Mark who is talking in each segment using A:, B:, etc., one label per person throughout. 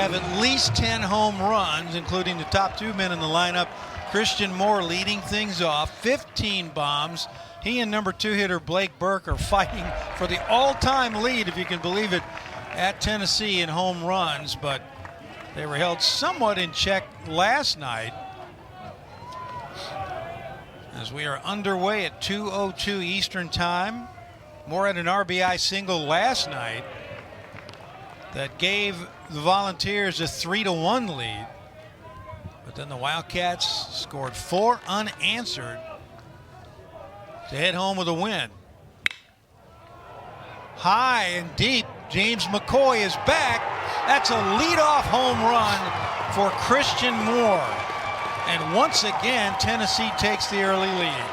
A: Have at least 10 home runs, including the top two men in the lineup. Christian Moore leading things off, 15 bombs. He and number two hitter Blake Burke are fighting for the all-time lead, if you can believe it, at Tennessee in home runs, but they were held somewhat in check last night as we are underway at 2:02 Eastern time. Moore had an RBI single last night that gave the Volunteers a 3-1 lead. But then the Wildcats scored 4 unanswered to head home with a win. High and deep, James McCoy is back. That's a leadoff home run for Christian Moore. And once again, Tennessee takes the early lead.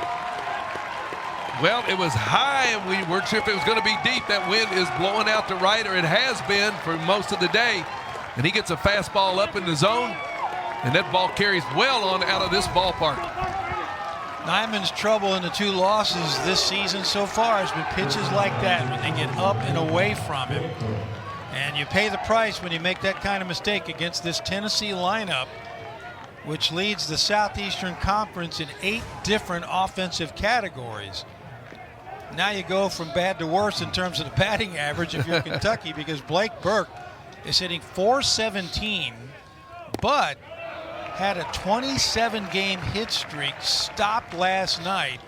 B: Well, it was high, and we weren't sure if it was going to be deep. That wind is blowing out to right, or it has been for most of the day. And he gets a fastball up in the zone, and that ball carries well on out of this ballpark.
A: Nyman's trouble in the 2 losses this season so far has been pitches like that when they get up and away from him. And you pay the price when you make that kind of mistake against this Tennessee lineup, which leads the Southeastern Conference in 8 different offensive categories. Now you go from bad to worse in terms of the batting average if you're Kentucky, because Blake Burke is hitting .417, but had a 27-game hit streak stopped last night.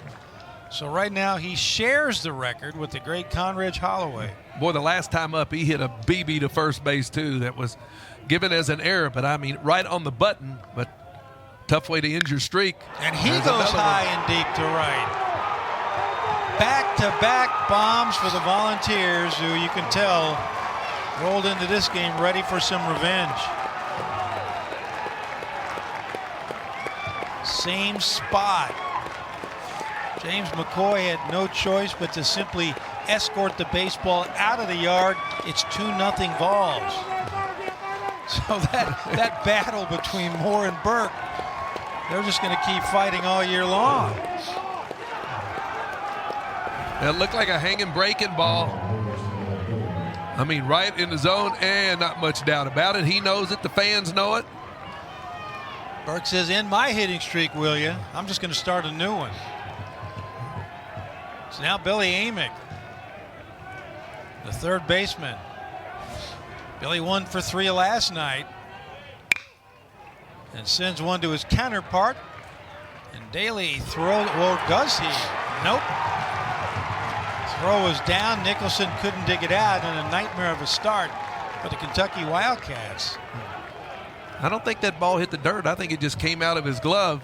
A: So right now he shares the record with the great Conrad Holloway.
B: Boy, the last time up he hit a BB to first base too that was given as an error, but I mean right on the button, but tough way to end your streak.
A: And he goes high and deep to right. Back-to-back bombs for the Volunteers, who you can tell rolled into this game ready for some revenge. Same spot. James McCoy had no choice but to simply escort the baseball out of the yard. It's 2-0 Vols. So that battle between Moore and Burke, they're just going to keep fighting all year long.
B: It looked like a hanging breaking ball. I mean, right in the zone, and not much doubt about it. He knows it. The fans know it.
A: Burke says, "End my hitting streak, will you? I'm just going to start a new one." So now Billy Amick, the third baseman. Billy 1 for 3 last night and sends one to his counterpart. And Daly throw, or does he? Nope. Throw was down. Nicholson couldn't dig it out, and a nightmare of a start for the Kentucky Wildcats.
B: I don't think that ball hit the dirt. I think it just came out of his glove.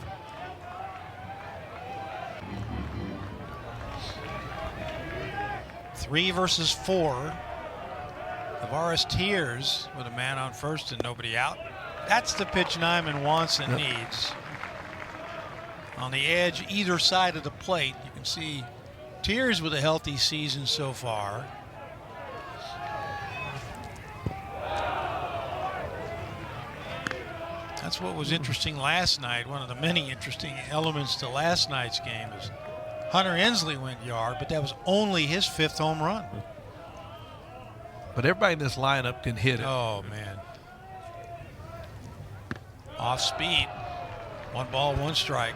A: Three versus 4. Tavares Tears with a man on first and nobody out. That's the pitch Nyman wants and needs. On the edge, either side of the plate, you can see Tears with a healthy season so far. That's what was interesting last night. One of the many interesting elements to last night's game is Hunter Ensley went yard, but that was only his 5th home run.
B: But everybody in this lineup can hit it.
A: Oh, man. Off speed. 1 ball, 1 strike.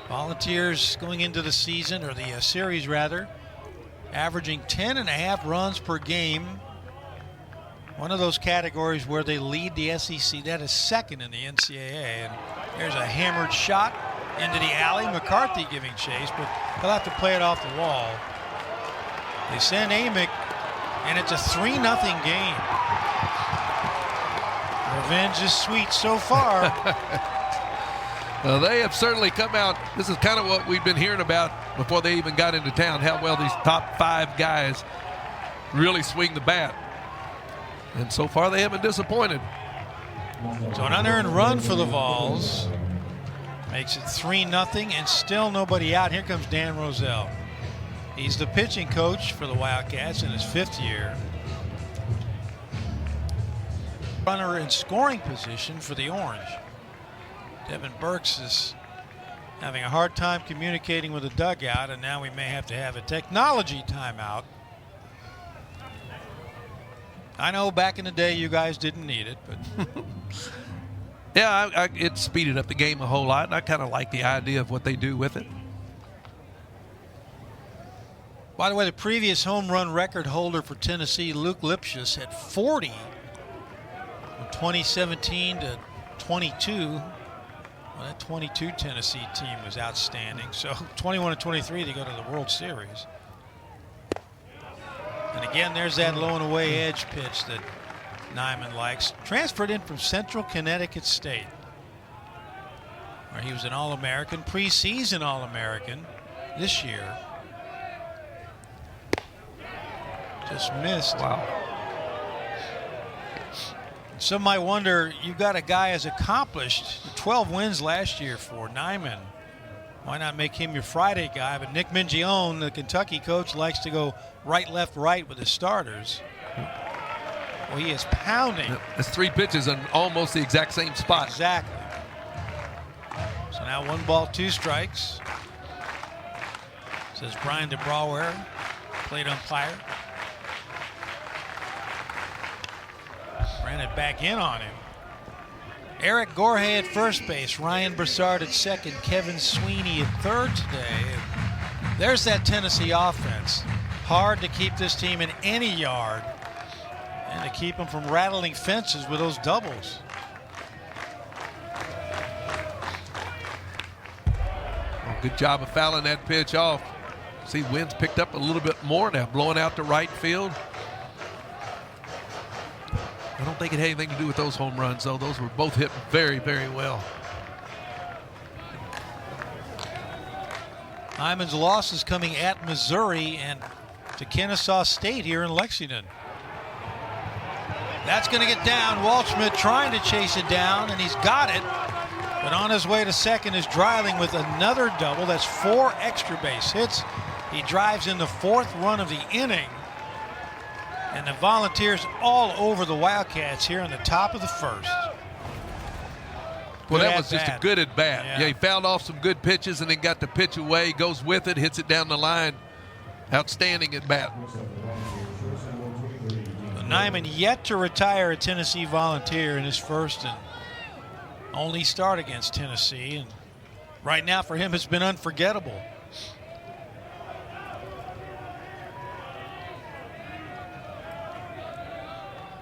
A: Volunteers going into the season, or the series rather, averaging 10.5 runs per game. One of those categories where they lead the SEC. That is second in the NCAA. And there's a hammered shot into the alley. McCarthy giving chase, but they'll have to play it off the wall. They send Amick, and it's a 3-0 game. Revenge is sweet so far.
B: Well, they have certainly come out. This is kind of what we've been hearing about before they even got into town, how well these top 5 guys really swing the bat. And so far they haven't disappointed.
A: So an unearned run for the Vols makes it 3-0 and still nobody out. Here comes Dan Roselle. He's the pitching coach for the Wildcats in his 5th year. Runner in scoring position for the Orange. Devin Burks is having a hard time communicating with the dugout, and now we may have to have a technology timeout. I know back in the day you guys didn't need it, but
B: Yeah, it speeded up the game a whole lot, and I kind of like the idea of what they do with it.
A: by the way, the previous home run record holder for Tennessee, Luke Lipschitz, had 40 from 2017 to 22. Well, that 22 Tennessee team was outstanding. So 21 and 23, they go to the World Series. And again, there's that low and away edge pitch that Nyman likes. Transferred in from Central Connecticut State, where he was an All-American, preseason All-American this year. Just missed.
B: Wow.
A: Some might wonder, you've got a guy as accomplished, 12 wins last year for Nyman. Why not make him your Friday guy? But Nick Mingione, the Kentucky coach, likes to go right, left, right with his starters. Well, he is pounding.
B: That's 3 pitches in almost the exact same spot.
A: Exactly. So now 1 ball, 2 strikes. Says Brian DeBrouwer, plate umpire. Ran it back in on him. Eric Gorhay at first base, Ryan Broussard at second, Kevin Sweeney at third today. There's that Tennessee offense. Hard to keep this team in any yard and to keep them from rattling fences with those doubles.
B: Well, good job of fouling that pitch off. See, wind's picked up a little bit more now, blowing out to right field. I don't think it had anything to do with those home runs, though. Those were both hit very, very well.
A: Nyman's loss is coming at Missouri and to Kennesaw State here in Lexington. That's going to get down. Waldschmidt trying to chase it down, and he's got it. But on his way to second is Dreiling with another double. That's 4 extra base hits. He drives in the 4th run of the inning. And the Volunteers all over the Wildcats here in the top of the 1st.
B: Well, that was just a good at bat. Yeah, he fouled off some good pitches and then got the pitch away, goes with it, hits it down the line. Outstanding at bat.
A: Nyman yet to retire a Tennessee Volunteer in his first and only start against Tennessee. And right now for him, it's been unforgettable.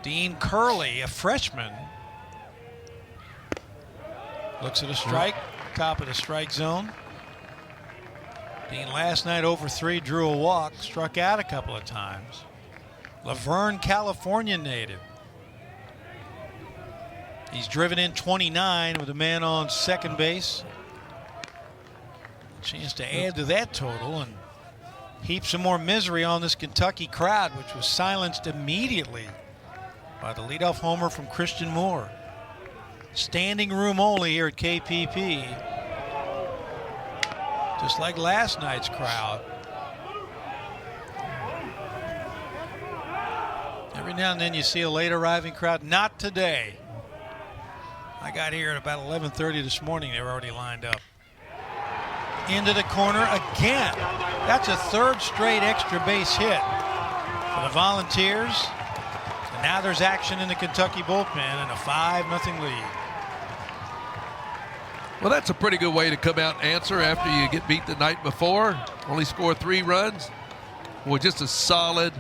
A: Dean Curley, a freshman, looks at a strike, top of the strike zone. Dean last night over 3, drew a walk, struck out a couple of times. Laverne, California native. He's driven in 29 with a man on second base. Chance to add to that total and heap some more misery on this Kentucky crowd, which was silenced immediately by the leadoff homer from Christian Moore. Standing room only here at KPP. Just like last night's crowd. Every now and then you see a late arriving crowd. Not today. I got here at about 11:30 this morning. They were already lined up. Into the corner again. That's a 3rd straight extra base hit for the Volunteers. And now there's action in the Kentucky bullpen and a 5-0 lead.
B: Well, that's a pretty good way to come out and answer after you get beat the night before. Only score 3 runs. Well, just a solid,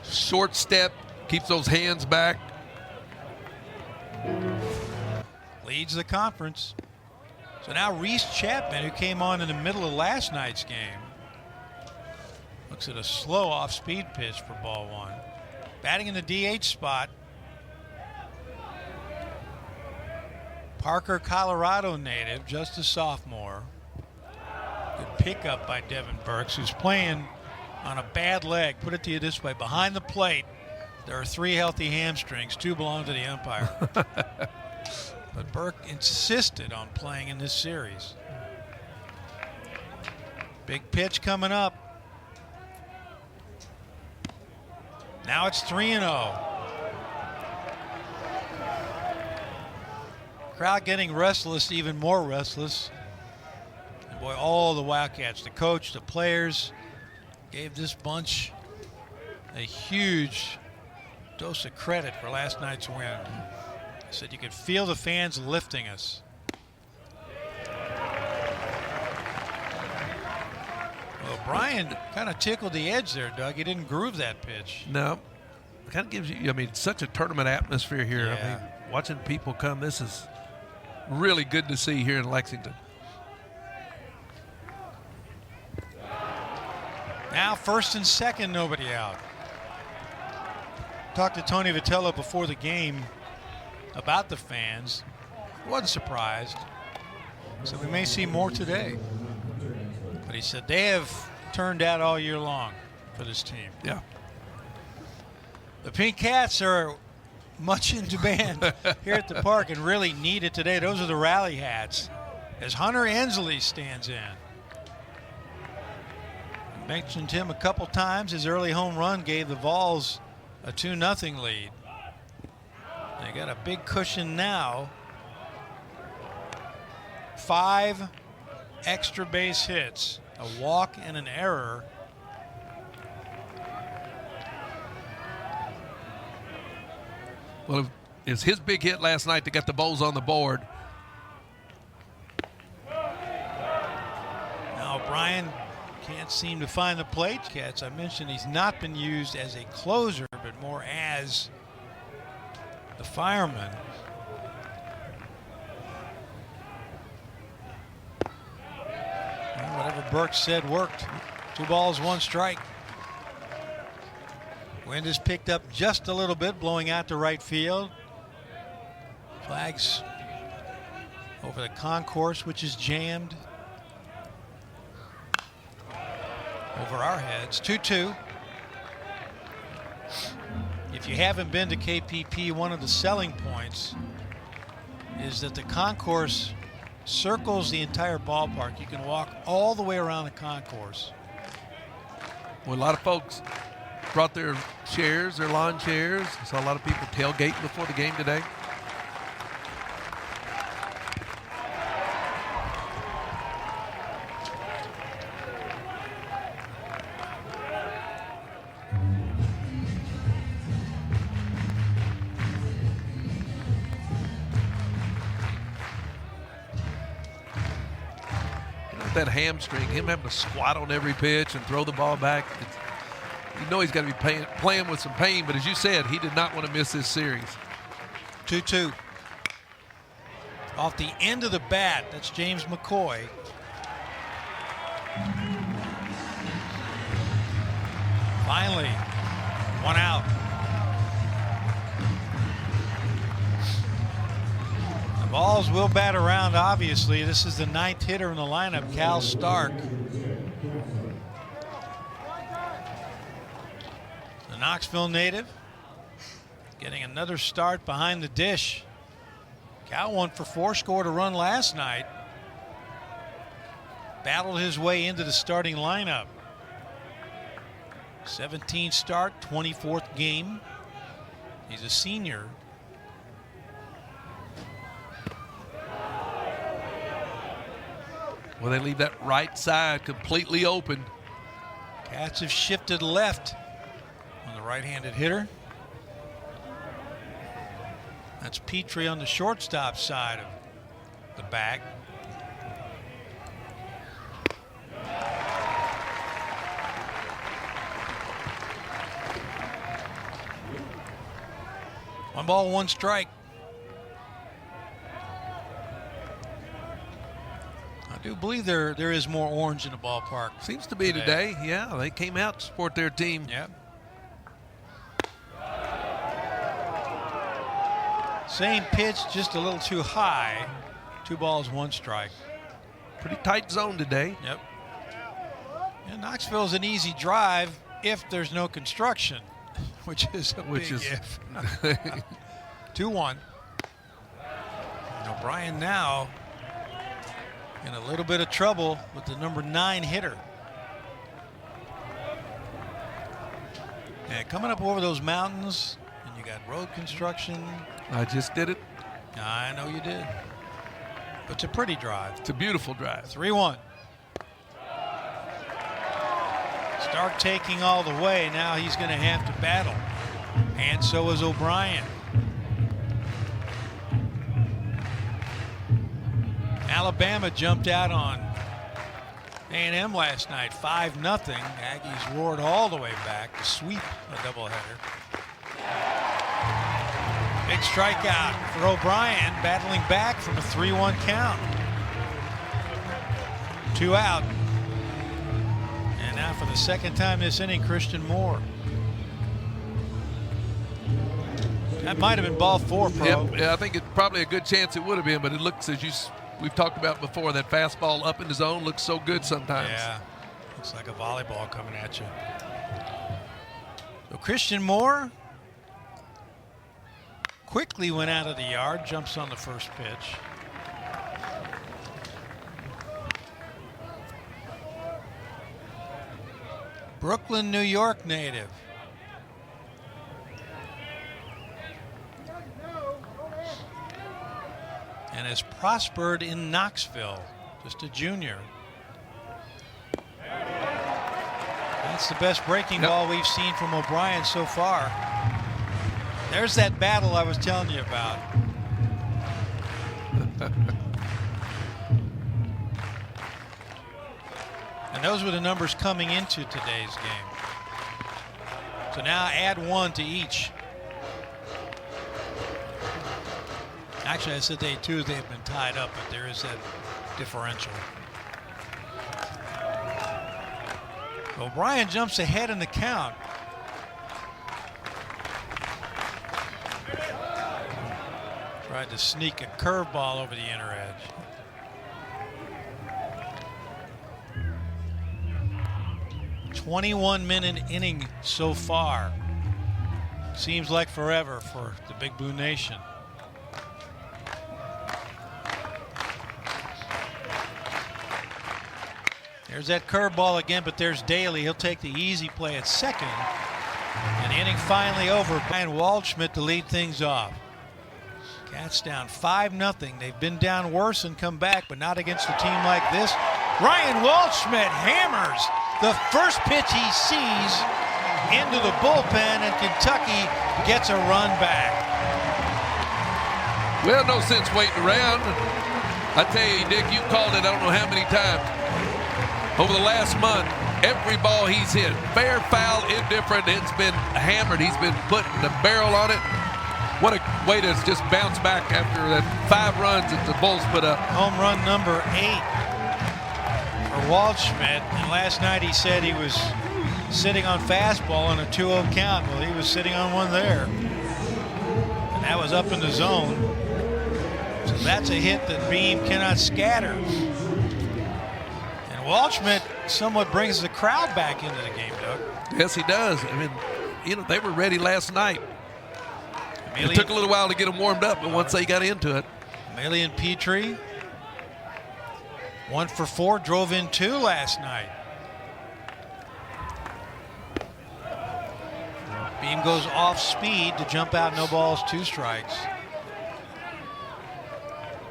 B: short step, keeps those hands back.
A: Leads the conference. So now Reese Chapman, who came on in the middle of last night's game, looks at a slow off-speed pitch for ball 1. Batting in the DH spot, Parker, Colorado native, just a sophomore. Good pickup by Devin Burks, who's playing on a bad leg. Put it to you this way, behind the plate, there are 3 healthy hamstrings. 2 belong to the umpire. But Burke insisted on playing in this series. Big pitch coming up. Now it's 3-0. Crowd getting restless, even more restless. And boy, all the Wildcats, the coach, the players, gave this bunch a huge dose of credit for last night's win. He said you could feel the fans lifting us. Well, Brian kind of tickled the edge there, Doug. He didn't groove that pitch.
B: No, it kind of gives you, I mean, such a tournament atmosphere here.
A: Yeah.
B: I mean, watching people come, this is really good to see here in Lexington.
A: Now first and second, nobody out. Talked to Tony Vitello before the game about the fans. Wasn't surprised. So we may see more today. But he said they have turned out all year long for this team.
B: Yeah.
A: The Pink Cats are much in demand here at the park and really need it today. Those are the rally hats as Hunter Ensley stands in. Mentioned him a couple times. His early home run gave the Vols a 2-0 lead. They got a big cushion now. 5 extra base hits, a walk and an error.
B: Well, it's his big hit last night that got the Bulls on the board.
A: Now Brian can't seem to find the plate. Cats, I mentioned he's not been used as a closer, but more as the fireman. Well, whatever Burke said worked. 2 balls, 1 strike. Wind has picked up just a little bit, blowing out to right field. Flags over the concourse, which is jammed. Over our heads, 2-2. If you haven't been to KPP, one of the selling points is that the concourse circles the entire ballpark. You can walk all the way around the concourse.
B: Well, a lot of folks brought their chairs, their lawn chairs. I saw a lot of people tailgating before the game today. That hamstring, him having to squat on every pitch and throw the ball back. You know he's got to be playing with some pain, but as you said, he did not want to miss this series.
A: 2-2. Off the end of the bat, that's James McCoy. Finally, 1 out. The Vols will bat around, obviously. This is the 9th hitter in the lineup, Cal Stark. The Knoxville native getting another start behind the dish. Cal 1 for 4, scored a run last night. Battled his way into the starting lineup. 17 start, 24th game. He's a senior.
B: Well, they leave that right side completely open.
A: Cats have shifted left on the right-handed hitter. That's Petrie on the shortstop side of the bag. One ball, 1 strike. I do believe there is more orange in the ballpark.
B: Seems to be today. Yeah, they came out to support their team.
A: Yeah. Same pitch, just a little too high. 2 balls, 1 strike.
B: Pretty tight zone today.
A: Yep. And Knoxville's an easy drive if there's no construction, which is a big if. 2-1. O'Brien now in a little bit of trouble with the number 9 hitter. And coming up over those mountains, and you got road construction.
B: I just did it.
A: I know you did. But it's a pretty drive.
B: It's a beautiful drive.
A: 3-1. Stark taking all the way. Now he's going to have to battle. And so was O'Brien. Alabama jumped out on A&M last night, 5-0. Aggies roared all the way back to sweep a doubleheader. Big strikeout for O'Brien, battling back from a 3-1 count. 2 out. And now for the second time this inning, Christian Moore. That might have been ball 4, Pro.
B: Yeah, I think it's probably a good chance it would have been, but it looks, as we've talked about before, that fastball up in the zone looks so good sometimes.
A: Yeah, looks like a volleyball coming at you. So Christian Moore quickly went out of the yard, jumps on the first pitch. Brooklyn, New York native. And has prospered in Knoxville, just a junior. That's the best breaking ball we've seen from O'Brien so far. There's that battle I was telling you about. And those were the numbers coming into today's game. So now add 1 to each. Actually, I said day 2, they've been tied up, but there is that differential. O'Brien jumps ahead in the count. Tried to sneak a curveball over the inner edge. "21-minute inning so far. Seems like forever for the Big Blue Nation. There's that curveball again, but there's Daly. He'll take the easy play at second. And the inning finally over. Ryan Waldschmidt to lead things off. Cats down 5-0. They've been down worse and come back, but not against a team like this. Ryan Waldschmidt hammers the first pitch he sees into the bullpen, and Kentucky gets a run back.
B: Well, no sense waiting around. I tell you, Dick, you called it I don't know how many times. Over the last month, every ball he's hit, fair, foul, indifferent, it's been hammered. He's been putting the barrel on it. What a way to just bounce back after that 5 runs that the Bulls put up.
A: Home run number 8 for Waldschmidt. And last night he said he was sitting on fastball in a 2-0 count. Well, he was sitting on one there. And that was up in the zone. So that's a hit that Beam cannot scatter. Waldschmidt somewhat brings the crowd back into the game, Doug.
B: Yes, he does. I mean, they were ready last night. It took a little while to get them warmed up, but once they got into it.
A: Malian Petrie, 1 for 4, drove in 2 last night. Beam goes off speed to jump out, no balls, 2 strikes.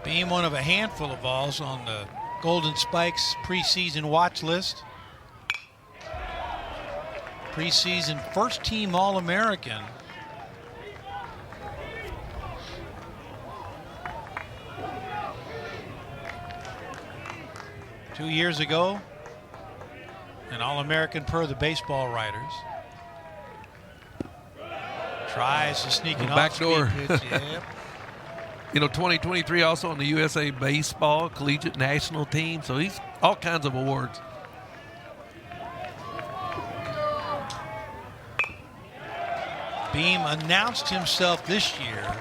A: Beam one of a handful of balls on the Golden Spikes preseason watch list. Preseason first team All-American. Two years ago, an All-American per the baseball writers. Tries to sneak an
B: backdoor
A: pitch. Yep.
B: 2023 also on the USA Baseball Collegiate National Team, so he's all kinds of awards.
A: Beam announced himself this year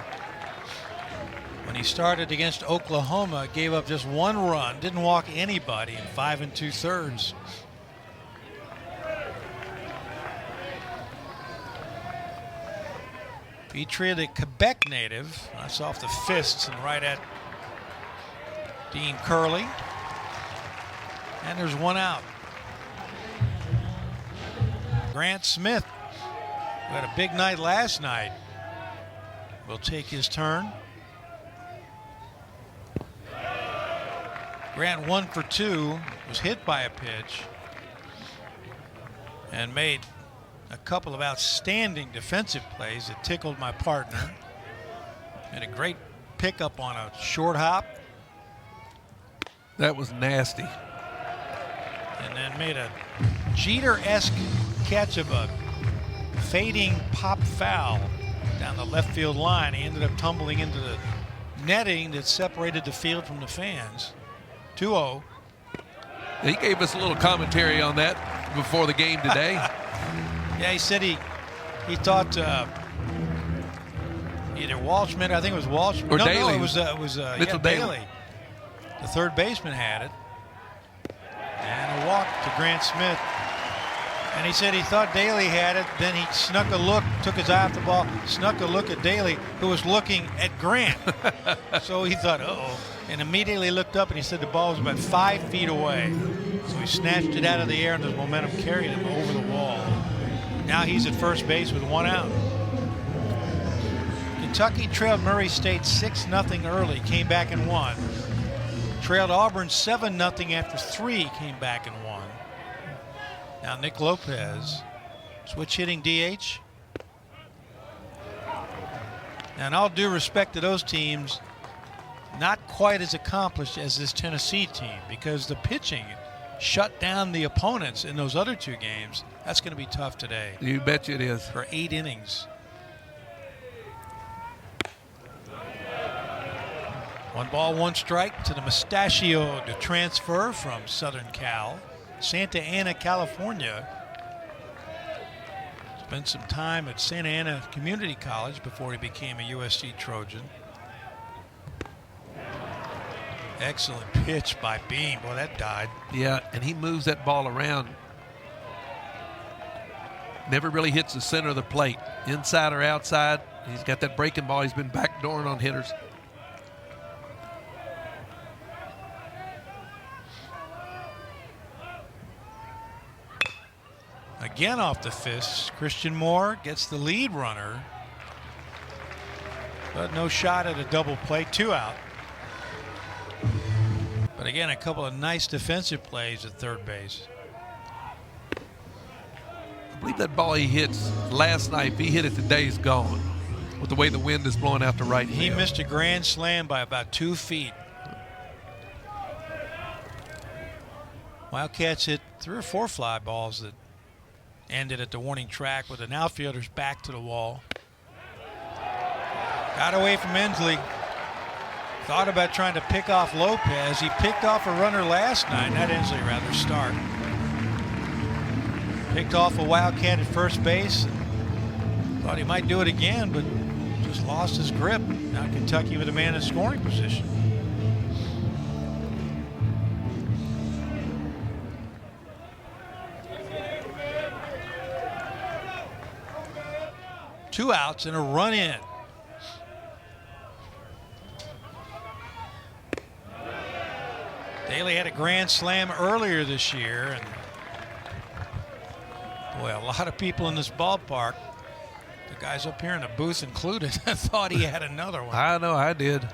A: when he started against Oklahoma, gave up just 1 run, didn't walk anybody in 5 2/3. Petrie, the Quebec native, that's off the fists and right at Dean Curley. And there's 1 out. Grant Smith, who had a big night last night, will take his turn. Grant 1 for 2, was hit by a pitch and made a couple of outstanding defensive plays that tickled my partner. And a great pickup on a short hop.
B: That was nasty.
A: And then made a Jeter-esque catch of a fading pop foul down the left field line. He ended up tumbling into the netting that separated the field from the fans. 2-0.
B: He gave us a little commentary on that before the game today.
A: Yeah, he said he thought either Walshman, I think it was Walsh.
B: Or
A: no,
B: Daly.
A: No, it was
B: Mitchell
A: Daly. The third baseman had it. And a walk to Grant Smith. And he said he thought Daly had it. Then he snuck a look, took his eye off the ball, snuck a look at Daly, who was looking at Grant. So he thought, uh-oh. And immediately looked up and he said the ball was about 5 feet away. So he snatched it out of the air and the momentum carried him over the wall. Now he's at first base with 1 out. Kentucky trailed Murray State 6-0 early, came back and won. Trailed Auburn 7-0 after 3, came back and won. Now Nick Lopez, switch hitting DH. Now, in all due respect to those teams, not quite as accomplished as this Tennessee team, because the pitching shut down the opponents in those other 2 games. That's going to be tough today.
B: You bet you it is.
A: For 8 innings. 1 ball, 1 strike to the Mustachio to transfer from Southern Cal. Santa Ana, California. Spent some time at Santa Ana Community College before he became a USC Trojan. Excellent pitch by Beam. Boy, that died.
B: Yeah, and he moves that ball around. Never really hits the center of the plate. Inside or outside. He's got that breaking ball. He's been backdooring on hitters.
A: Again off the fists. Christian Moore gets the lead runner. But no shot at a double play. 2 out. But again, a couple of nice defensive plays at third base.
B: I believe that ball he hits last night, if he hit it today, is gone. With the way the wind is blowing out to right
A: He
B: field.
A: missed a grand slam by about 2 feet. Wildcats hit 3 or 4 fly balls that ended at the warning track with an outfielder's back to the wall. Got away from Inslee. Thought about trying to pick off Lopez. He picked off a runner last night, not Inslee, rather, Stark. Picked off a Wildcat at first base. Thought he might do it again, but just lost his grip. Now Kentucky with a man in scoring position. Two outs and a run in. Daly had a grand slam earlier this year, and boy, a lot of people in this ballpark, the guys up here in the booth included, thought he had another one.
B: I know, I did.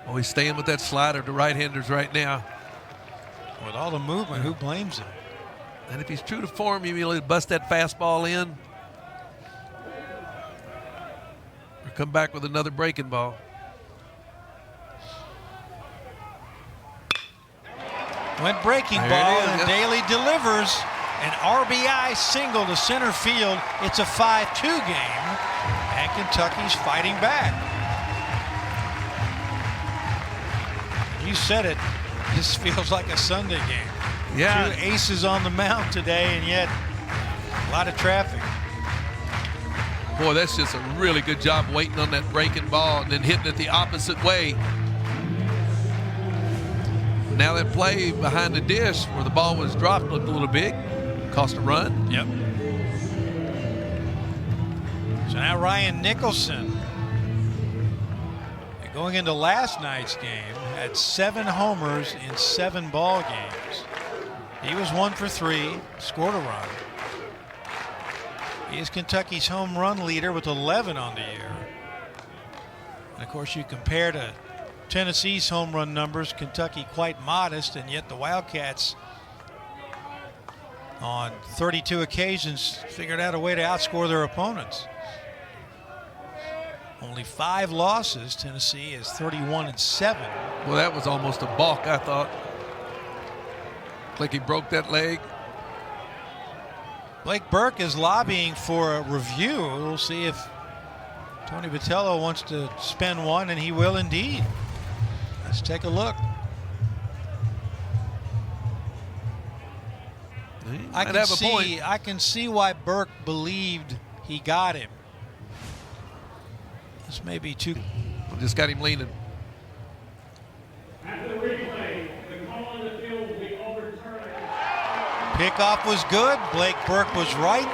B: Oh, he's staying with that slider to right-handers right now.
A: With all the movement, who blames him?
B: And if he's true to form, he'll bust that fastball in. Or come back with another breaking ball.
A: Went breaking
B: There
A: ball,
B: it is,
A: and
B: yep.
A: Daly delivers an RBI single to center field. It's a 5-2 game, and Kentucky's fighting back. You said it. This feels like a Sunday game.
B: Yeah.
A: 2 aces on the mound today, and yet a lot of traffic.
B: Boy, that's just a really good job waiting on that breaking ball and then hitting it the opposite way. Now that play behind the dish where the ball was dropped looked a little big. Cost a run.
A: Yep. So now Ryan Nicholson, going into last night's game, had 7 homers in 7 ball games. He was 1 for 3, scored a run. He is Kentucky's home run leader with 11 on the year. And of course, you compare to Tennessee's home run numbers, Kentucky quite modest, and yet the Wildcats on 32 occasions, figured out a way to outscore their opponents. Only 5 losses. Tennessee is 31-7.
B: Well, that was almost a balk, I thought. Like he broke that leg.
A: Blake Burke is lobbying for a review. We'll see if Tony Botello wants to spend one, and he will indeed. Let's take a look. I can see why Burke believed he got him. This may be too.
B: Just got him leaning.
A: Pickoff was good. Blake Burke was right.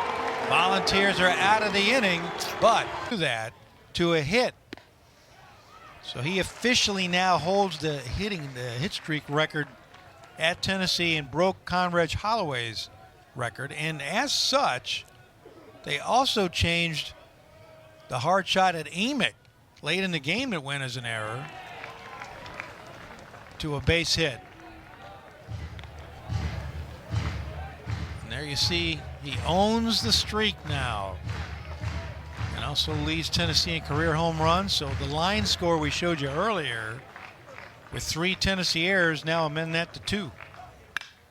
A: Volunteers are out of the inning, but that to a hit. So he officially now holds the hit streak record at Tennessee and broke Conrad Holloway's record. And as such, they also changed the hard shot at Amick late in the game that went as an error to a base hit. And there you see he owns the streak now and also leads Tennessee in career home runs. So the line score we showed you earlier with 3 Tennessee errors, now amend that to 2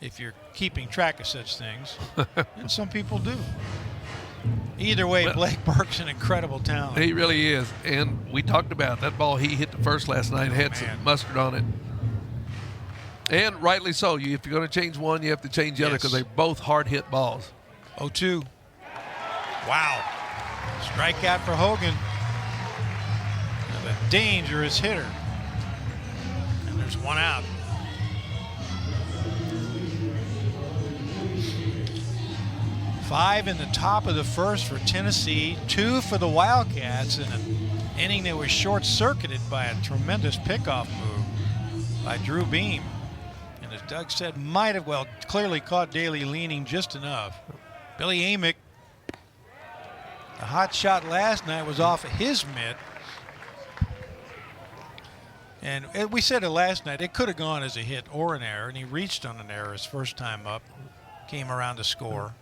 A: if you're keeping track of such things. And some people do. Either way, Blake Burke's an incredible talent.
B: He really is. And we talked about that ball he hit the first last night, had some mustard on it. And rightly so. If you're going to change one, you have to change the other because they're both hard-hit balls.
A: 0-2. Wow. Strikeout for Hogan. And a dangerous hitter. And there's one out. 5 in the top of the first for Tennessee, 2 for the Wildcats in an inning that was short-circuited by a tremendous pickoff move by Drew Beam. And as Doug said, might have, clearly caught Daly leaning just enough. Billy Amick, the hot shot last night was off his mitt. And we said it last night, it could have gone as a hit or an error, and he reached on an error his first time up, came around to score.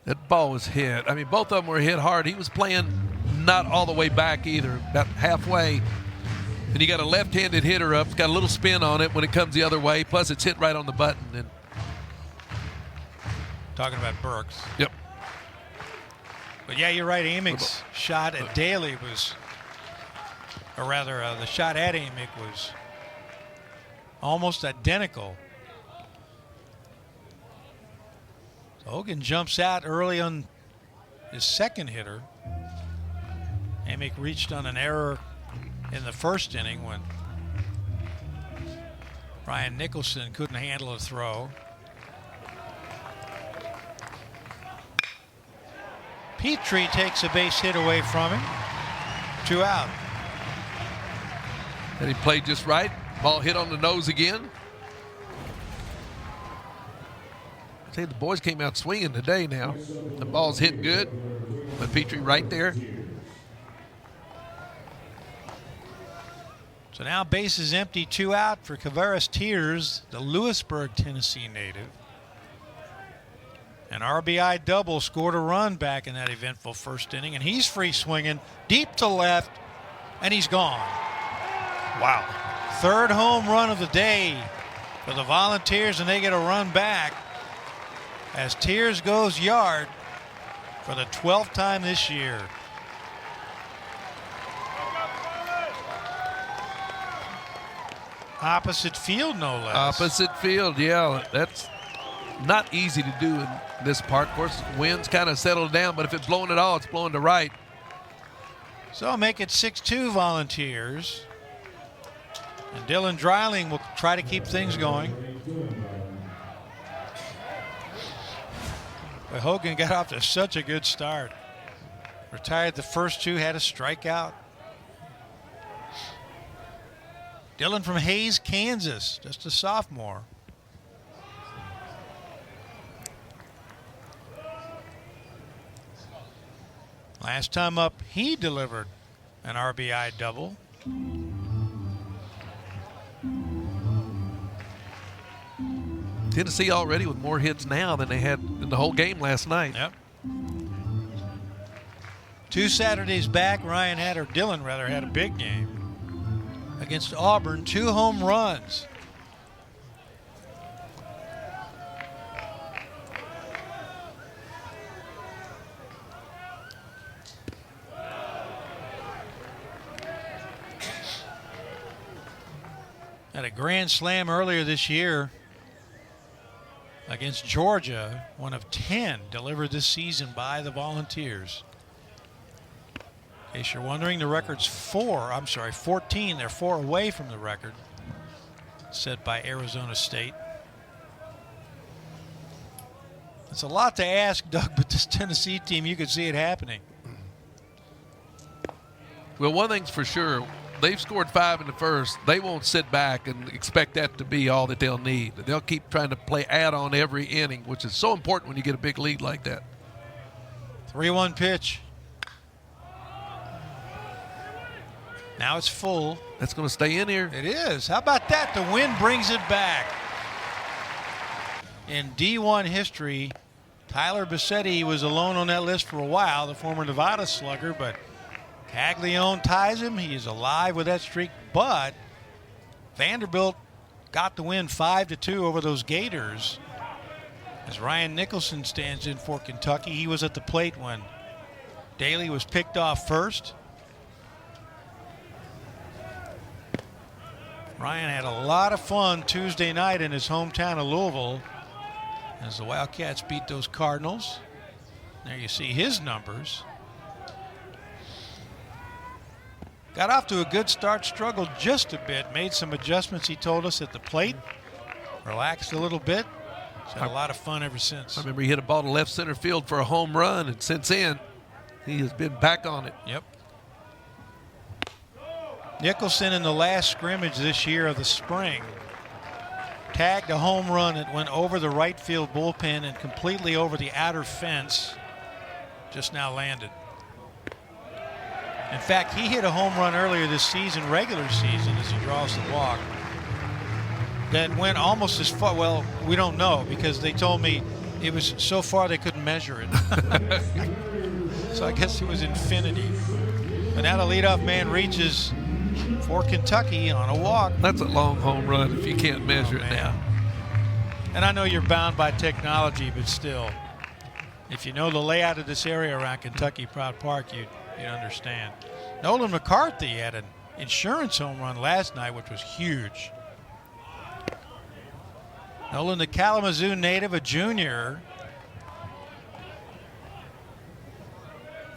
B: That ball was hit. I mean, both of them were hit hard. He was playing not all the way back either, about halfway. And you got a left-handed hitter up. It's got a little spin on it when it comes the other way. Plus, it's hit right on the button. And
A: talking about Burks.
B: Yep.
A: But yeah, you're right. Amick's shot at Daly was, or rather, the shot at Amick was almost identical. Hogan jumps out early on his second hitter. Amick reached on an error in the first inning when Ryan Nicholson couldn't handle a throw. Petrie takes a base hit away from him. 2 out.
B: And he played just right. Ball hit on the nose again. The boys came out swinging today now. The ball's hit good, but Petrie right there.
A: So now bases empty, 2 out for Kavares Tears, the Lewisburg, Tennessee native. An RBI double, scored a run back in that eventful first inning, and he's free swinging deep to left, and he's gone. Wow. 3rd home run of the day for the Volunteers, and they get a run back as Tears goes yard for the 12th time this year. Opposite field, no less.
B: Opposite field, yeah. That's not easy to do in this part. Of course, wind's kind of settled down, but if it's blowing at all, it's blowing to right.
A: So I'll make it 6-2 Volunteers. And Dylan Dreiling will try to keep things going. But Hogan got off to such a good start. Retired the first 2, had a strikeout. Dylan from Hayes, Kansas, just a sophomore. Last time up, he delivered an RBI double.
B: Tennessee already with more hits now than they had in the whole game last night.
A: Yep. 2 Saturdays back, Dylan had a big game against Auburn. 2 home runs. Had a grand slam earlier this year against Georgia, one of 10 delivered this season by the Volunteers. In case you're wondering, the record's 14. They're 4 away from the record set by Arizona State. It's a lot to ask, Doug, but this Tennessee team, you could see it happening.
B: Well, one thing's for sure. They've scored 5 in the first. They won't sit back and expect that to be all that they'll need. They'll keep trying to play add-on every inning, which is so important when you get a big lead like that.
A: 3-1 pitch. Now it's full.
B: That's going to stay in here.
A: It is. How about that? The wind brings it back. In D1 history, Tyler Bassetti was alone on that list for a while, the former Nevada slugger, but Caglione ties him. He is alive with that streak, but Vanderbilt got the win 5-2 over those Gators. As Ryan Nicholson stands in for Kentucky, he was at the plate when Daly was picked off first. Ryan had a lot of fun Tuesday night in his hometown of Louisville as the Wildcats beat those Cardinals. There you see his numbers. Got off to a good start, struggled just a bit, made some adjustments, he told us, at the plate, relaxed a little bit. He's had a lot of fun ever since.
B: I remember he hit a ball to left center field for a home run, and since then, he has been back on it.
A: Yep. Nicholson in the last scrimmage this year of the spring tagged a home run that went over the right field bullpen and completely over the outer fence. Just now landed. In fact, he hit a home run earlier this season, regular season, as he draws the walk, that went almost as far. Well, we don't know because they told me it was so far they couldn't measure it. So I guess it was infinity. But now the leadoff man reaches for Kentucky on a walk.
B: That's a long home run if you can't measure it now.
A: And I know you're bound by technology, but still, if you know the layout of this area around Kentucky Proud Park, you'd understand. Nolan McCarthy had an insurance home run last night, which was huge. Nolan, the Kalamazoo native, a junior.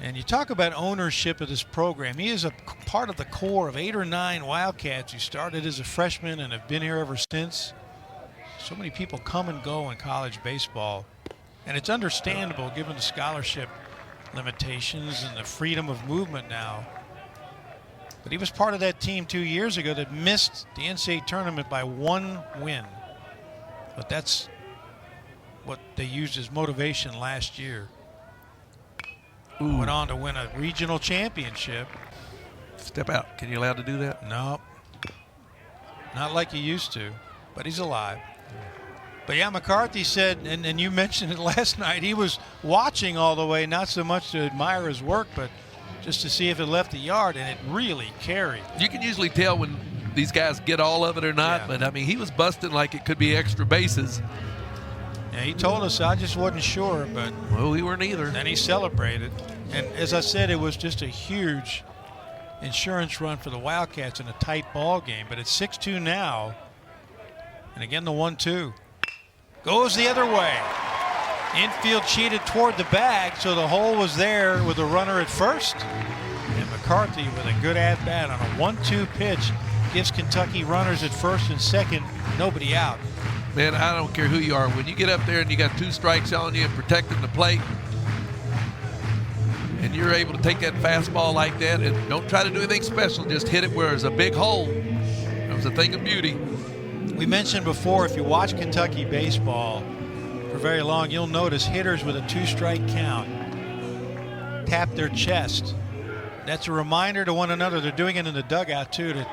A: And you talk about ownership of this program. He is a part of the core of 8 or 9 Wildcats who started as a freshman and have been here ever since. So many people come and go in college baseball. And it's understandable given the scholarship limitations and the freedom of movement now. But he was part of that team 2 years ago that missed the NCAA tournament by 1 win. But that's what they used as motivation last year. Went on to win a regional championship.
B: Step out. Can you allowed to do that?
A: No. Not like he used to, but he's alive. But yeah, McCarthy said, and you mentioned it last night, he was watching all the way, not so much to admire his work, but just to see if it left the yard, and it really carried.
B: You can usually tell when these guys get all of it or not, but I mean, he was busting like it could be extra bases.
A: Yeah, he told us, I just wasn't sure, but
B: well, we weren't either.
A: Then he celebrated. And as I said, it was just a huge insurance run for the Wildcats in a tight ball game. But it's 6-2 now. And again, the 1-2 goes the other way. Infield cheated toward the bag, so the hole was there with the runner at first. And McCarthy with a good at-bat on a 1-2 pitch gives Kentucky runners at first and second, nobody out.
B: Man, I don't care who you are. When you get up there and you got 2 strikes on you and protecting the plate, and you're able to take that fastball like that, and don't try to do anything special, just hit it where there's a big hole. It was a thing of beauty.
A: We mentioned before, if you watch Kentucky baseball for very long, you'll notice hitters with a 2-strike count tap their chest. That's a reminder to one another. They're doing it in the dugout, too, to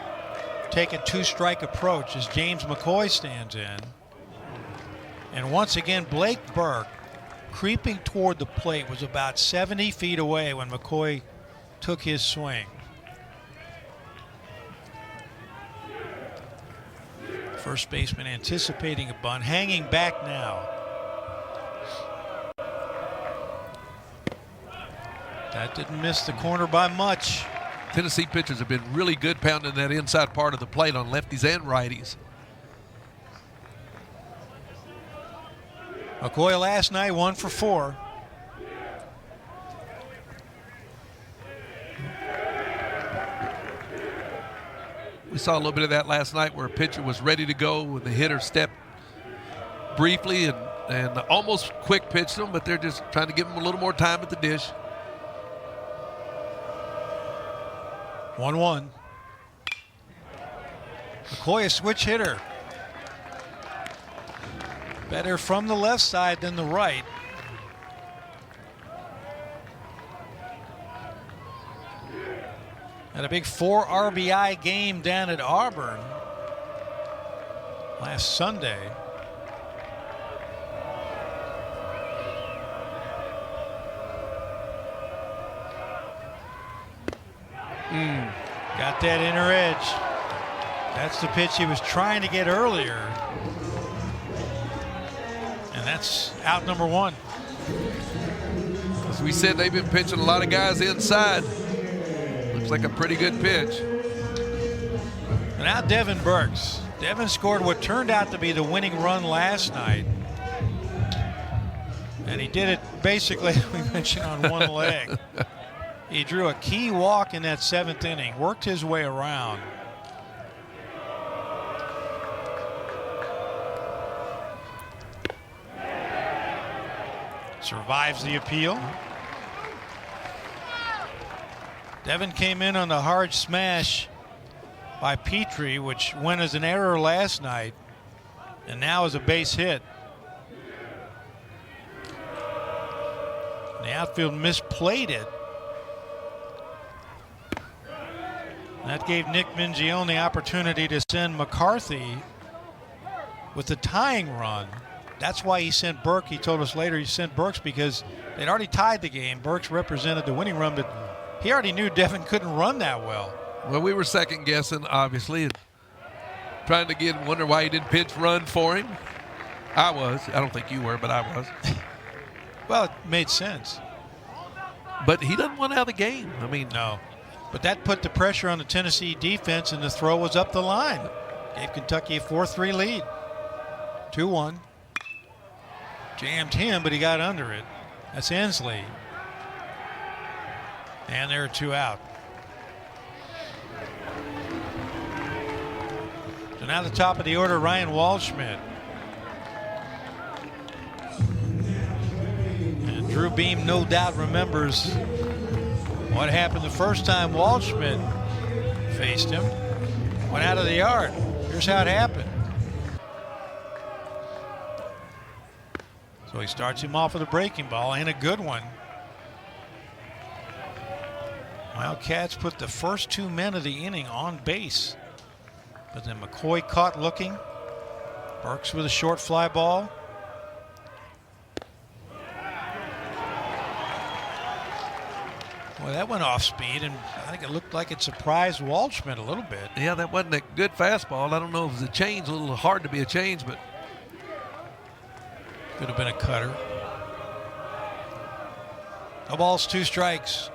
A: take a 2-strike approach as James McCoy stands in. And once again, Blake Burke, creeping toward the plate, was about 70 feet away when McCoy took his swing. First baseman anticipating a bunt, hanging back now. That didn't miss the corner by much.
B: Tennessee pitchers have been really good pounding that inside part of the plate on lefties and righties.
A: McCoy last night 1 for 4.
B: We saw a little bit of that last night where a pitcher was ready to go when the hitter stepped briefly and almost quick pitched them, but they're just trying to give him a little more time at the dish.
A: 1-1. McCoy a switch hitter. Better from the left side than the right. Had a big 4 RBI game down at Auburn last Sunday. Got that inner edge. That's the pitch he was trying to get earlier. And that's out number 1.
B: As we said, they've been pitching a lot of guys inside. Looks like a pretty good pitch.
A: And now Devin Burks. Devin scored what turned out to be the winning run last night. And he did it basically, we mentioned, on one leg. He drew a key walk in that 7th inning, worked his way around. Survives the appeal. Devin came in on the hard smash by Petrie, which went as an error last night and now is a base hit. The outfield misplayed it. That gave Nick Mingione the opportunity to send McCarthy with the tying run. That's why he sent Burke. He told us later he sent Burks because they'd already tied the game. Burks represented the winning run, but he already knew Devin couldn't run that well.
B: Well, we were second guessing, obviously, and trying to wonder why he didn't pitch run for him. I was. I don't think you were, but I was.
A: Well, it made sense.
B: But he doesn't want out of the game. I mean,
A: no. But that put the pressure on the Tennessee defense, and the throw was up the line. Gave Kentucky a 4-3 lead. 2-1. Jammed him, but he got under it. That's Ensley. And there are 2 out. So now the top of the order, Ryan Waldschmidt. And Drew Beam no doubt remembers what happened the first time Waldschmidt faced him. Went out of the yard. Here's how it happened. So he starts him off with a breaking ball and a good one. Wildcats put the first 2 men of the inning on base. But then McCoy caught looking. Burks with a short fly ball. Well, that went off speed, and I think it looked like it surprised Waldschmidt a little bit.
B: yeah, that wasn't a good fastball. I don't know if it was a change, a little hard to be a change, but
A: could have been a cutter. No balls, 2 strikes.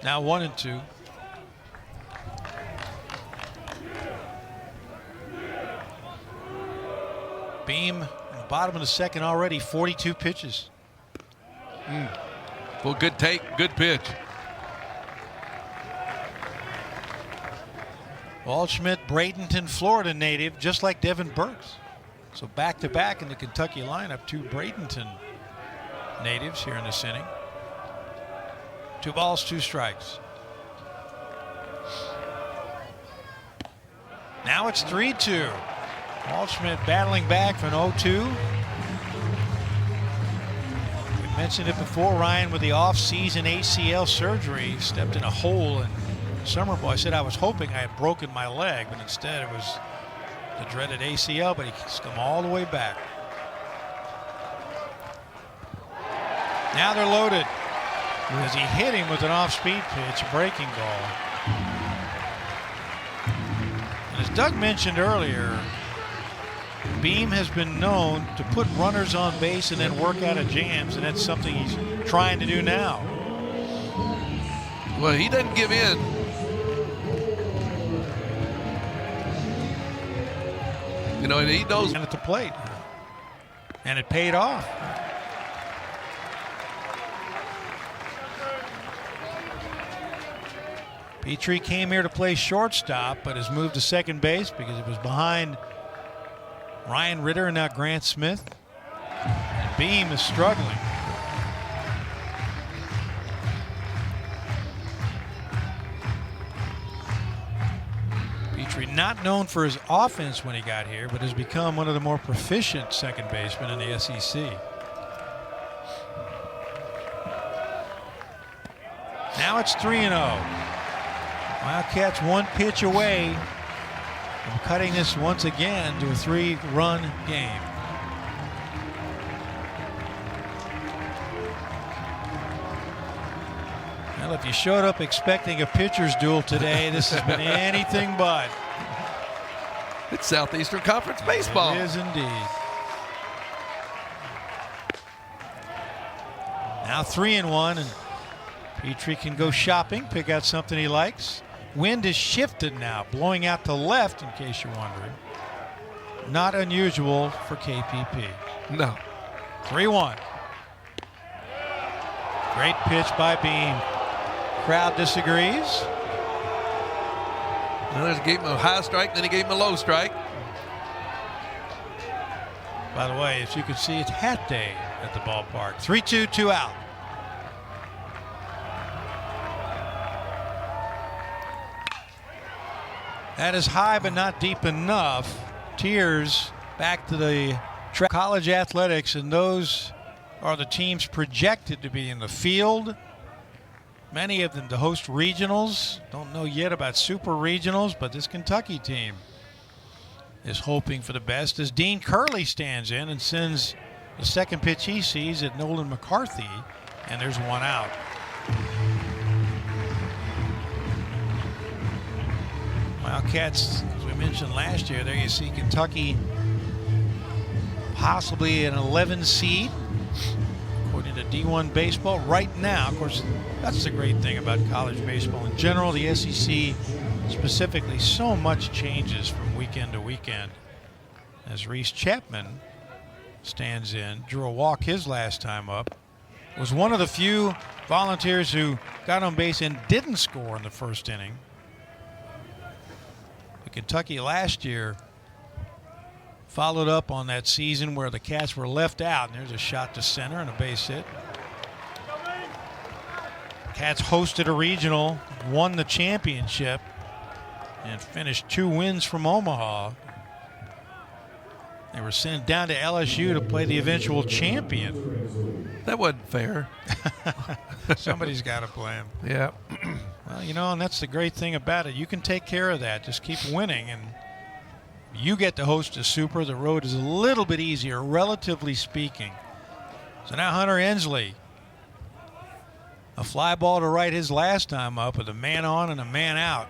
A: Now 1-2. Beam in the bottom of the second already, 42 pitches.
B: Well, good take, good pitch.
A: Waldschmidt, Bradenton, Florida native, just like Devin Burks. So back-to-back in the Kentucky lineup, 2 Bradenton natives here in this inning. 2 balls, 2 strikes. Now it's 3-2. Waldschmidt battling back from 0-2. mentioned it before, Ryan, with the off-season ACL surgery, stepped in a hole in summer ball. I said I was hoping I had broken my leg, but instead it was the dreaded ACL, but he's come all the way back. Now they're loaded as he hit him with an off-speed pitch, breaking ball. And as Doug mentioned earlier, Beam has been known to put runners on base and then work out of jams, and that's something he's trying to do now.
B: Well, he doesn't give in. You know, and he knows.
A: And at the plate. And it paid off. Petrie came here to play shortstop, but has moved to second base because it was behind Ryan Ritter and now Grant Smith. And Beam is struggling. Petrie not known for his offense when he got here, but has become one of the more proficient second basemen in the SEC. Now it's 3-0. Wildcats one pitch away from cutting this once again to a 3-run game. Well, if you showed up expecting a pitcher's duel today, this has been anything but.
B: It's Southeastern Conference baseball.
A: It is indeed. Now 3-1, and Petrie can go shopping, pick out something he likes. Wind is shifted now, blowing out to left, in case you're wondering. Not unusual for KPP.
B: No.
A: 3-1. Great pitch by Beam. Crowd disagrees.
B: Well, he gave him a high strike, then he gave him a low strike.
A: By the way, as you can see, it's hat day at the ballpark. 3-2, 2 out. That is high but not deep enough. Tears back to the college athletics, and those are the teams projected to be in the field. Many of them to host regionals. Don't know yet about super regionals, but this Kentucky team is hoping for the best as Dean Curley stands in and sends the second pitch he sees at Nolan McCarthy, and there's one out. Wildcats, as we mentioned last year, there you see Kentucky possibly an 11 seed according to D1 baseball right now. Of course, that's the great thing about college baseball in general. The SEC specifically, so much changes from weekend to weekend. As Reese Chapman stands in, drew a walk his last time up, was one of the few Volunteers who got on base and didn't score in the first inning. Kentucky last year followed up on that season where the Cats were left out, and there's a shot to center and a base hit. Cats hosted a regional, won the championship, and finished 2 wins from Omaha. They were sent down to LSU to play the eventual champion.
B: That wasn't fair.
A: Somebody's got to play him.
B: Yeah.
A: Well, you know, and that's the great thing about it. You can take care of that. Just keep winning, and you get to host a super. The road is a little bit easier, relatively speaking. So now Hunter Ensley, a fly ball to right his last time up with a man on and a man out.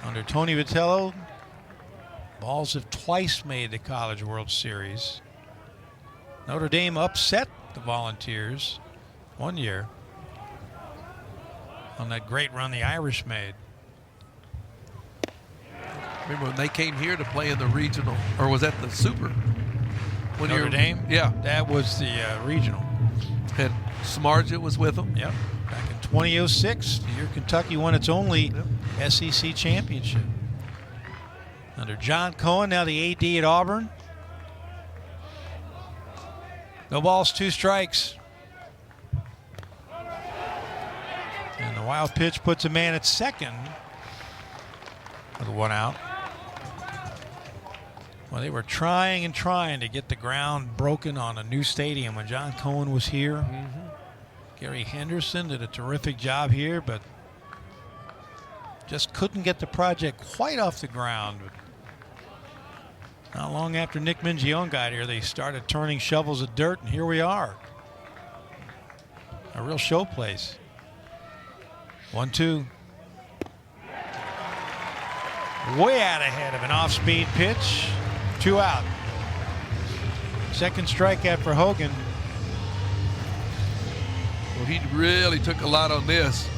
A: Under Tony Vitello, balls have twice made the College World Series. Notre Dame upset the Volunteers one year on that great run the Irish made.
B: Remember when they came here to play in the regional, or was that the super? When
A: Notre Dame?
B: Yeah.
A: That was the regional.
B: And Smarja was with them.
A: Yep. Back in 2006, the year Kentucky won its only SEC championship. Under John Cohen, now the AD at Auburn. No balls, 2 strikes. And the wild pitch puts a man at second with 1 out. Well, they were trying and trying to get the ground broken on a new stadium when John Cohen was here. Gary Henderson did a terrific job here, but just couldn't get the project quite off the ground. Not long after Nick Mingione got here, they started turning shovels of dirt, and here we are. A real show place. 1-2. Way out ahead of an off-speed pitch. 2 out. Second strikeout for Hogan.
B: Well, he really took a lot on this.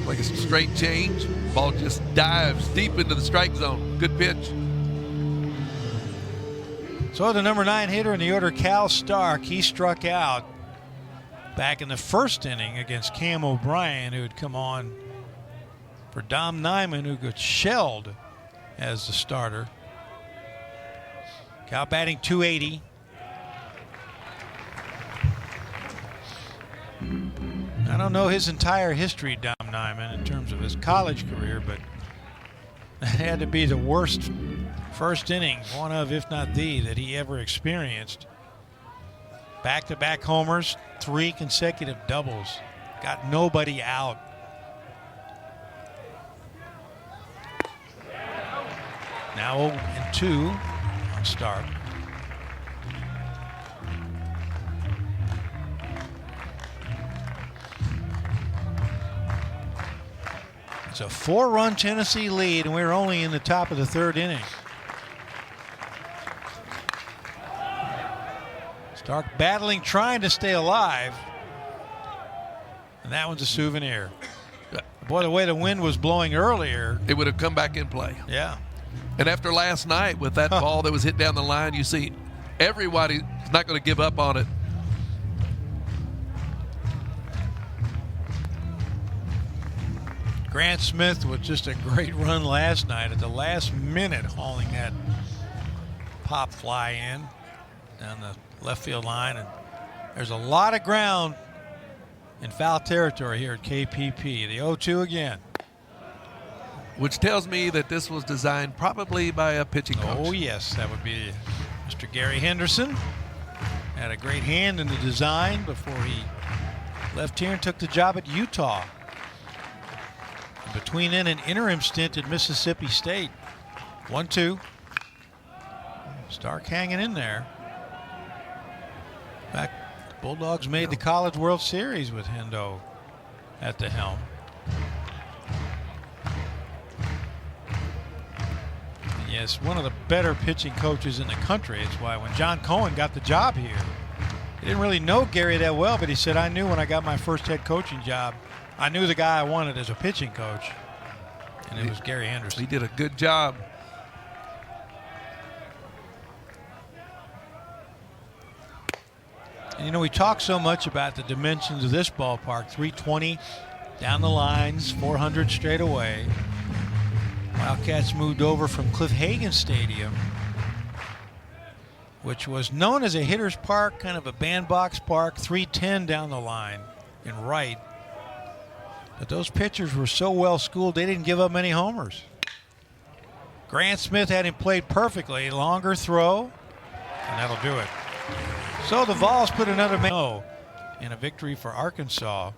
B: Like a straight change. Ball just dives deep into the strike zone. Good pitch.
A: So the number 9 hitter in the order, Cal Stark, he struck out back in the first inning against Cam O'Brien, who had come on for Dom Nyman, who got shelled as the starter. Cal batting .280. I don't know his entire history, Dom Nyman, in terms of his college career, but that had to be the worst first inning, one of, if not the, that he ever experienced. Back-to-back homers, 3 consecutive doubles. Got nobody out. Now 0-2 on Stark. It's a 4-run Tennessee lead, and we're only in the top of the 3rd inning. Stark battling, trying to stay alive. And that one's a souvenir. Boy, the way the wind was blowing earlier.
B: It would have come back in play.
A: Yeah.
B: And after last night with that ball that was hit down the line, you see everybody's not going to give up on it.
A: Grant Smith with just a great run last night at the last minute, hauling that pop fly in down the left field line. And there's a lot of ground in foul territory here at KPP. The 0-2 again.
B: Which tells me that this was designed probably by a pitching coach.
A: Oh, yes, that would be Mr. Gary Henderson. Had a great hand in the design before he left here and took the job at Utah. And between then an interim stint at Mississippi State. 1-2. Stark hanging in there. In fact, the Bulldogs made the College World Series with Hendo at the helm. Yes, one of the better pitching coaches in the country. It's why when John Cohen got the job here, he didn't really know Gary that well, but he said, I knew when I got my first head coaching job, I knew the guy I wanted as a pitching coach, and it was Gary Henderson.
B: He did a good job.
A: And you know, we talk so much about the dimensions of this ballpark, 320 down the lines, 400 straight away. Wildcats moved over from Cliff Hagan Stadium, which was known as a hitter's park, kind of a bandbox park, 310 down the line in right. But those pitchers were so well schooled, they didn't give up many homers. Grant Smith had him played perfectly. Longer throw, and that'll do it. So the Vols put another man in a victory for Arkansas.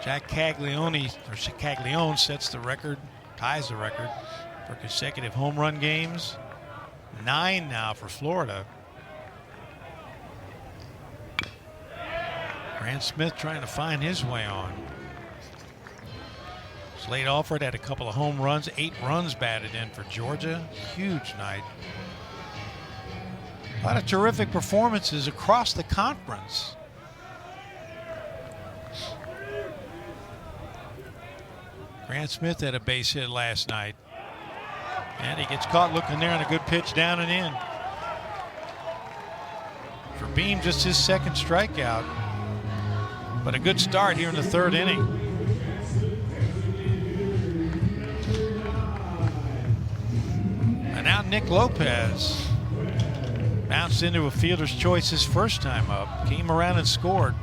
A: Jack Caglione sets the record, ties the record for consecutive home run games. 9 now for Florida. Grant Smith trying to find his way on. Slade Alford had a couple of home runs, 8 runs batted in for Georgia. Huge night. A lot of terrific performances across the conference. Grant Smith had a base hit last night. And he gets caught looking there on a good pitch down and in. For Beam, just his second strikeout. But a good start here in the 3rd inning. And now Nick Lopez bounced into a fielder's choice his first time up. Came around and scored.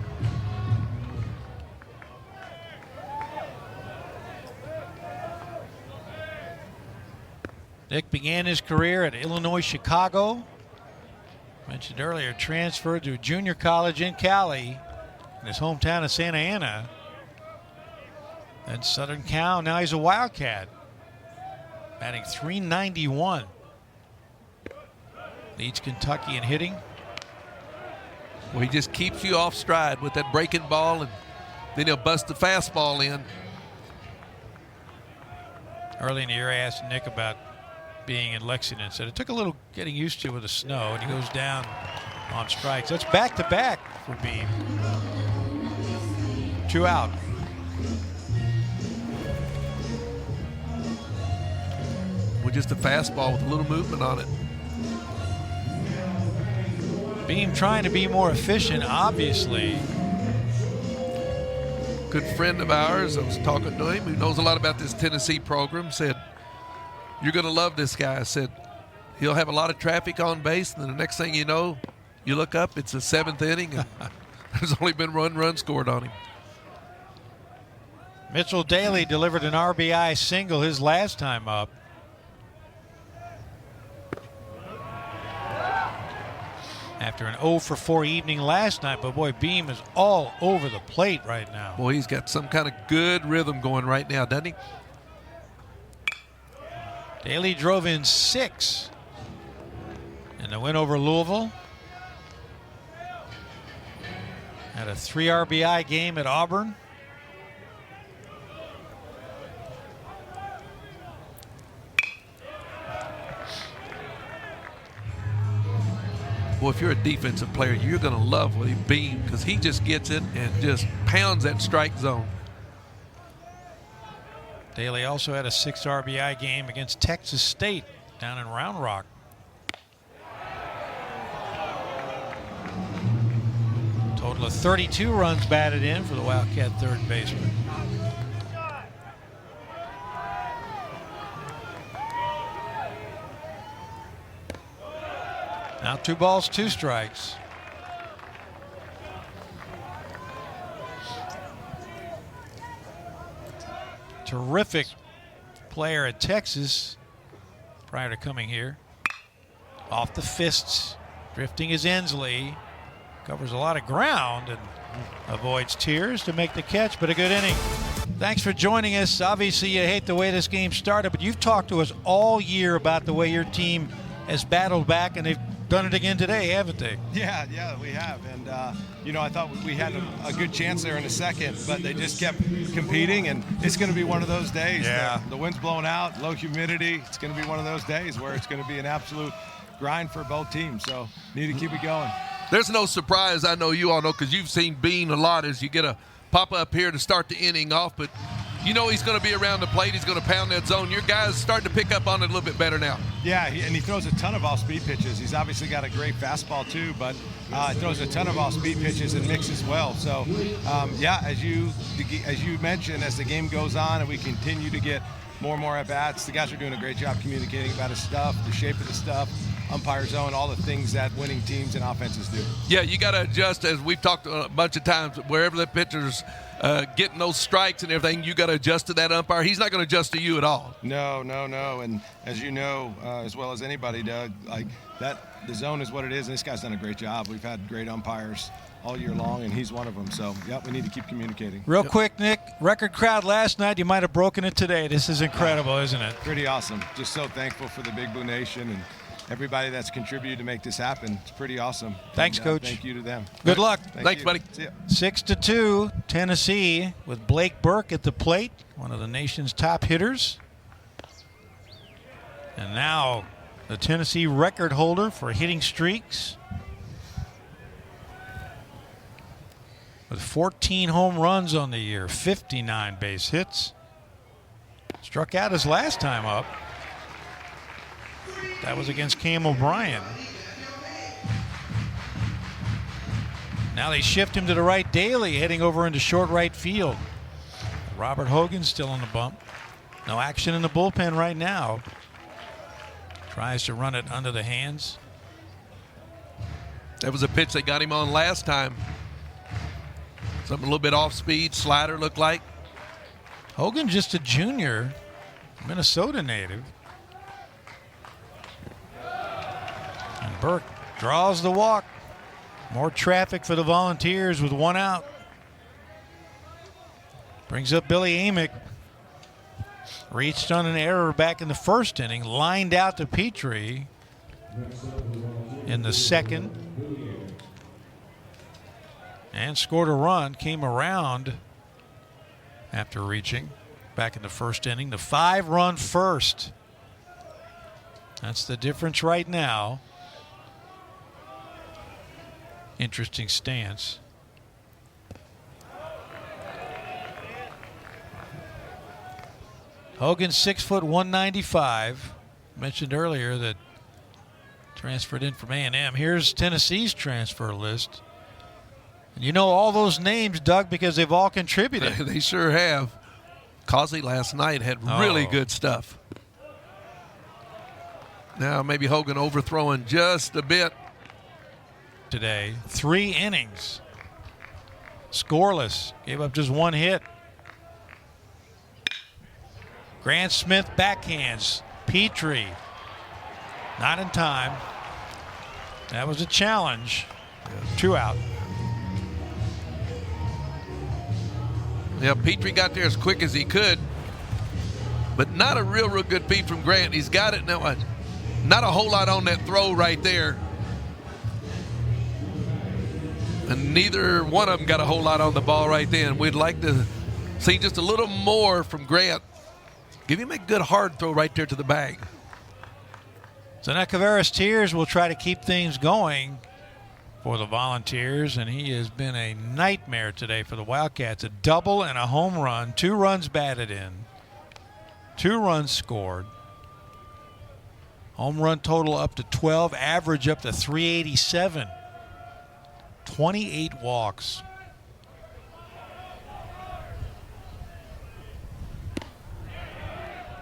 A: Nick began his career at Illinois Chicago. Mentioned earlier, transferred to a junior college in Cali, in his hometown of Santa Ana. Then Southern Cal, now he's a Wildcat. Batting .391. Leads Kentucky in hitting.
B: Well, he just keeps you off stride with that breaking ball, and then he'll bust the fastball in.
A: Early in the year, I asked Nick about being in Lexington. Said it took a little getting used to with the snow, and he goes down on strikes. That's back-to-back for Beam. 2 out.
B: With just a fastball with a little movement on it.
A: Beam trying to be more efficient, obviously.
B: Good friend of ours, I was talking to him, who knows a lot about this Tennessee program, said, "You're going to love this guy." I said, "He'll have a lot of traffic on base, and then the next thing you know, you look up, it's the 7th inning, and there's only been one run scored on him."
A: Mitchell Daly delivered an RBI single his last time up. After an 0 for 4 evening last night, but boy, Beam is all over the plate right now.
B: Boy, he's got some kind of good rhythm going right now, doesn't he?
A: Daly drove in 6 in the win over Louisville. Had a 3 RBI game at Auburn.
B: Well, if you're a defensive player, you're going to love Willie Beam because he just gets it and just pounds that strike zone.
A: Daly also had a 6 RBI game against Texas State down in Round Rock. Total of 32 runs batted in for the Wildcat third baseman. Now 2 balls, 2 strikes. Terrific player at Texas prior to coming here. Off the fists, drifting is Ensley. Covers a lot of ground and avoids tears to make the catch, but a good inning. Thanks for joining us. Obviously, you hate the way this game started, but you've talked to us all year about the way your team has battled back, and they've done it again today, haven't they?
C: Yeah, we have. And, I thought we had a good chance there in the second, but they just kept competing, and it's going to be one of those days.
A: Yeah.
C: The wind's blowing out, low humidity. It's going to be one of those days where it's going to be an absolute grind for both teams. So need to keep it going.
B: There's no surprise, I know you all know, because you've seen Bean a lot as you get a pop-up here to start the inning off, but you know he's going to be around the plate. He's going to pound that zone. Your guy's starting to pick up on it a little bit better now.
C: Yeah, and he throws a ton of off-speed pitches. He's obviously got a great fastball too, but he throws a ton of off-speed pitches and mixes well. So, as you mentioned, as the game goes on and we continue to get more and more at-bats, the guys are doing a great job communicating about his stuff, the shape of the stuff, umpire zone, all the things that winning teams and offenses do.
B: Yeah, you got to adjust, as we've talked a bunch of times, wherever the pitcher's getting those strikes and everything, you got to adjust to that umpire. He's not going to adjust to you at all.
C: No. And as you know, as well as anybody, Doug, like that, the zone is what it is, and this guy's done a great job. We've had great umpires all year long, and he's one of them. So, we need to keep communicating.
A: Real quick, Nick, record crowd last night. You might have broken it today. This is incredible, isn't it?
C: Pretty awesome. Just so thankful for the Big Blue Nation and everybody that's contributed to make this happen. It's pretty awesome.
A: Thanks,
C: and,
A: Coach.
C: Thank you to them.
A: Good luck.
B: Thanks, buddy.
C: See ya.
A: 6-2, Tennessee with Blake Burke at the plate, one of the nation's top hitters. And now the Tennessee record holder for hitting streaks, with 14 home runs on the year, 59 base hits. Struck out his last time up. That was against Cam O'Brien. Now they shift him to the right. Daly heading over into short right field. Robert Hogan still on the bump. No action in the bullpen right now. Tries to run it under the hands.
B: That was a pitch they got him on last time. Something a little bit off speed, slider looked like.
A: Hogan just a junior, Minnesota native. Burke draws the walk. More traffic for the Volunteers with one out. Brings up Billy Amick. Reached on an error back in the first inning. Lined out to Petrie in the second. And scored a run. Came around after reaching back in the first inning. The 5-run first. That's the difference right now. Interesting stance. Hogan 6', 195. Mentioned earlier that transferred in from A&M. Here's Tennessee's transfer list. And you know all those names, Doug, because they've all contributed.
B: They sure have. Causey last night had really good stuff. Now maybe Hogan overthrowing just a bit.
A: Today, 3 innings. Scoreless. Gave up just 1 hit. Grant Smith backhands. Petrie. Not in time. That was a challenge. 2 out.
B: Yeah, Petrie got there as quick as he could, but not a real good feed from Grant. He's got it now. Not a whole lot on that throw right there. And neither one of them got a whole lot on the ball right then. We'd like to see just a little more from Grant. Give him a good hard throw right there to the bag.
A: So now Kavares-Tears will try to keep things going for the Volunteers, and he has been a nightmare today for the Wildcats. A double and a home run, 2 runs batted in, 2 runs scored. Home run total up to 12, average up to 387. 28 walks.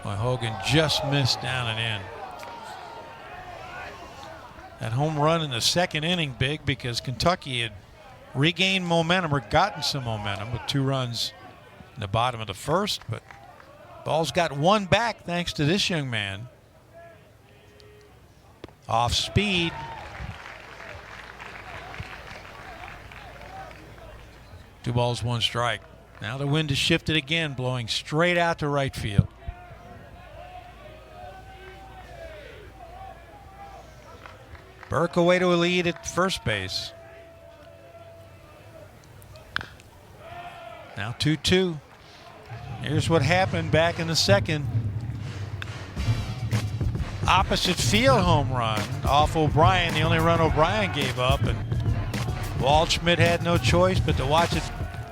A: Well, Hogan just missed down and in. That home run in the second inning big because Kentucky had regained momentum or gotten some momentum with 2 runs in the bottom of the first, but ball's got 1 back thanks to this young man. Off speed. 2 balls, 1 strike. Now the wind has shifted again, blowing straight out to right field. Burke away to a lead at first base. Now 2-2. Here's what happened back in the second. Opposite field home run off O'Brien, the only run O'Brien gave up, and Waldschmidt had no choice but to watch it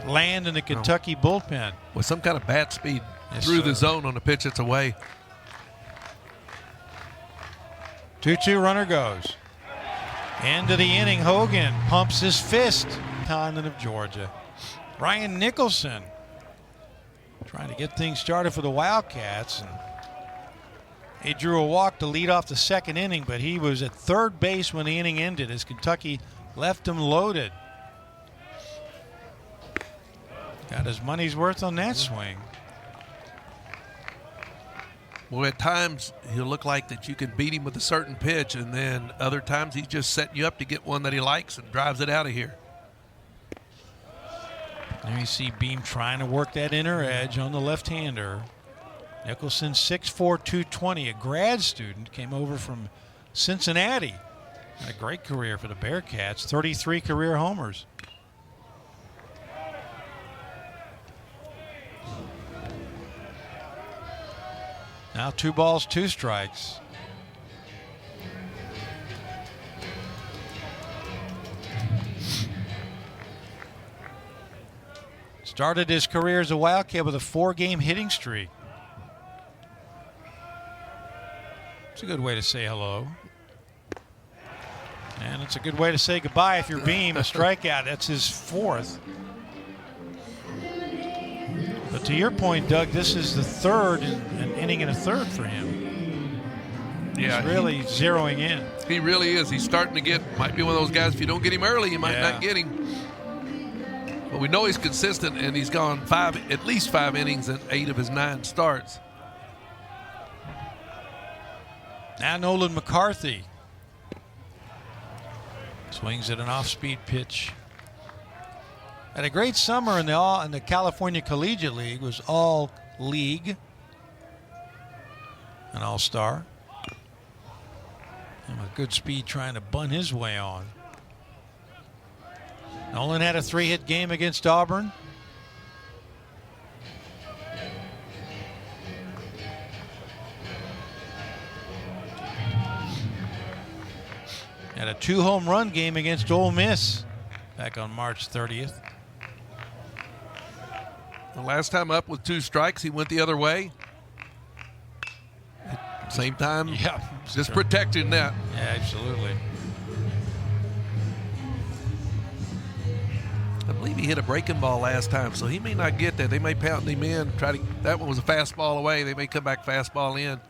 A: land in the Kentucky bullpen.
B: With some kind of bat speed through the zone on the pitch that's away.
A: 2-2 runner goes. End of the inning, Hogan pumps his fist. Condon of Georgia. Ryan Nicholson trying to get things started for the Wildcats. And he drew a walk to lead off the second inning, but he was at third base when the inning ended as Kentucky left him loaded. Got his money's worth on that swing.
B: Well, at times he'll look like that you can beat him with a certain pitch, and then other times he's just setting you up to get one that he likes and drives it out of here.
A: There you see Beam trying to work that inner edge on the left-hander. Nicholson 6'4", 220, a grad student, came over from Cincinnati. Had a great career for the Bearcats, 33 career homers. Now 2 balls, 2 strikes. Started his career as a Wildcat with a 4-game hitting streak. It's a good way to say hello. And it's a good way to say goodbye if you're Beam. A strikeout, that's his 4th. But to your point, Doug, this is the 3rd, an inning and a 3rd for him.
B: Yeah,
A: he's really zeroing in.
B: He really is. He's starting to get, might be one of those guys, if you don't get him early, you might not get him. But we know he's consistent, and he's gone at least 5 innings in 8 of his 9 starts.
A: Now Nolan McCarthy. Swings at an off-speed pitch. Had a great summer in the California Collegiate League. Was all league, an all-star. And with good speed, trying to bunt his way on. Nolan had a 3-hit game against Auburn. Had a 2-home run game against Ole Miss back on March 30th.
B: The last time up with 2 strikes, he went the other way. Same time,
A: Yeah,
B: just protecting that.
A: Yeah, absolutely.
B: I believe he hit a breaking ball last time, so he may not get that. They may pound him in. That one was a fastball away. They may come back fastball in.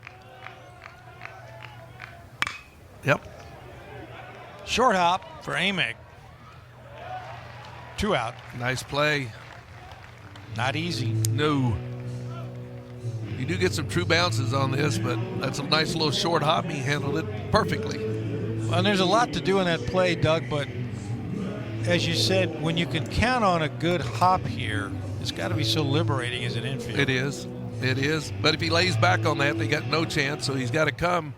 B: Yep.
A: Short hop for Amick. 2 out.
B: Nice play.
A: Not easy.
B: No. You do get some true bounces on this, but that's a nice little short hop. He handled it perfectly.
A: Well, and there's a lot to do in that play, Doug, but as you said, when you can count on a good hop here, it's got to be so liberating as an infield.
B: It is. It is. But if he lays back on that, they got no chance, so he's got to come.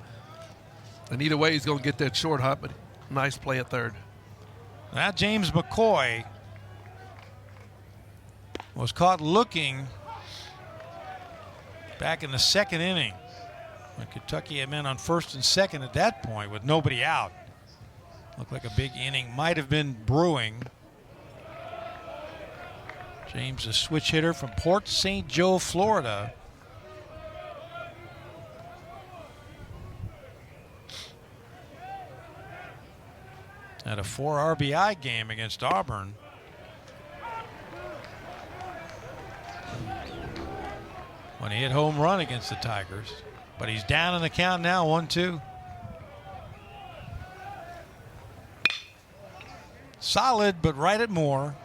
B: And either way, he's going to get that short hop, but nice play at third.
A: Now James McCoy was caught looking back in the 2nd inning when Kentucky had men on 1st and 2nd at that point with nobody out. Looked like a big inning might have been brewing. James, a switch hitter from Port St. Joe, Florida. Had a 4 RBI game against Auburn. When he hit home run against the Tigers. But he's down in the count now, 1-2. Solid, but right at Moore.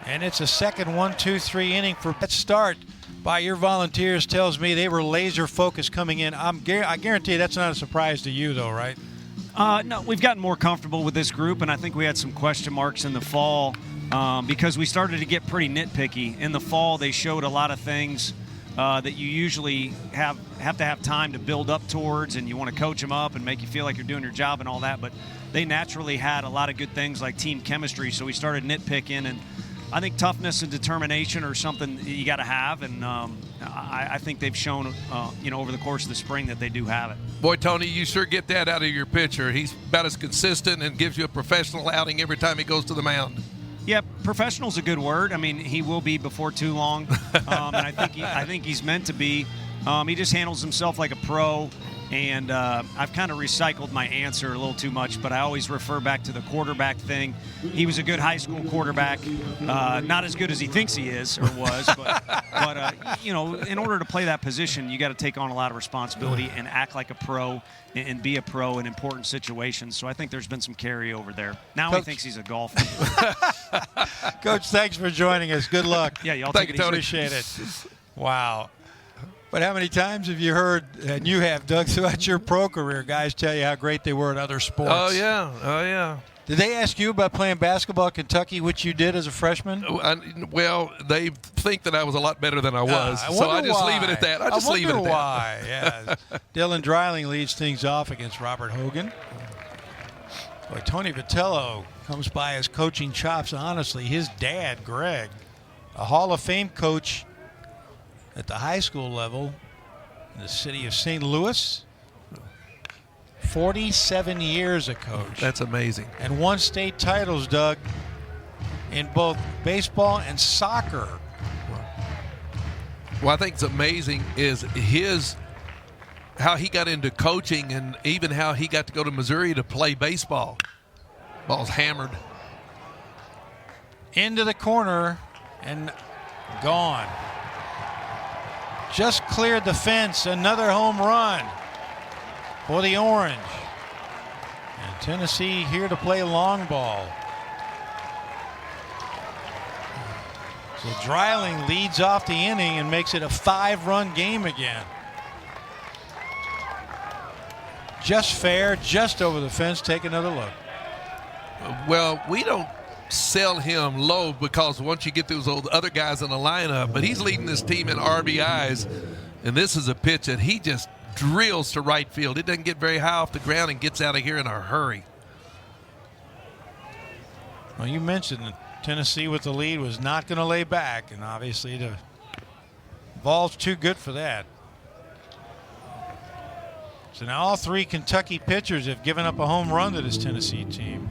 A: And it's a second 1-2-3 inning for that start by your Volunteers. Tells me they were laser focused coming in. I guarantee that's not a surprise to you, though, right?
D: No, we've gotten more comfortable with this group, and I think we had some question marks in the fall because we started to get pretty nitpicky. In the fall, they showed a lot of things that you usually have to have time to build up towards, and you want to coach them up and make you feel like you're doing your job and all that. But they naturally had a lot of good things like team chemistry, so we started nitpicking. And I think toughness and determination are something that you got to have, and I think they've shown, over the course of the spring that they do have it.
B: Boy, Tony, you sure get that out of your pitcher. He's about as consistent and gives you a professional outing every time he goes to the mound.
D: Yeah, professional's a good word. I mean, he will be before too long, and I think he's meant to be. He just handles himself like a pro. And I've kind of recycled my answer a little too much, but I always refer back to the quarterback thing. He was a good high school quarterback, not as good as he thinks he is or was, but in order to play that position, you got to take on a lot of responsibility and act like a pro and be a pro in important situations. So I think there's been some carryover there. Now Coach, he thinks he's a golfer.
A: Coach, thanks for joining us. Good luck.
D: Yeah, y'all
B: Thank
D: take
B: you,
D: it
B: Tony.
D: easy.
A: Appreciate it. Wow. But how many times have you heard, and you have, Doug, throughout your pro career, guys tell you how great they were at other sports?
B: Oh, yeah.
A: Did they ask you about playing basketball at Kentucky, which you did as a freshman?
B: Well, they think that I was a lot lot better than I was, so I just leave it at that. I just leave it at that.
A: Why? Yeah. Dylan Dreiling leads things off against Robert Hogan. Boy, Tony Vitello comes by his coaching chops. Honestly, his dad, Greg, a Hall of Fame coach at the high school level in the city of St. Louis. 47 years a coach.
B: That's amazing.
A: And won state titles, Doug, in both baseball and soccer.
B: What I think is amazing is how he got into coaching and even how he got to go to Missouri to play baseball. Ball's hammered.
A: Into the corner and gone. Just cleared the fence. Another home run for the Orange. And Tennessee here to play long ball. So Dreiling leads off the inning and makes it a 5-run game again. Just fair, just over the fence. Take another look.
B: Well, we don't sell him low because once you get those other guys in the lineup, but he's leading this team in RBIs, and this is a pitch that he just drills to right field. It doesn't get very high off the ground and gets out of here in a hurry.
A: Well, you mentioned that Tennessee with the lead was not going to lay back, and obviously the ball's too good for that. So now all three Kentucky pitchers have given up a home run to this Tennessee team.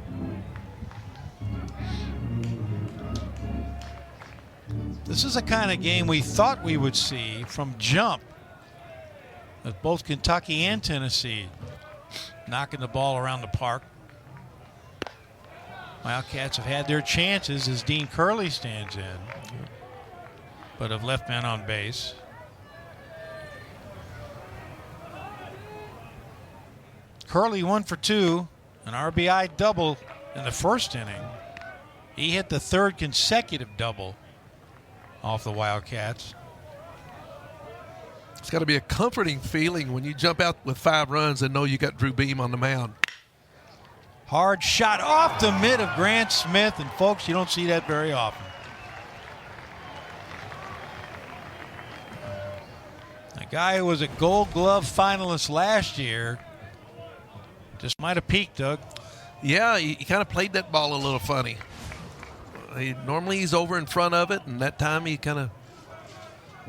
A: This is the kind of game we thought we would see from jump, with both Kentucky and Tennessee knocking the ball around the park. Wildcats have had their chances as Dean Curley stands in, but have left men on base. Curley 1 for 2, an RBI double in the first inning. He hit the third consecutive double off the Wildcats.
B: It's got to be a comforting feeling when you jump out with 5 runs and know you got Drew Beam on the mound.
A: Hard shot off the mid of Grant Smith, and folks, you don't see that very often. A guy who was a Gold Glove finalist last year just might have peaked, Doug.
B: Yeah, he kind of played that ball a little funny. Normally he's over in front of it, and that time he kind of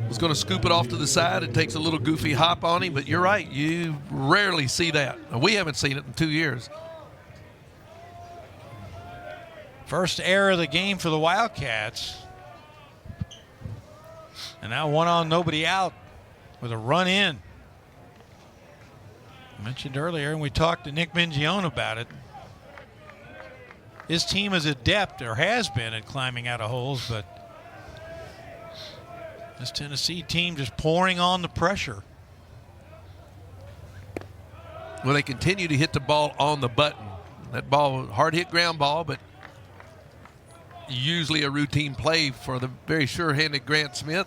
B: was going to scoop it off to the side. It takes a little goofy hop on him, but you're right. You rarely see that. We haven't seen it in 2 years.
A: First error of the game for the Wildcats. And now 1 on, nobody out with a run in. I mentioned earlier, and we talked to Nick Mingione about it. His team is adept, or has been, at climbing out of holes, but this Tennessee team just pouring on the pressure.
B: Well, they continue to hit the ball on the button. That ball, hard hit ground ball, but usually a routine play for the very sure-handed Grant Smith.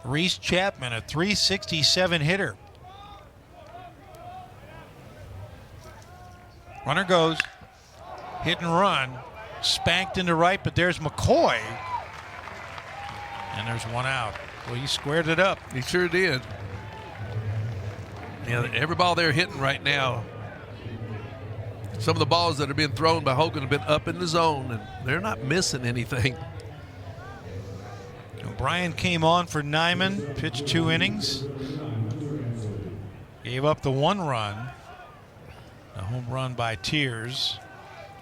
A: Reese Chapman, a .367 hitter. Runner goes, hit and run, spanked into right, but there's McCoy. And there's 1 out. Well, he squared it up.
B: He sure did. Yeah, every ball they're hitting right now, some of the balls that are being thrown by Hogan have been up in the zone, and they're not missing anything.
A: O'Brien came on for Nyman, pitched 2 innings. Gave up the 1 run. A home run by Tears.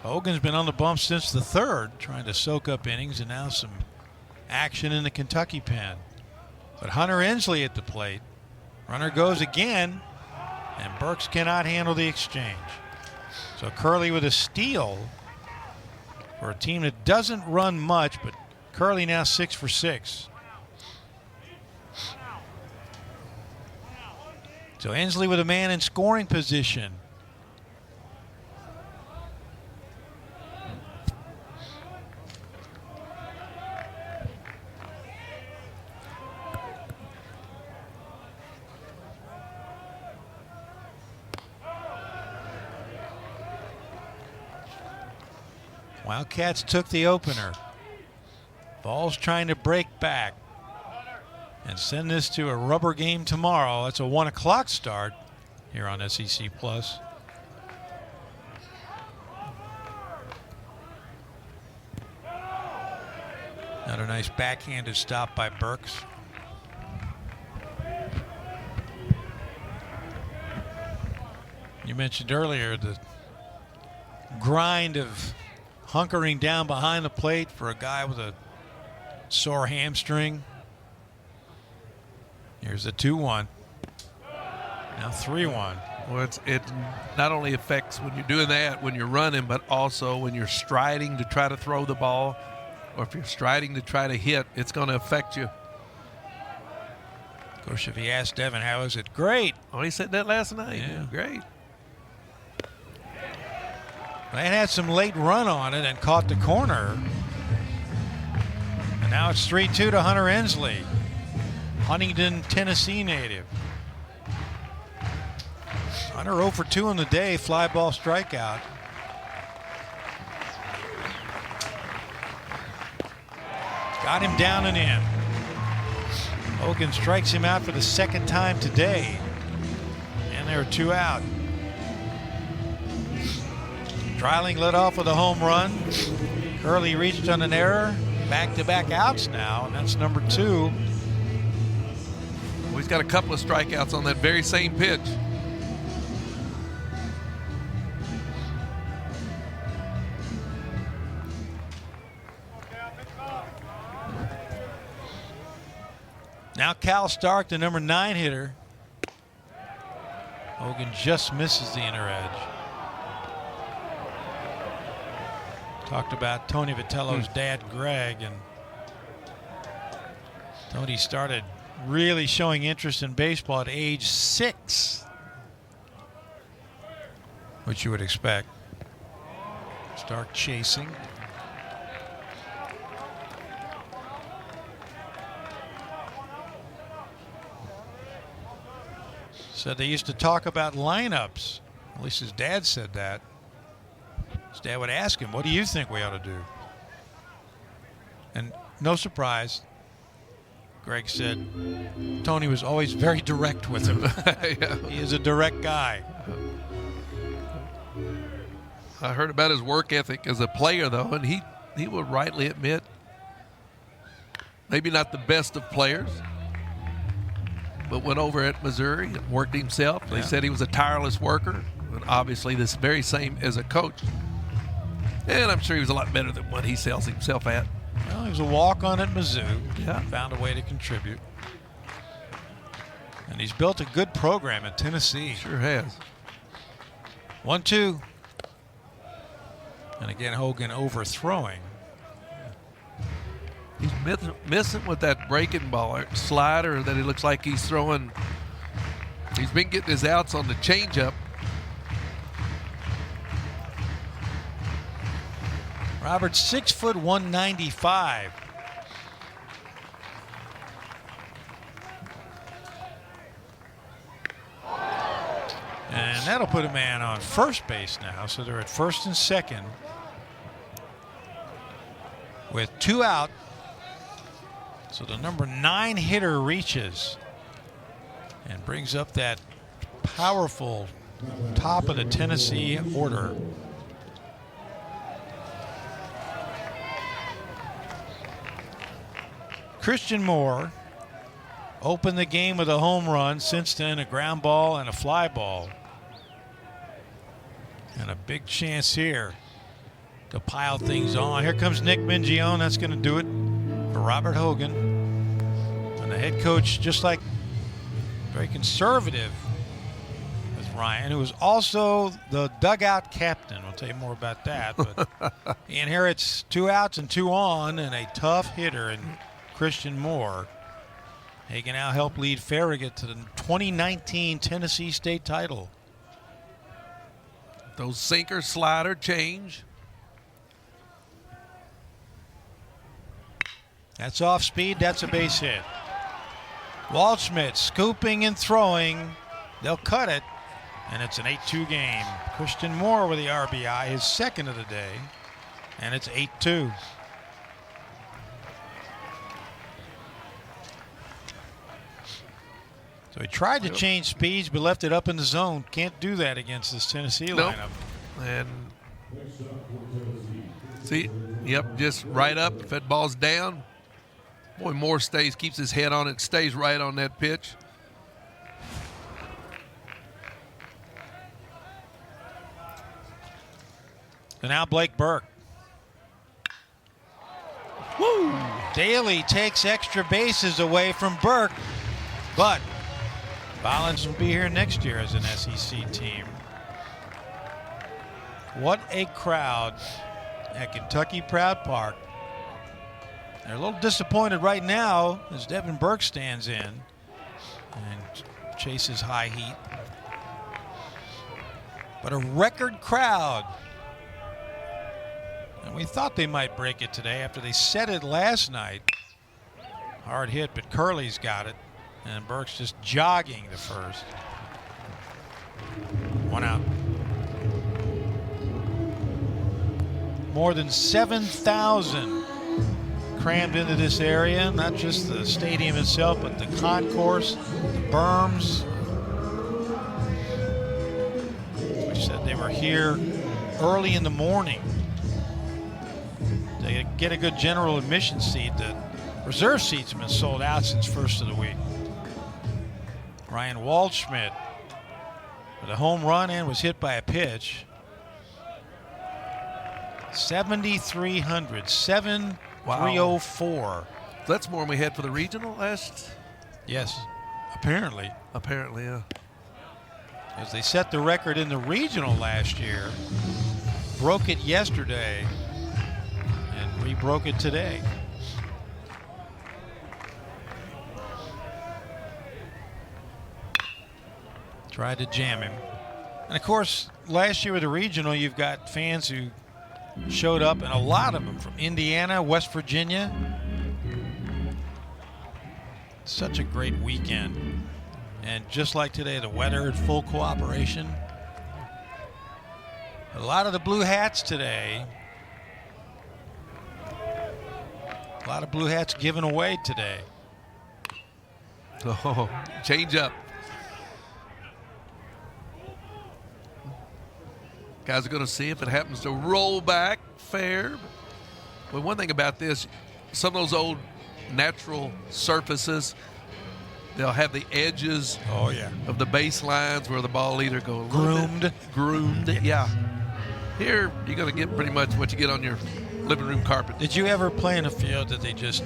A: Hogan's been on the bump since the 3rd, trying to soak up innings, and now some action in the Kentucky pen. But Hunter Ensley at the plate. Runner goes again, and Burks cannot handle the exchange. So Curley with a steal for a team that doesn't run much, but Curley now 6 for 6. So Ensley with a man in scoring position. Wildcats took the opener. Ball's trying to break back and send this to a rubber game tomorrow. That's a 1 o'clock start here on SEC Plus. Another nice backhanded stop by Burks. You mentioned earlier the grind of hunkering down behind the plate for a guy with a sore hamstring. Here's the 2-1. Now 3-1.
B: Well, it not only affects when you're doing that, when you're running, but also when you're striding to try to throw the ball, or if you're striding to try to hit, it's going to affect you.
A: Of course, if you ask Devin, how is it? Great.
B: Oh, he said that last night.
A: Yeah.
B: Great.
A: They had some late run on it and caught the corner. And now it's 3-2 to Hunter Ensley, Huntington, Tennessee native. Hunter 0 for 2 on the day, fly ball strikeout. Got him down and in. Hogan strikes him out for the second time today. And there are 2 out. Dreiling led off with a home run. Curley reached on an error. Back-to-back outs now, and that's number 2.
B: Well, he's got a couple of strikeouts on that very same pitch.
A: Now Cal Stark, the number 9 hitter. Hogan just misses the inner edge. Talked about Tony Vitello's dad, Greg, and Tony started really showing interest in baseball at age 6, which you would expect. Stark chasing. Said they used to talk about lineups. At least his dad said that. His dad would ask him, what do you think we ought to do? And no surprise, Greg said Tony was always very direct with him.
B: Yeah.
A: He is a direct guy.
B: I heard about his work ethic as a player, though, and he will rightly admit maybe not the best of players, but went over at Missouri and worked himself. They said he was a tireless worker, and obviously this very same as a coach. And I'm sure he was a lot better than what he sells himself at.
A: Well, he was a walk-on at Mizzou.
B: Yeah.
A: Found a way to contribute. And he's built a good program at Tennessee.
B: Sure has.
A: 1-2. And again, Hogan overthrowing.
B: He's missing with that breaking ball or slider that he looks like he's throwing. He's been getting his outs on the changeup.
A: Robert's 6 foot 195. And that'll put a man on first base now. So they're at first and second with 2 out. So the number 9 hitter reaches and brings up that powerful top of the Tennessee order. Christian Moore opened the game with a home run. Since then, a ground ball and a fly ball. And a big chance here to pile things on. Here comes Nick Mingione. That's going to do it for Robert Hogan. And the head coach, just like very conservative with Ryan, who was also the dugout captain. We'll tell you more about that. But he inherits 2 outs and 2 on, and a tough hitter in Christian Moore. He can now help lead Farragut to the 2019 Tennessee State title.
B: Those sinker slider change.
A: That's off speed. That's a base hit. Waldschmidt scooping and throwing. They'll cut it, and it's an 8-2 game. Christian Moore with the RBI, his second of the day, and it's 8-2. So he tried to change speeds, but left it up in the zone. Can't do that against this Tennessee lineup.
B: And see, yep, just right up. If that ball's down, boy, Moore keeps his head on it, stays right on that pitch.
A: So now Blake Burke.
B: Woo!
A: Daly takes extra bases away from Burke, but Collins will be here next year as an SEC team. What a crowd at Kentucky Proud Park. They're a little disappointed right now as Devin Burke stands in and chases high heat. But a record crowd. And we thought they might break it today after they set it last night. Hard hit, but Curley's got it. And Burke's just jogging the first. 1 out. More than 7,000 crammed into this area, not just the stadium itself, but the concourse, the berms. We said they were here early in the morning to get a good general admission seat. The reserve seats have been sold out since first of the week. Ryan Waldschmidt with a home run and was hit by a pitch. 7,300, 7,304.
B: That's more than we had for the regional last.
A: Yes, apparently.
B: Apparently, yeah.
A: As they set the record in the regional last year, broke it yesterday, and re-broke it today. Tried to jam him. And of course, last year with the regional, you've got fans who showed up, and a lot of them from Indiana, West Virginia. Such a great weekend. And just like today, the weather in full cooperation. A lot of the blue hats today. A lot of blue hats given away today.
B: Oh, change up. Guys are going to see if it happens to roll back fair. But one thing about this, some of those old natural surfaces, they'll have the edges of the baselines where the ball either go a little bit groomed. Yeah. Here, you're going to get pretty much what you get on your living room carpet.
A: Did you ever play in a field that they just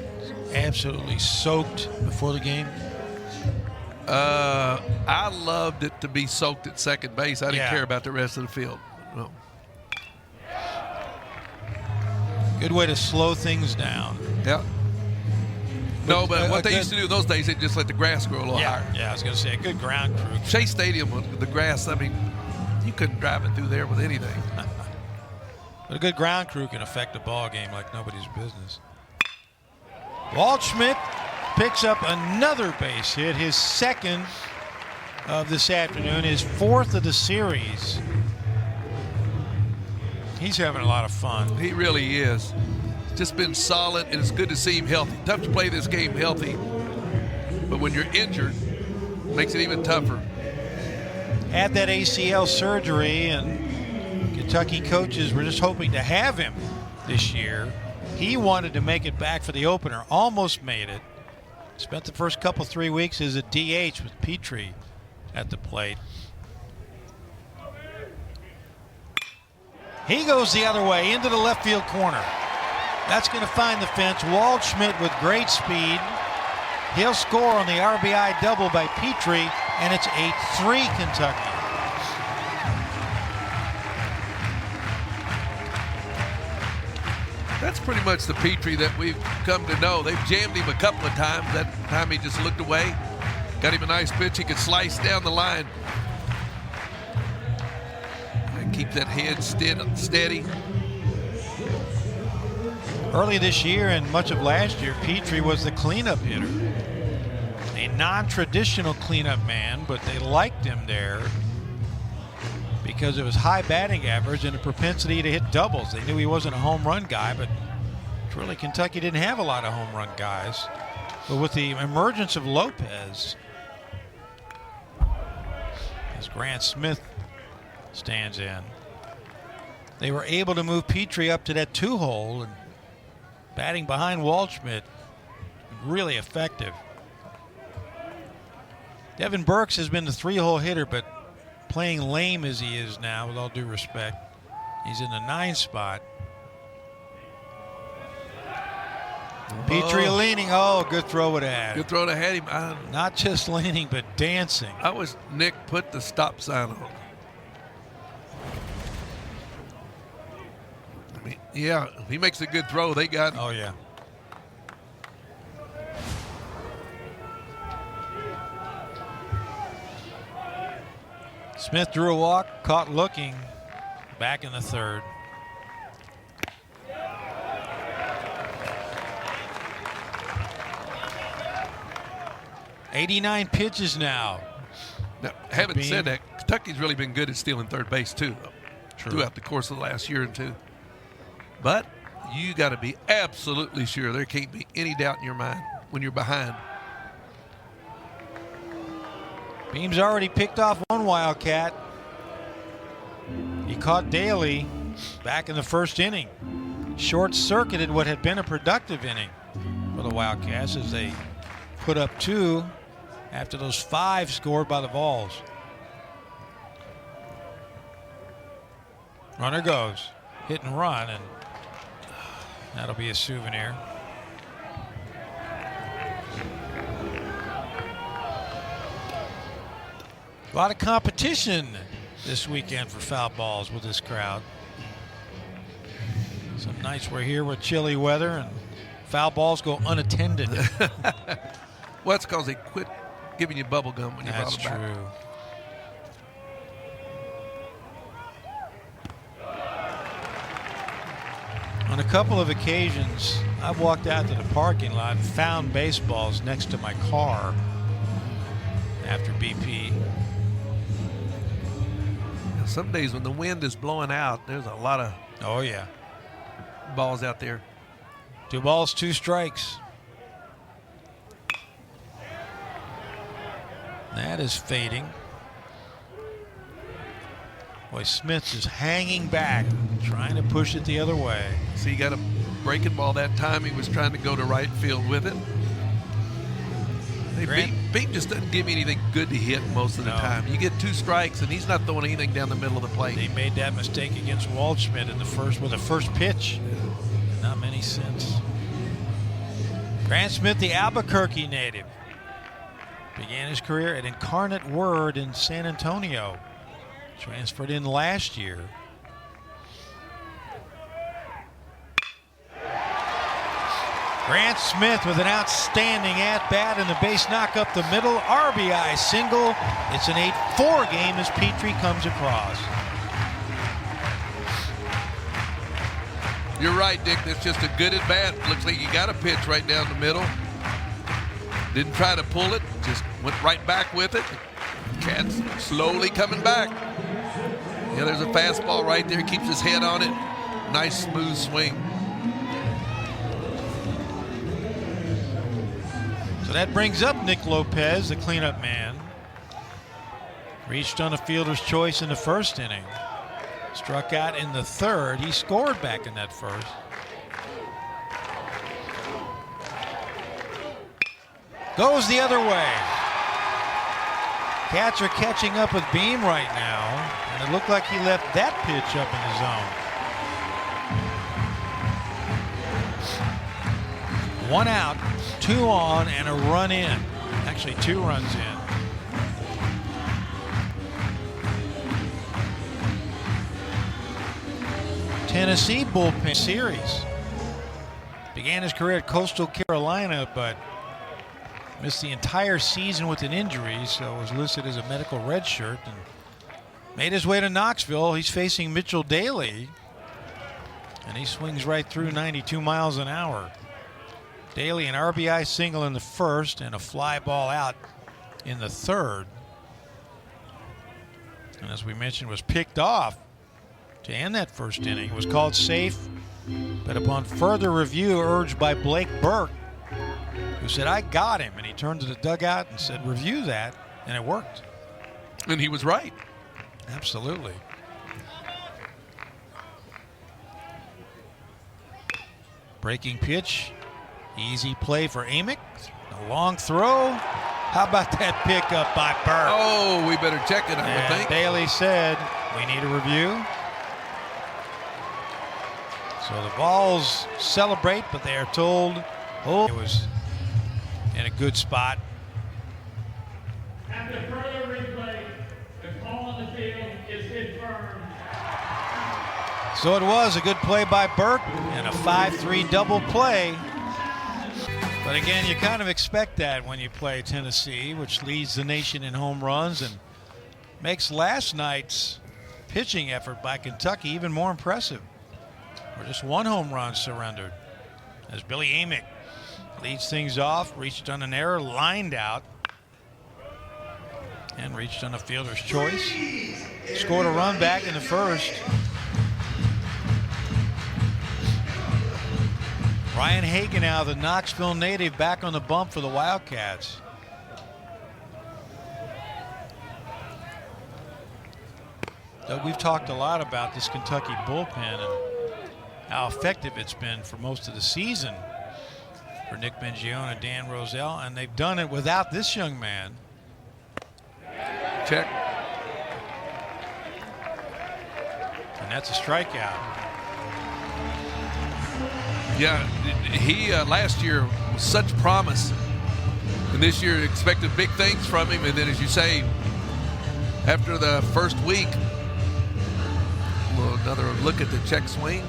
A: absolutely soaked before the game?
B: I loved it to be soaked at second base. I didn't care about the rest of the field. No.
A: Good way to slow things down.
B: Yeah. No, but what they used to do those days, they just let the grass grow a little higher.
A: Yeah, I was going to say, a good ground crew.
B: Shea Stadium, the grass, I mean, you couldn't drive it through there with anything.
A: But a good ground crew can affect a ball game like nobody's business. Waldschmidt picks up another base hit, his second of this afternoon, his fourth of the series. He's having a lot of fun.
B: He really is. Just been solid, and it's good to see him healthy. Tough to play this game healthy, but when you're injured, it makes it even tougher.
A: Had that ACL surgery, and Kentucky coaches were just hoping to have him this year. He wanted to make it back for the opener, almost made it. Spent the first couple 3 weeks as a DH with Petrie at the plate. He goes the other way into the left field corner. That's going to find the fence. Waldschmidt with great speed. He'll score on the RBI double by Petrie, and it's 8-3 Kentucky.
B: That's pretty much the Petrie that we've come to know. They've jammed him a couple of times. That time he just looked away. Got him a nice pitch. He could slice down the line. And keep that head steady.
A: Early this year and much of last year, Petrie was the cleanup hitter. A non-traditional cleanup man, but they liked him there because of his high batting average and a propensity to hit doubles. They knew he wasn't a home run guy, but really Kentucky didn't have a lot of home run guys. But with the emergence of Lopez, as Grant Smith stands in, they were able to move Petrie up to that 2-hole, and batting behind Waldschmidt, really effective. Devin Burks has been the 3-hole hitter, but playing lame as he is now, with all due respect, he's in the 9 spot. Petrie leaning. Oh, good throw would have.
B: Good throw to had him.
A: Not just leaning, but dancing.
B: I wish Nick put the stop sign on. I mean, yeah, if he makes a good throw, they got him.
A: Oh, yeah. Smith drew a walk, caught looking, back in the third. "89 pitches now."
B: Now, having said that, Kentucky's really been good at stealing third base too, though, throughout the course of the last year or two. But you got to be absolutely sure. There can't be any doubt in your mind when you're behind.
A: Beam's already picked off one Wildcat. He caught Daly back in the first inning. Short-circuited what had been a productive inning for the Wildcats as they put up 2 after those 5 scored by the Vols. Runner goes. Hit and run, and that'll be a souvenir. A lot of competition this weekend for foul balls with this crowd. Some nights we're here with chilly weather and foul balls go unattended.
B: Well, it's because they quit giving you bubble gum when you brought
A: That's
B: them back.
A: true. On a couple of occasions, I've walked out to the parking lot and found baseballs next to my car after BP.
B: Some days when the wind is blowing out, there's a lot of
A: Oh, yeah.
B: balls out there.
A: 2 balls, 2 strikes. That is fading. Boy, Smith is hanging back, trying to push it the other way.
B: So you got a breaking ball that time. He was trying to go to right field with it.
A: Grant-
B: Beam just doesn't give me anything good to hit most of the
A: No.
B: time. You get 2 strikes, and he's not throwing anything down the middle of the plate.
A: They made that mistake against Waldschmidt in the first with the first pitch. Not many since. Grant Smith, the Albuquerque native, began his career at Incarnate Word in San Antonio. Transferred in last year. Grant Smith with an outstanding at-bat and the base knock up the middle. RBI single. It's an 8-4 game as Petrie comes across.
B: You're right, Dick. That's just a good at-bat. Looks like you got a pitch right down the middle. Didn't try to pull it. Just went right back with it. Cat's slowly coming back. Yeah, there's a fastball right there. Keeps his head on it. Nice, smooth swing.
A: So that brings up Nick Lopez, the cleanup man. Reached on a fielder's choice in the first inning. Struck out in the third. He scored back in that first. Goes the other way. Cats are catching up with Beam right now, and it looked like he left that pitch up in the zone. 1 out, 2 on, and a run in. Actually, 2 runs in. Tennessee bullpen series. Began his career at Coastal Carolina, but missed the entire season with an injury, so was listed as a medical redshirt and made his way to Knoxville. He's facing Mitchell Daly, and he swings right through 92 miles an hour. Daly an RBI single in the first and a fly ball out in the third. And as we mentioned, was picked off to end that first inning. It was called safe, but upon further review urged by Blake Burke, who said, "I got him," and he turned to the dugout and said, "Review that," and it worked.
B: And he was right.
A: Absolutely. Breaking pitch. Easy play for Amick. A long throw. How about that pickup by Burke?
B: Oh, we better check it, I would
A: And
B: think.
A: Bailey said, "We need a review." So the Vols celebrate, but they are told, oh, it was in a good spot.
E: After further replay, the call on the field is confirmed.
A: So it was a good play by Burke and a 5-3 double play. But again, you kind of expect that when you play Tennessee, which leads the nation in home runs and makes last night's pitching effort by Kentucky even more impressive. Where just 1 home run surrendered. As Billy Amick leads things off, reached on an error, lined out, and reached on a fielder's choice. Scored a run back in the first. Ryan Hagenau, the Knoxville native, back on the bump for the Wildcats. Doug, we've talked a lot about this Kentucky bullpen and how effective it's been for most of the season for Nick Mangione and Dan Roselle, and they've done it without this young man.
B: Check.
A: And that's a strikeout.
B: Yeah, he last year was such promise, and this year expected big things from him. And then, as you say, after the first week, well, another look at the check swing.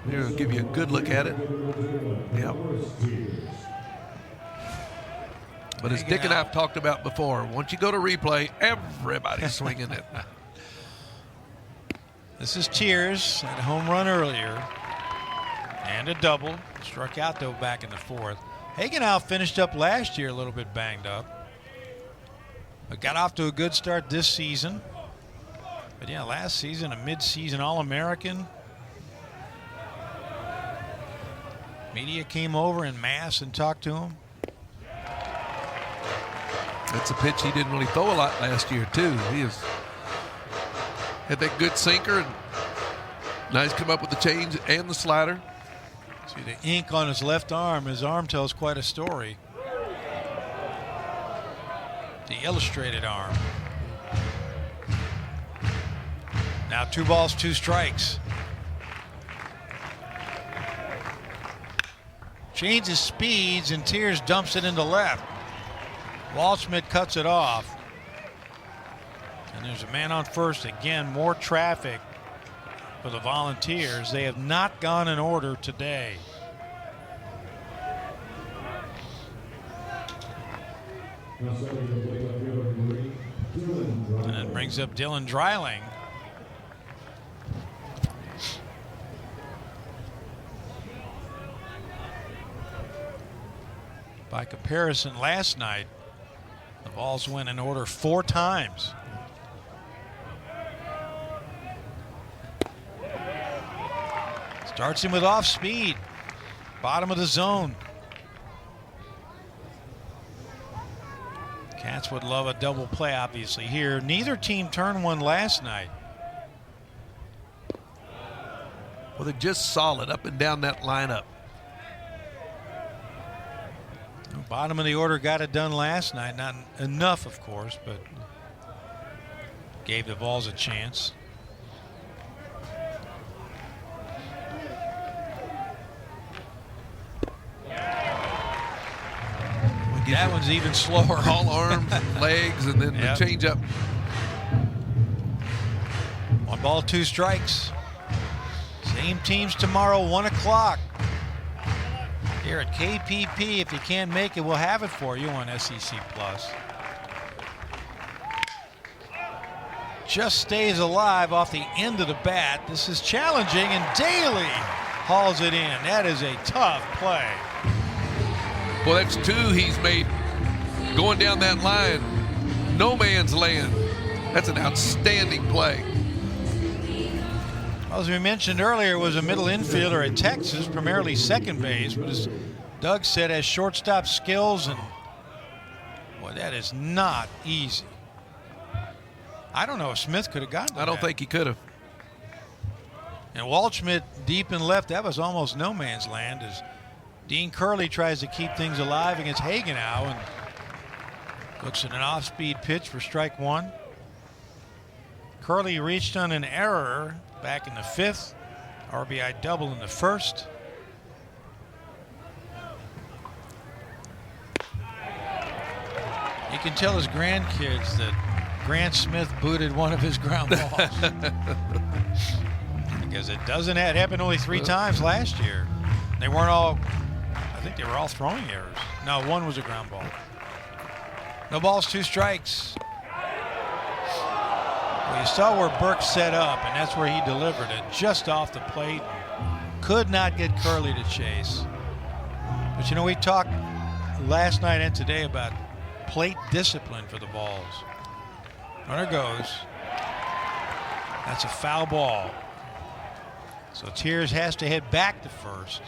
B: Here, I'll give you a good look at it. Yep. But as Dick and I have talked about before, once you go to replay, everybody's swinging it.
A: This is Tiers, had a home run earlier and a double. Struck out though back in the fourth. Hagenau finished up last year a little bit banged up, but got off to a good start this season. But yeah, last season a mid-season All-American. Media came over in mass and talked to him.
B: That's a pitch he didn't really throw a lot last year too. He had that good sinker, and now he's come up with the change and the slider.
A: See the ink on his left arm. His arm tells quite a story. The illustrated arm. Now 2 balls, 2 strikes. Changes speeds and Tiers dumps it into left. Waldschmidt cuts it off. And there's a man on first. Again, more traffic for the Volunteers. They have not gone in order today. And it brings up Dylan Dreiling. By comparison, last night, the Vols went in order 4 times. Starts him with off speed. Bottom of the zone. Cats would love a double play, obviously, here. Neither team turned one last night.
B: Well, they're just solid up and down that lineup.
A: Bottom of the order got it done last night. Not enough, of course, but gave the Vols a chance. That one's even slower.
B: All arms, legs, and then
A: Yep.
B: the changeup.
A: 1 ball, 2 strikes. Same teams tomorrow, 1 o'clock. Here at KPP. If you can't make it, we'll have it for you on SEC Plus. Just stays alive off the end of the bat. This is challenging, and Daly hauls it in. That is a tough play.
B: Well, that's 2 he's made going down that line. No man's land. That's an outstanding play.
A: Well, as we mentioned earlier, was a middle infielder at Texas, primarily second base, but as Doug said, has shortstop skills, and boy, that is not easy. I don't know if Smith could have gotten to
B: I don't
A: that.
B: think he could have.
A: And Waldschmidt deep and left, that was almost no man's land as Dean Curley tries to keep things alive against Hagenau and looks at an off-speed pitch for strike 1. Curley reached on an error back in the 5th, RBI double in the 1st. You can tell his grandkids that Grant Smith booted one of his ground balls. Because it doesn't happen only 3 times last year. They weren't all, I think they were all throwing errors. No, 1 was a ground ball. No balls, 2 strikes. Well, you saw where Burke set up, and that's where he delivered it, just off the plate. Could not get Curley to chase. But you know, we talked last night and today about plate discipline for the Vols. Runner goes. That's a foul ball. So Tiers has to head back to first.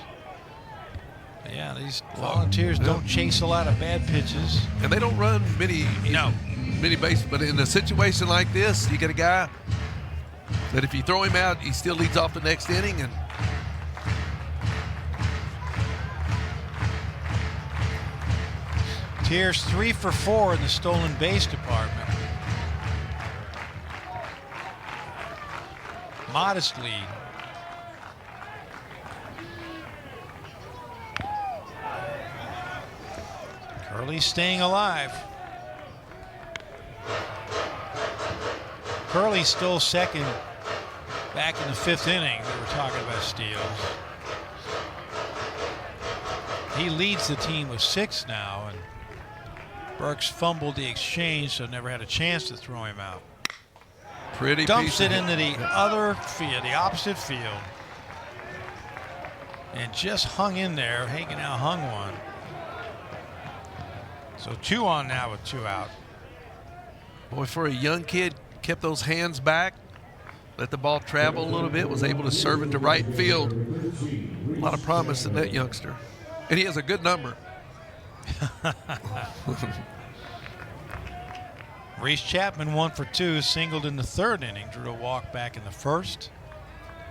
A: Yeah, these Volunteers don't chase a lot of bad pitches.
B: And they don't run many bases. But in a situation like this, you get a guy that if you throw him out, he still leads off the next inning. And
A: Tiers 3 for 4 in the stolen base department. Modest lead. Curley's staying alive. Curley stole second back in the 5th inning. We were talking about steals. He leads the team with 6 now, and Burks fumbled the exchange, so never had a chance to throw him out.
B: pretty
A: Dumps
B: piece
A: it
B: of
A: into the other field, the opposite field, and just hung in there. Hagenau hung one. So 2 on now with 2 out.
B: Boy, for a young kid, kept those hands back, let the ball travel a little bit, was able to serve it to right field. A lot of promise in that youngster. And he has a good number.
A: Reese Chapman 1 for 2, singled in the 3rd inning, drew a walk back in the 1st,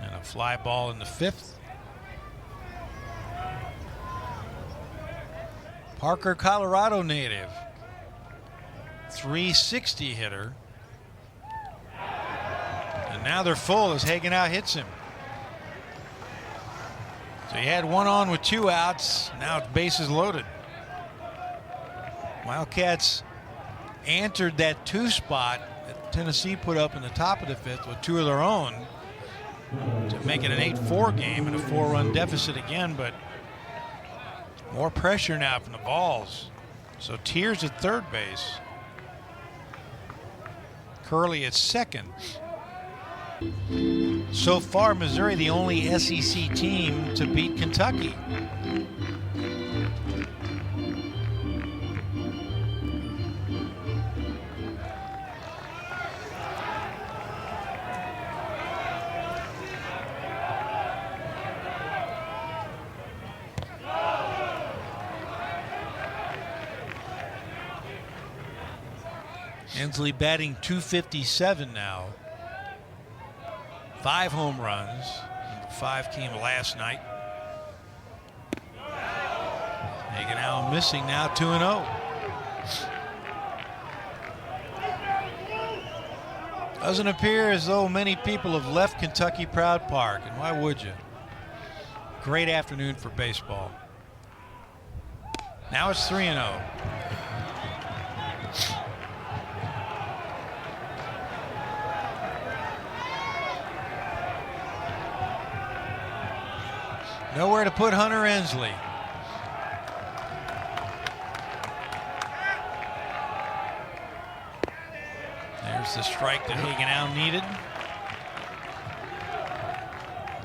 A: and a fly ball in the 5th. Parker, Colorado native, 360 hitter. And now they're full as Hagenau hits him. So he had 1 on with 2 outs. Now it's bases loaded. Wildcats entered that 2 spot that Tennessee put up in the top of the 5th with 2 of their own to make it an 8-4 game and a 4-run deficit again, but more pressure now from the balls. So Tiers at 3rd base. Curley at 2nd. So far, Missouri the only SEC team to beat Kentucky. Hensley batting .257 now. 5 home runs. 5 came last night. Hagenau missing now 2-0. Doesn't appear as though many people have left Kentucky Proud Park, and why would you? Great afternoon for baseball. Now it's 3-0. Nowhere to put Hunter Ensley. There's the strike that Hagenau needed.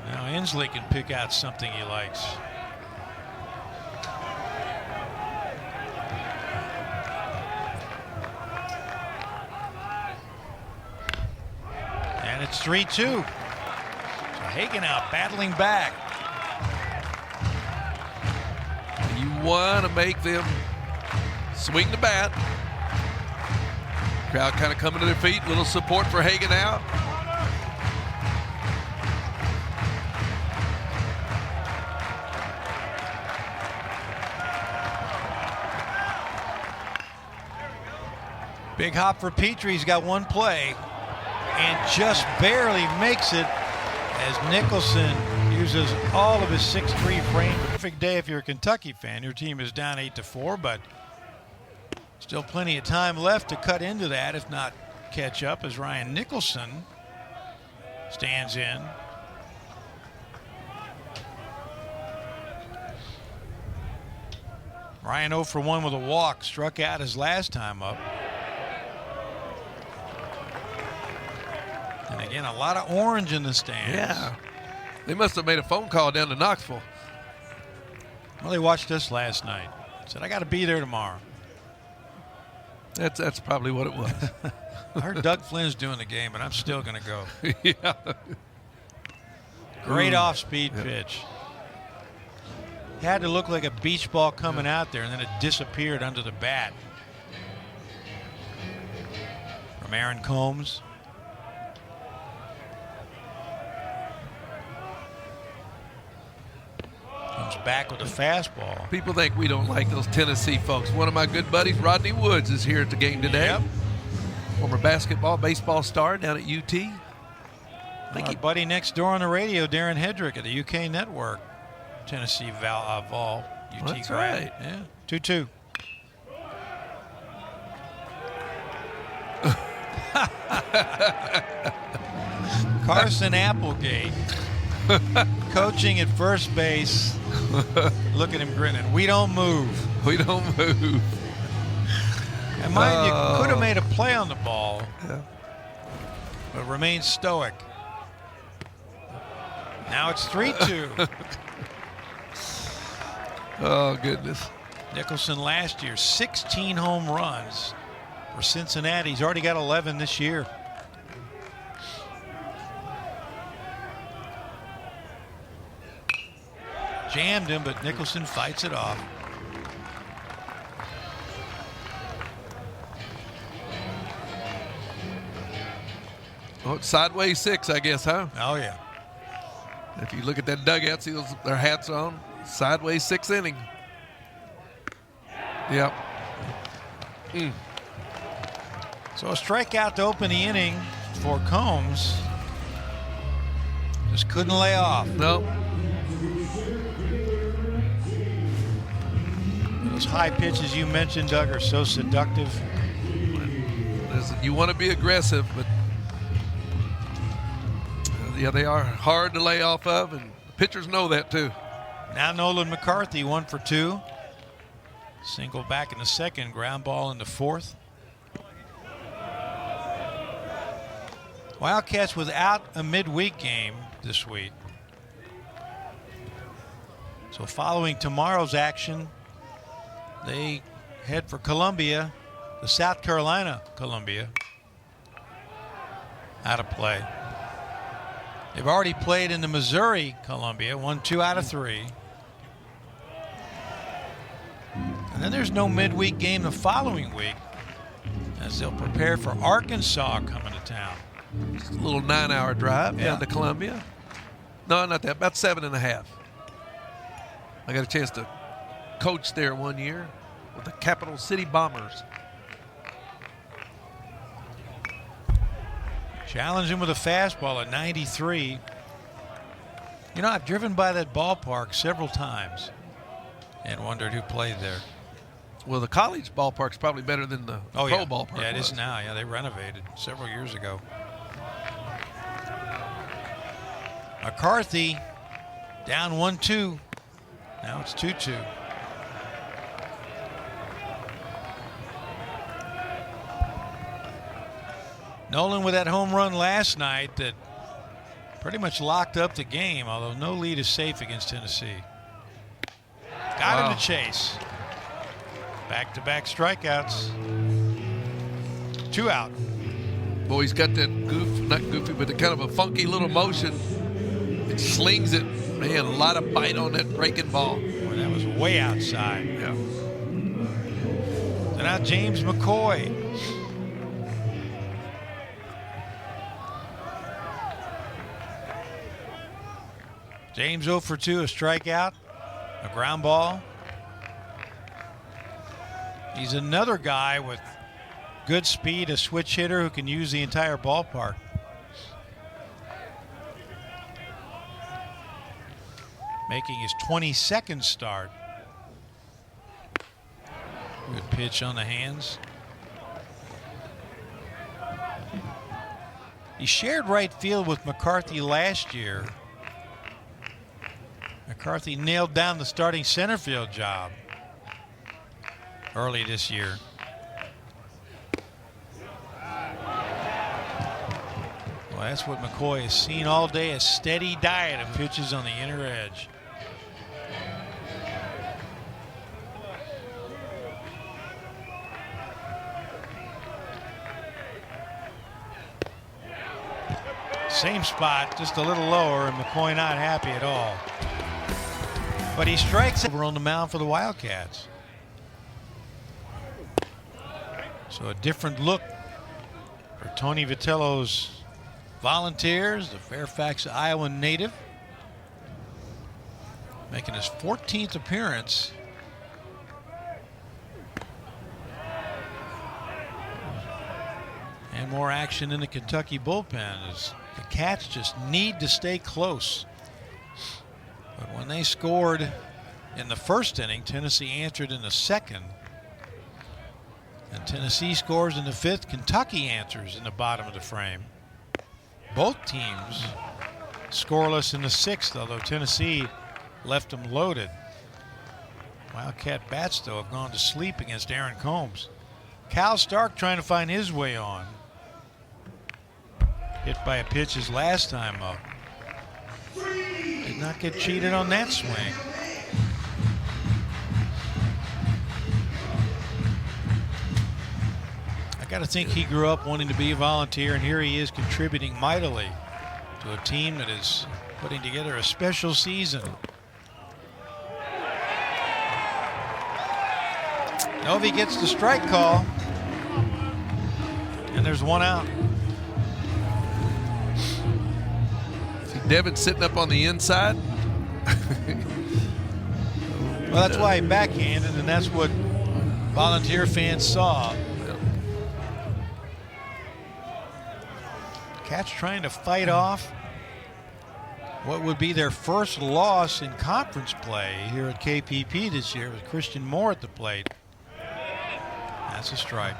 A: Now Ensley can pick out something he likes. And it's 3-2. So Hagenau battling back.
B: You want to make them swing the bat. Crowd kind of coming to their feet. Little support for Hagenau.
A: Big hop for Petrie. He's got 1 play and just barely makes it as Nicholson uses all of his 6'3" frame. Perfect day if you're a Kentucky fan. Your team is down 8-4, but still plenty of time left to cut into that, if not catch up, as Ryan Nicholson stands in. Ryan 0 for 1 with a walk, struck out his last time up. And again, a lot of orange in the stands.
B: Yeah. They must have made a phone call down to Knoxville.
A: Well, they watched us last night. Said, I got to be there tomorrow.
B: That's probably what it was.
A: I heard Doug Flynn's doing the game, but I'm still going to go.
B: Yeah.
A: Great off-speed pitch. Had to look like a beach ball coming out there, and then it disappeared under the bat. From Aaron Combs. Comes back with a fastball.
B: People think we don't like those Tennessee folks. One of my good buddies, Rodney Woods, is here at the game today.
A: Yep.
B: Former basketball, baseball star down at UT.
A: Our buddy next door on the radio, Darren Hedrick at the UK Network. Tennessee Vol, UT
B: That's
A: grad.
B: right.
A: Yeah, 2-2. Carson Applegate coaching at first base. Look at him grinning. We don't move.
B: We don't move.
A: And mind you, could have made a play on the ball, but remained stoic. Now it's 3-2.
B: Oh, goodness.
A: Nicholson last year, 16 home runs for Cincinnati. He's already got 11 this year. Jammed him, but Nicholson fights it off.
B: Oh, it's sideways 6, I guess, huh?
A: Oh, yeah.
B: If you look at that dugout, see those, their hats on. Sideways 6th inning. Yep.
A: So a strikeout to open the inning for Combs. Just couldn't lay off.
B: No.
A: Those high pitches you mentioned, Doug, are so seductive.
B: You want to be aggressive, but yeah, they are hard to lay off of, and pitchers know that too.
A: Now Nolan McCarthy, 1 for 2. Single back in the second, ground ball in the fourth. Wildcats without a midweek game this week. So following tomorrow's action, they head for Columbia, the South Carolina Columbia, out of play. They've already played in the Missouri Columbia, won 2 out of 3. And then there's no midweek game the following week as they'll prepare for Arkansas coming to town.
B: Just a little 9-hour drive down to Columbia. No, not that, about 7.5. I got a chance to coach there one year with the Capital City Bombers.
A: Challenge him with a fastball at 93. You know, I've driven by that ballpark several times and wondered who played there.
B: Well, the college ballpark's probably better than the pro ballpark.
A: Yeah, it is
B: was.
A: now. Yeah, they renovated several years ago. McCarthy down 1-2. Now it's 2-2. Nolan with that home run last night that pretty much locked up the game, although no lead is safe against Tennessee. Got him to chase. Back-to-back strikeouts. 2 out.
B: Boy, he's got that not goofy, but the kind of a funky little motion. It slings it. Man, a lot of bite on that breaking ball.
A: Boy, that was way outside.
B: Yeah.
A: So now James McCoy. James 0 for 2, a strikeout, a ground ball. He's another guy with good speed, a switch hitter who can use the entire ballpark. Making his 22nd start. Good pitch on the hands. He shared right field with McCarthy last year. McCarthy nailed down the starting center field job early this year. Well, that's what McCoy has seen all day, a steady diet of pitches on the inner edge. Same spot, just a little lower, and McCoy not happy at all. But he strikes over on the mound for the Wildcats. So a different look for Tony Vitello's Volunteers, the Fairfax, Iowa native, making his 14th appearance. And more action in the Kentucky bullpen as the Cats just need to stay close. But when they scored in the first inning, Tennessee answered in the second. And Tennessee scores in the fifth. Kentucky answers in the bottom of the frame. Both teams scoreless in the sixth, although Tennessee left them loaded. Wildcat bats, though, have gone to sleep against Aaron Combs. Cal Stark trying to find his way on. Hit by a pitch his last time up. Did not get cheated on that swing. I got to think he grew up wanting to be a Volunteer, and here he is contributing mightily to a team that is putting together a special season. Novy gets the strike call, and there's one out.
B: See Devin sitting up on the inside.
A: Well, that's why he backhanded, and that's what Volunteer fans saw. Cats trying to fight off what would be their first loss in conference play here at KPP this year with Christian Moore at the plate. That's a strike.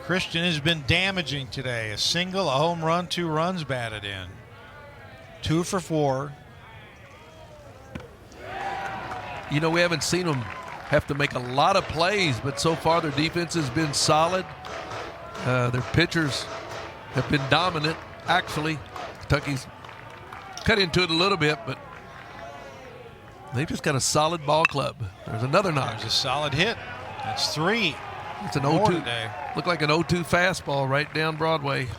A: Christian has been damaging today. A single, a home run, 2 runs batted in. 2 for 4.
B: You know, we haven't seen them have to make a lot of plays, but so far their defense has been solid. Their pitchers have been dominant. Actually, Kentucky's cut into it a little bit, but they've just got a solid ball club. There's another knock.
A: There's a solid hit. That's 3.
B: It's an
A: More
B: 0-2.
A: today.
B: Looked like an 0-2 fastball right down Broadway.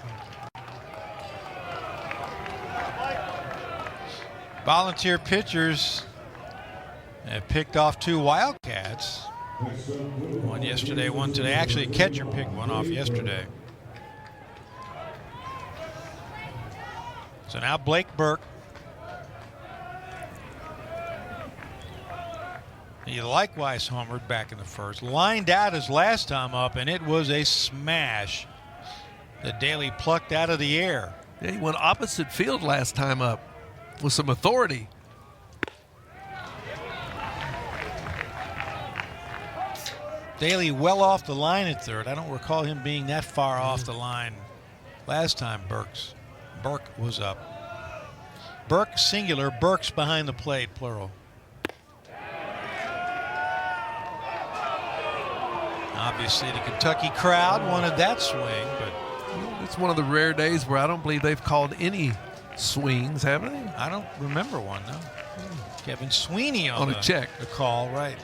A: Volunteer pitchers have picked off 2 Wildcats. One yesterday, one today. Actually, a catcher picked one off yesterday. So now Blake Burke. He likewise homered back in the first. Lined out his last time up, and it was a smash that Daly plucked out of the air.
B: Yeah, he went opposite field last time up with some authority.
A: Daly well off the line at third. I don't recall him being that far off the line last time Burke was up. Burke singular, Burke's behind the plate, plural. Obviously, the Kentucky crowd wanted that swing, but
B: It's one of the rare days where I don't believe they've called any swings, have they?
A: I don't remember one, no. Kevin Sweeney
B: On a check.
A: The call, right.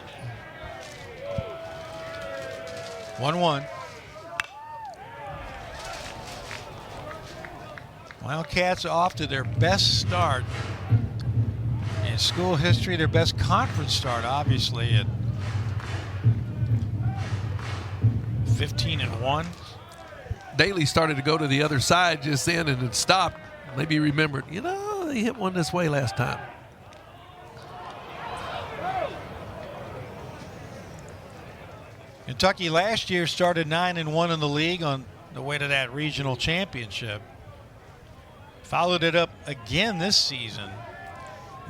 A: 1-1. Wildcats off to their best start in school history, their best conference start, obviously, at 15-1.
B: Daly started to go to the other side just then and it stopped. Maybe he remembered, you know, they hit one this way last time.
A: Kentucky last year started 9-1 in the league on the way to that regional championship. Followed it up again this season.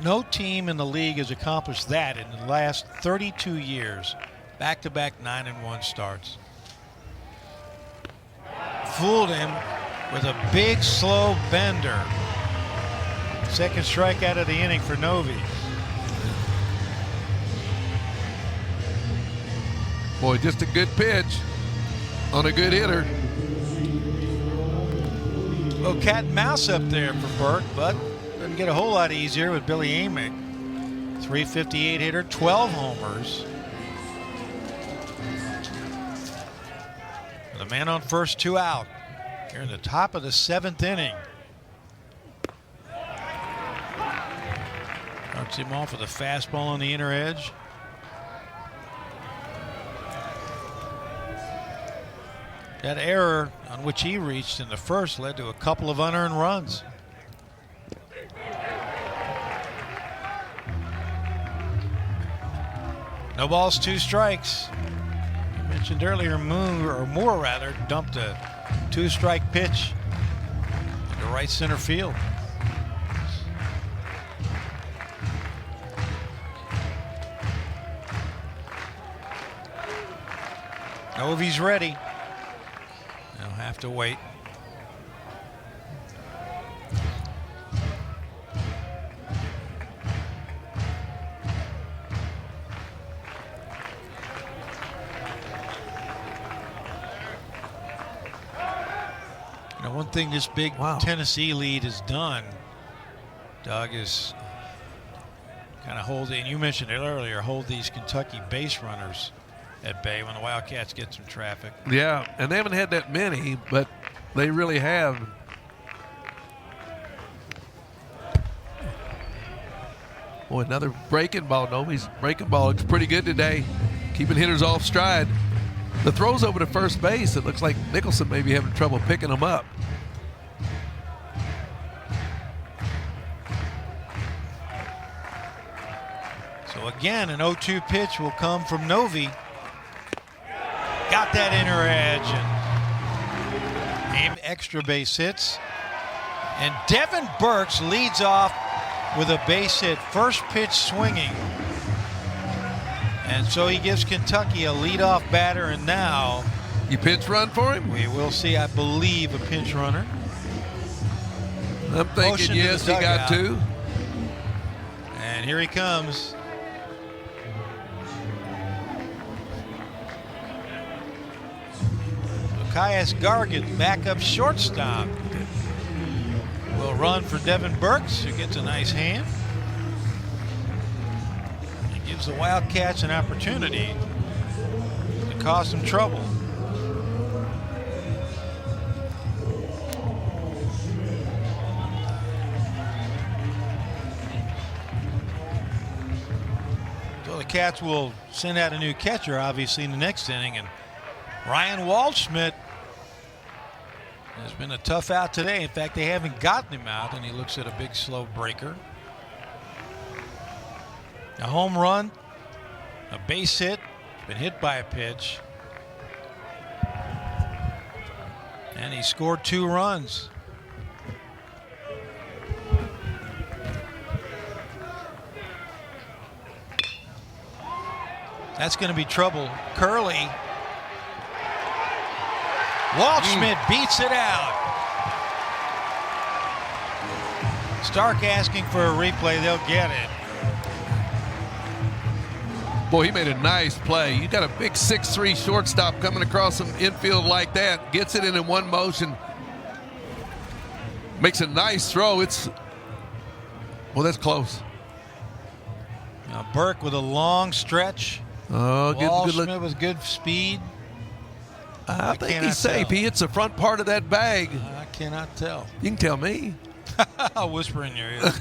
A: No team in the league has accomplished that in the last 32 years. Back-to-back 9-1 starts. Fooled him with a big, slow bender. Second strikeout of the inning for Novy.
B: Boy, just a good pitch on a good hitter.
A: Well, cat and mouse up there for Burke, but doesn't get a whole lot easier with Billy Amick. 358 hitter, 12 homers. The man on first, 2 out. Here in the top of the 7th inning. Starts him off with a fastball on the inner edge. That error on which he reached in the first led to a couple of unearned runs. No balls, 2 strikes. I mentioned earlier, Moore rather, dumped a 2-strike pitch into right center field. Novy's ready. They'll have to wait. One thing this big Tennessee lead has done, Doug, is kind of hold, and you mentioned it earlier, hold these Kentucky base runners at bay when the Wildcats get some traffic.
B: Yeah, and they haven't had that many, but they really have. Boy, another breaking ball. Nobody's breaking ball looks pretty good today, keeping hitters off stride. The throws over to first base, it looks like Nicholson may be having trouble picking them up.
A: So again, an 0-2 pitch will come from Novy. Got that inner edge and aimed extra base hits. And Devin Burks leads off with a base hit, first pitch swinging. And so he gives Kentucky a leadoff batter, and now
B: you pinch run for him?
A: We will see, I believe, a pinch runner.
B: I'm thinking, yes, he got 2.
A: And here he comes. Caius Gargan, backup shortstop, will run for Devin Burks, who gets a nice hand. He gives the Wildcats an opportunity to cause some trouble. So the Cats will send out a new catcher, obviously, in the next inning, and Ryan Waldschmidt has been a tough out today. In fact, they haven't gotten him out, and he looks at a big slow breaker. A home run, a base hit, been hit by a pitch, and he scored 2 runs. That's going to be trouble. Curley. Waldschmidt beats it out. Stark asking for a replay. They'll get it.
B: Boy, he made a nice play. You got a big 6'3" shortstop coming across some infield like that. Gets it in one motion. Makes a nice throw. Well, that's close.
A: Now Burke with a long stretch.
B: Oh, good look.
A: Waldschmidt with good speed.
B: I think he's safe. He hits the front part of that bag.
A: I cannot tell.
B: You can tell me.
A: I'll whisper in your ear.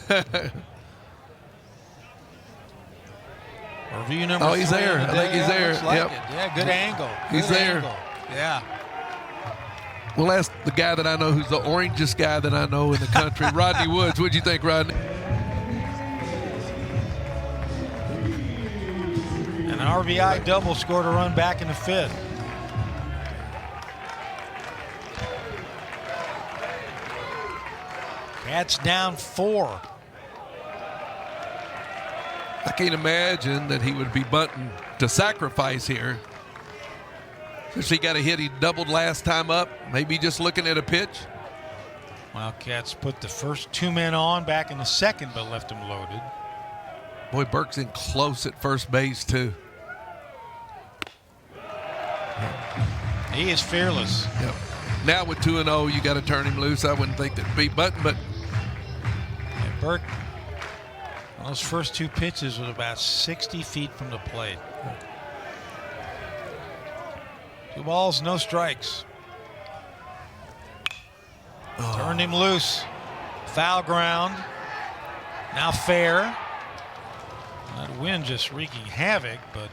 A: Review number 3.
B: He's there. I think he's there.
A: Like
B: yep.
A: it. Yeah, good angle.
B: He's
A: good
B: there.
A: Angle. Yeah.
B: We'll ask the guy that I know who's the orangest guy that I know in the country, Rodney Woods. What'd you think, Rodney?
A: An RBI double scored a run back in the 5th. Cats down 4.
B: I can't imagine that he would be bunting to sacrifice here. Since he got a hit, he doubled last time up. Maybe just looking at a pitch.
A: Wildcats put the first 2 men on back in the 2nd, but left them loaded.
B: Boy, Burke's in close at first base, too.
A: He is fearless.
B: Yep. Now with 2-0, you got to turn him loose. I wouldn't think that'd be button, but
A: And Burke, on those first 2 pitches, was about 60 feet from the plate. 2 balls, no strikes. Turned him loose. Foul ground. Now fair. wind just wreaking havoc, but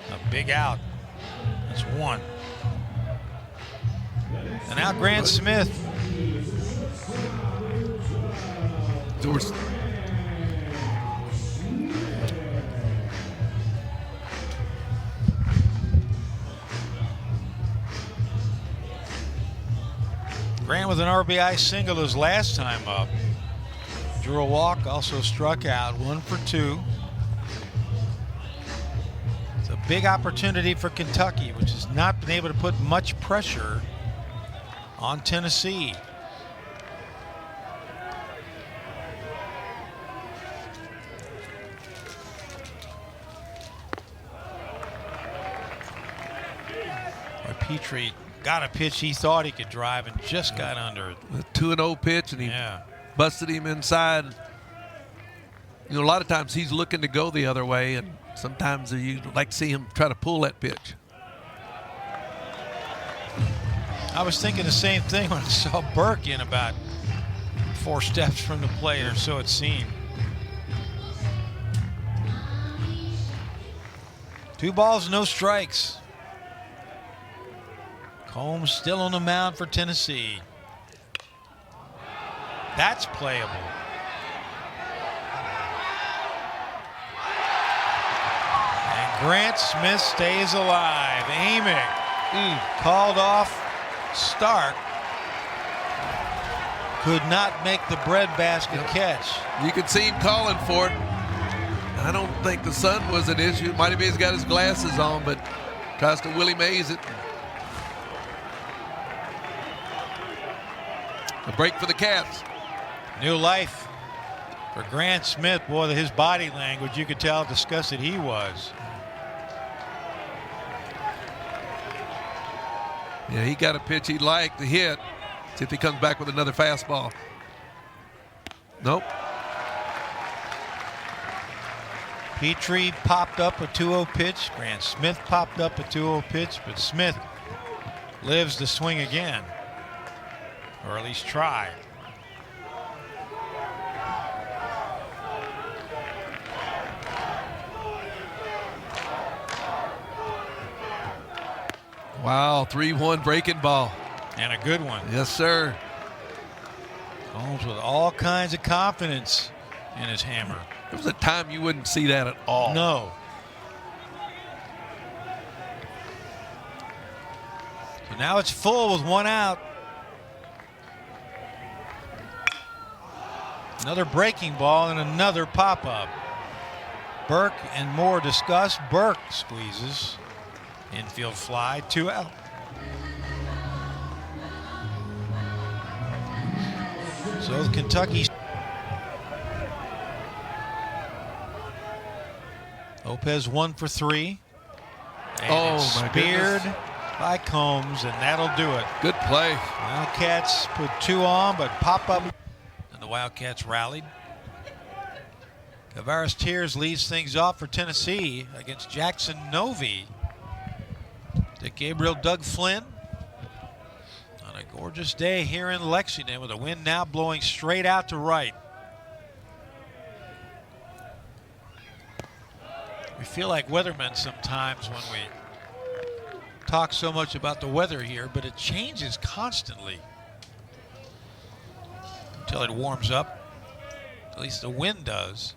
A: a big out. That's one. And now Grant Smith.
B: George.
A: Grant with an RBI single his last time up. Drew a walk, also struck out, 1 for 2. It's a big opportunity for Kentucky, which has not been able to put much pressure on Tennessee. Petrie got a pitch he thought he could drive and just got under it.
B: A 2-0 pitch, and he busted him inside. You know, a lot of times he's looking to go the other way, and sometimes you like to see him try to pull that pitch.
A: I was thinking the same thing when I saw Burke in about 4 steps from the plate, or so it seemed. 2 balls, no strikes. Combs still on the mound for Tennessee. That's playable. And Grant Smith stays alive. Amick called off Stark. Could not make the breadbasket catch.
B: You could see him calling for it. I don't think the sun was an issue. Might have been he's got his glasses on, but tries to Willie Mays it. A break for the Cats.
A: New life for Grant Smith. Boy, his body language, you could tell how disgusted he was.
B: Yeah, he got a pitch he'd like to hit. See if he comes back with another fastball. Nope.
A: Petrie popped up a 2-0 pitch. Grant Smith popped up a 2-0 pitch, but Smith lives to swing again. Or at least try.
B: Wow, 3-1 breaking ball.
A: And a good one.
B: Yes, sir.
A: Holmes with all kinds of confidence in his hammer.
B: There was a time you wouldn't see that at all.
A: No. So now it's full with 1 out. Another breaking ball and another pop-up. Burke and Moore discuss. Burke squeezes. Infield fly, 2 out. So Kentucky. Lopez 1 for 3. And it's
B: my
A: speared
B: goodness.
A: by Combs, and that'll do it.
B: Good play.
A: Wildcats put 2 on, but pop up. And the Wildcats rallied. Tavares Tears leads things off for Tennessee against Jackson Novi. Dick Gabriel, Doug Flynn. On a gorgeous day here in Lexington with the wind now blowing straight out to right. We feel like weathermen sometimes when we talk so much about the weather here, but it changes constantly until it warms up. At least the wind does.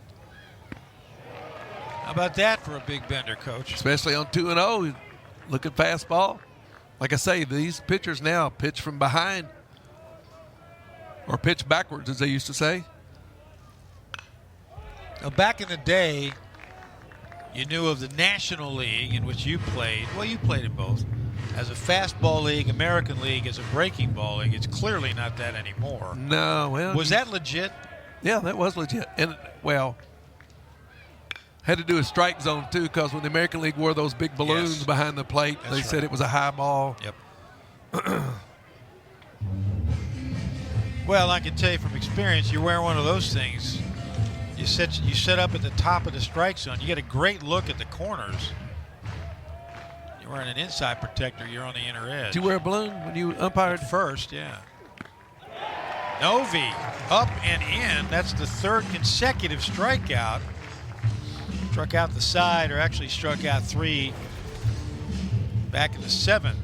A: How about that for a big bender, Coach?
B: Especially on 2-0. Look at fastball. Like I say, these pitchers now pitch from behind or pitch backwards, as they used to say.
A: Now, back in the day, you knew of the National League in which you played. Well, you played in both. As a fastball league, American League, as a breaking ball league. It's clearly not that anymore.
B: No. Well,
A: Was that legit?
B: Yeah, that was legit. And, well, had to do a strike zone, too, because when the American League wore those big balloons behind the plate, they said it was a high ball.
A: Yep. Well, I can tell you from experience, you wear one of those things, you set up at the top of the strike zone. You get a great look at the corners. You're wearing an inside protector. You're on the inner edge.
B: Did you wear a balloon when you umpired?
A: At first, yeah. Novi up and in. That's the 3rd consecutive strikeout Struck out the side, or actually struck out 3 back in the 7th.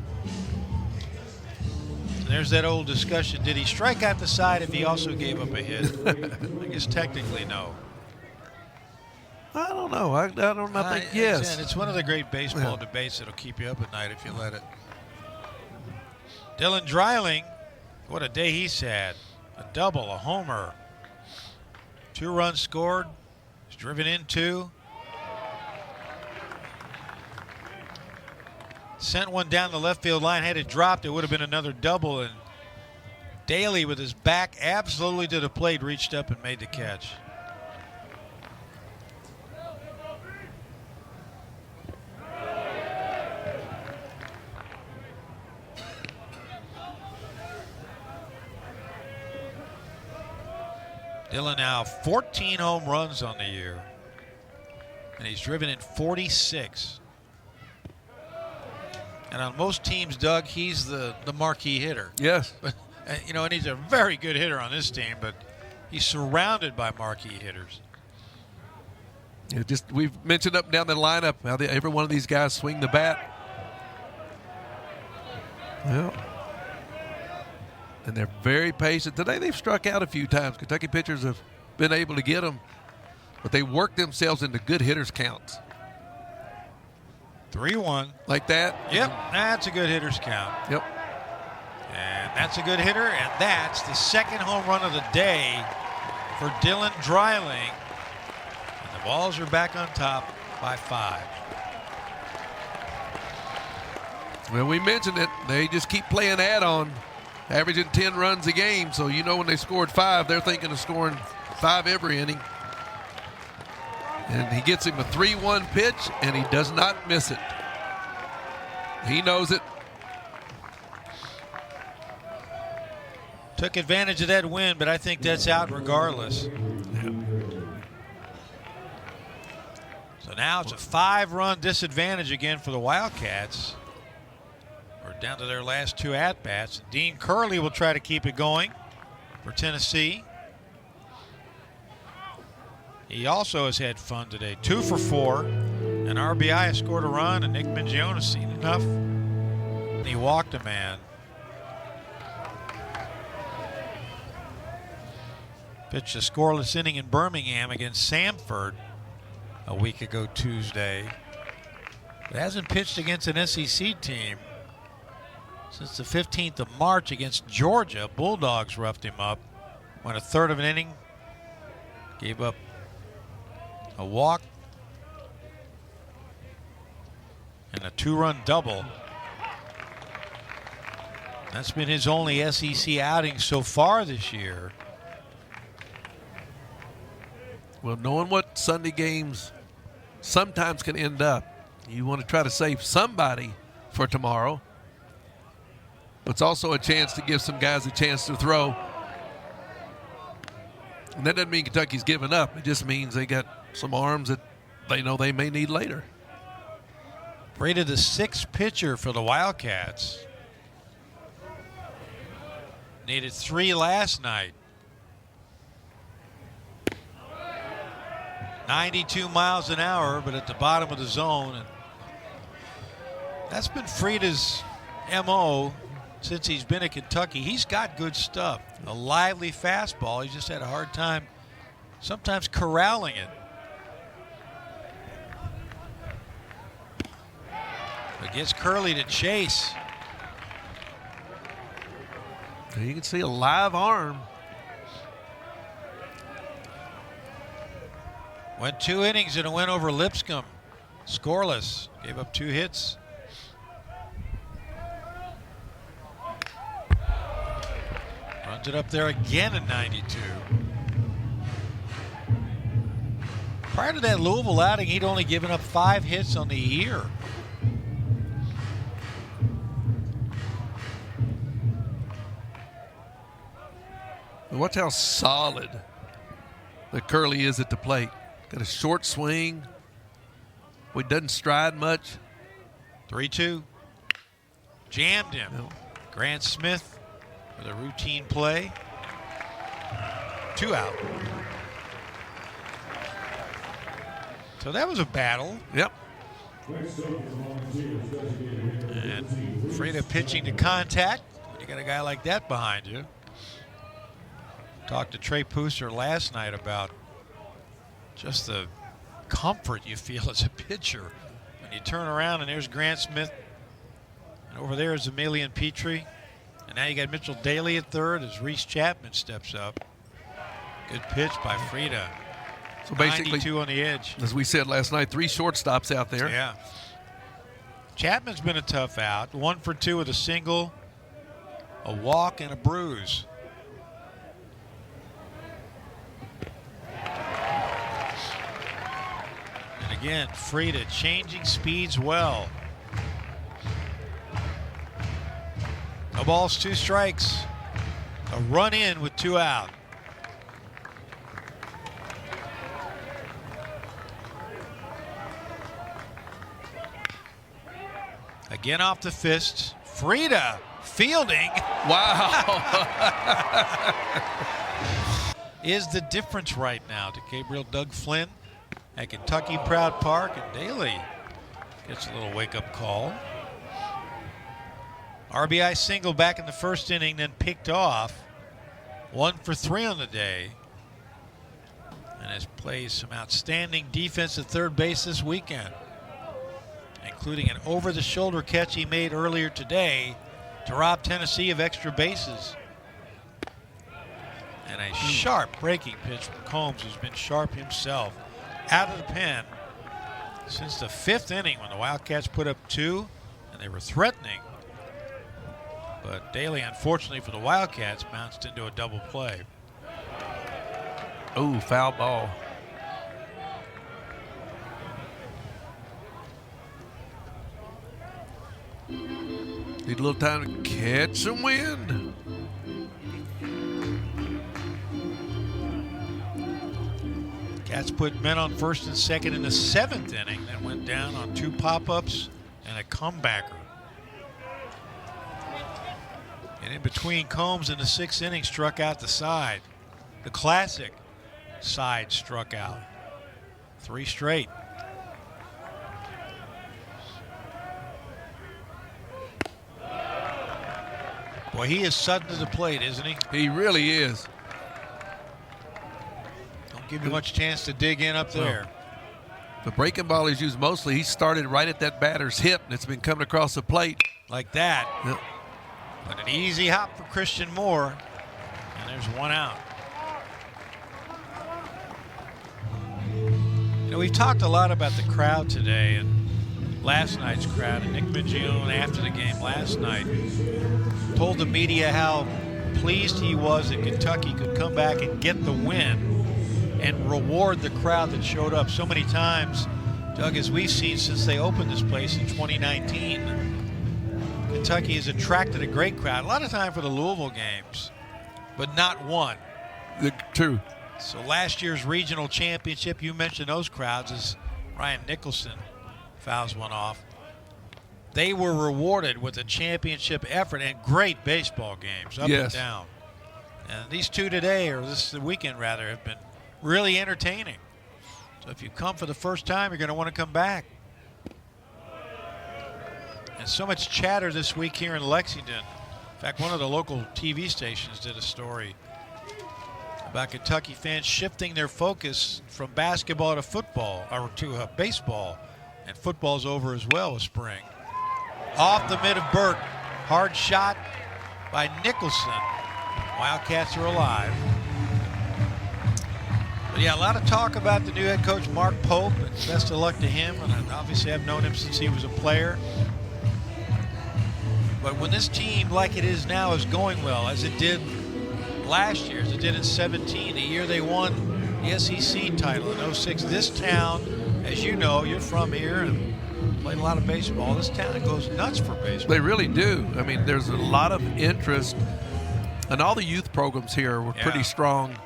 A: And there's that old discussion. Did he strike out the side if he also gave up a hit? I guess technically no.
B: I don't know. I don't know. I think yes.
A: It's one of the great baseball debates that'll keep you up at night if you let it. Dylan Dreiling, what a day he's had. A double, a homer. 2 runs scored. He's driven in 2. Sent one down the left field line. Had it dropped, it would have been another double. And Daly, with his back absolutely to the plate, reached up and made the catch. Dylan now 14 home runs on the year. And he's driven in 46. And on most teams, Doug, he's the marquee hitter.
B: Yes.
A: But, you know, and he's a very good hitter on this team, but he's surrounded by marquee hitters.
B: Yeah, we've mentioned up and down the lineup how every one of these guys swing the bat. Well, and they're very patient. Today they've struck out a few times. Kentucky pitchers have been able to get them, but they work themselves into good hitters counts.
A: 3-1.
B: Like that?
A: Yep, that's a good hitter's count.
B: Yep.
A: And that's a good hitter, and that's the 2nd home run of the day for Dylan Dreiling. And the Vols are back on top by 5.
B: Well, we mentioned it. They just keep playing add-on, averaging 10 runs a game. So you know when they scored 5, they're thinking of scoring 5 every inning. And he gets him a 3-1 pitch, and he does not miss it. He knows it.
A: Took advantage of that win, but I think that's out regardless.
B: Yeah.
A: So now it's a 5-run disadvantage again for the Wildcats. We're down to their last 2 at-bats. Dean Curley will try to keep it going for Tennessee. He also has had fun today. 2 for 4. An RBI, has scored a run, and Nick Mingione has seen enough. And he walked a man. Pitched a scoreless inning in Birmingham against Samford a week ago Tuesday. But hasn't pitched against an SEC team since the 15th of March against Georgia. Bulldogs roughed him up. Went a third of an inning. Gave up a walk and a 2-run double. That's been his only SEC outing so far this year.
B: Well, knowing what Sunday games sometimes can end up, you want to try to save somebody for tomorrow. But it's also a chance to give some guys a chance to throw. And that doesn't mean Kentucky's giving up. It just means they got some arms that they know they may need later.
A: Rated the 6th pitcher for the Wildcats. Needed 3 last night. 92 miles an hour, but at the bottom of the zone. And that's been Frida's MO since he's been at Kentucky. He's got good stuff. A lively fastball. He's just had a hard time sometimes corralling it. But gets Curley to chase.
B: You can see a live arm.
A: Went 2 innings and a win over Lipscomb. Scoreless. Gave up 2 hits. Runs it up there again in 92. Prior to that Louisville outing, he'd only given up 5 hits on the year.
B: Watch how solid the Curley is at the plate. Got a short swing. He doesn't stride much.
A: 3-2. Jammed him.
B: No.
A: Grant Smith with a routine play. 2 out. So that was a battle.
B: Yep.
A: And Freda pitching to contact. You got a guy like that behind you. Talked to Trey Pooser last night about just the comfort you feel as a pitcher when you turn around and there's Grant Smith, and over there is Emilian Petrie, and now you got Mitchell Daly at third as Reese Chapman steps up. Good pitch by Freda.
B: So basically,
A: 92 on the edge.
B: as we said last night, 3 shortstops out there.
A: Yeah. Chapman's been a tough out. 1 for 2 with a single, a walk, and a bruise. And again, Freda changing speeds well. No balls, 2 strikes. A run in with 2 out. Again off the fist. Freda fielding
B: Wow.
A: is the difference right now to Gabriel Doug Flynn at Kentucky Proud Park, and Daly gets a little wake-up call. RBI single back in the first inning, then picked off. 1 for 3 on the day. And has played some outstanding defense at third base this weekend, including an over-the-shoulder catch he made earlier today to rob Tennessee of extra bases. And a sharp breaking pitch from Combs, who's been sharp himself. Out of the pen since the 5th inning when the Wildcats put up 2 and they were threatening. But Daly, unfortunately for the Wildcats, bounced into a double play.
B: Oh, foul ball. Need a little time to catch some wind.
A: Cats put men on first and second in the 7th inning, then went down on 2 pop-ups and a comebacker. And in between, Combs in the 6th inning struck out the side. The classic side struck out. 3 straight. Boy, he is sudden to the plate, isn't he?
B: He really is.
A: Don't give you much chance to dig in up there.
B: The breaking ball is used mostly. He started right at that batter's hip, and it's been coming across the plate.
A: Like that.
B: Yep.
A: But an easy hop for Christian Moore. And there's 1 out. You know, we've talked a lot about the crowd today and last night's crowd. And Nick Mingione, after the game last night, told the media how pleased he was that Kentucky could come back and get the win and reward the crowd that showed up so many times. Doug, as we've seen since they opened this place in 2019, Kentucky has attracted a great crowd. A lot of time for the Louisville games, but not one.
B: True.
A: So last year's regional championship, you mentioned those crowds as Ryan Nicholson fouls one off. They were rewarded with a championship effort and great baseball games up and down. And these 2 today, or this weekend rather, have been really entertaining. So if you come for the first time, you're going to want to come back. And so much chatter this week here in Lexington. In fact, one of the local TV stations did a story about Kentucky fans shifting their focus from basketball to football, or to baseball. And football's over as well with spring. Off the mid of Burke. Hard shot by Nicholson. Wildcats are alive. But yeah, a lot of talk about the new head coach, Mark Pope, and best of luck to him. And obviously I've known him since he was a player. But when this team, like it is now, is going well, as it did last year, as it did in 17, the year they won the SEC title in 06, this town, as you know, you're from here and played a lot of baseball. This town goes nuts for baseball.
B: They really do. I mean, there's a lot of interest, and all the youth programs here were pretty strong.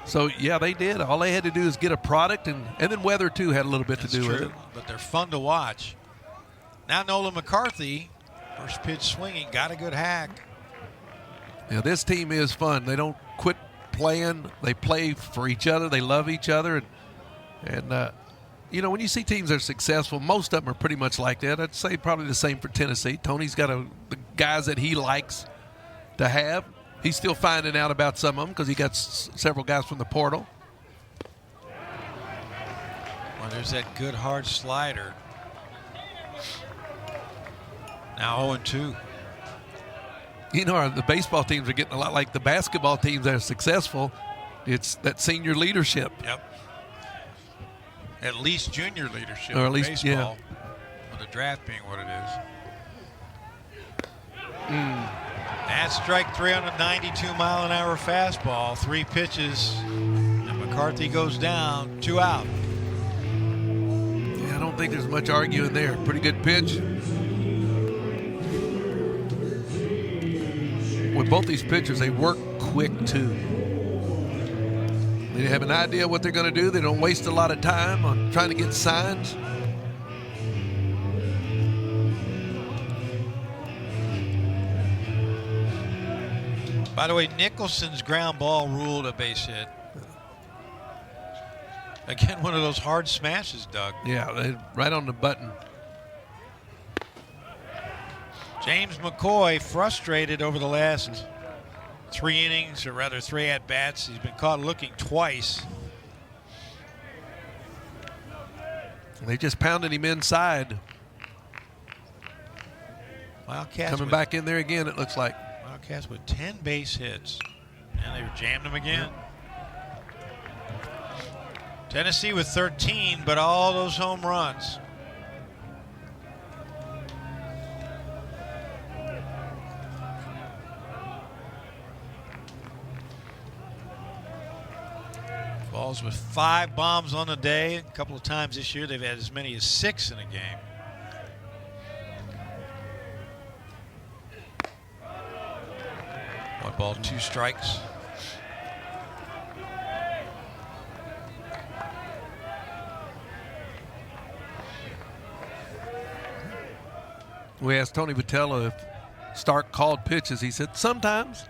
B: So, yeah, they did. All they had to do is get a product, and then weather, too, had a little bit to do with it.
A: But they're fun to watch. Now Nolan McCarthy, first pitch swinging, got a good hack.
B: Yeah, this team is fun. They don't quit playing. They play for each other. They love each other. And And, you know, when you see teams that are successful, most of them are pretty much like that. I'd say probably the same for Tennessee. Tony's got the guys that he likes to have. He's still finding out about some of them because he got several guys from the portal.
A: Well, there's that good hard slider. Now 0-2.
B: You know, the baseball teams are getting a lot like the basketball teams that are successful. It's that senior leadership.
A: Yep. At least junior leadership
B: Or at
A: in
B: least,
A: baseball. With the draft being what it is. That's strike 3 on a 92-mile-an-hour fastball. 3 pitches, and McCarthy goes down. 2 out.
B: Yeah, I don't think there's much arguing there. Pretty good pitch. With both these pitchers, they work quick too. They have an idea what they're going to do. They don't waste a lot of time on trying to get signs.
A: By the way, Nicholson's ground ball ruled a base hit. Again, one of those hard smashes, Doug.
B: Yeah, right on the button.
A: James McCoy frustrated over the last 3 innings, or rather 3 at-bats. He's been caught looking twice.
B: They just pounded him inside.
A: Wildcats
B: Coming back in there again, it looks like.
A: Wildcats with 10 base hits. And they jammed him again. Tennessee with 13, but all those home runs. Balls with 5 bombs on the day. A couple of times this year they've had as many as 6 in a game. One ball, 2 strikes.
B: We asked Tony Vitello if Stark called pitches. He said sometimes.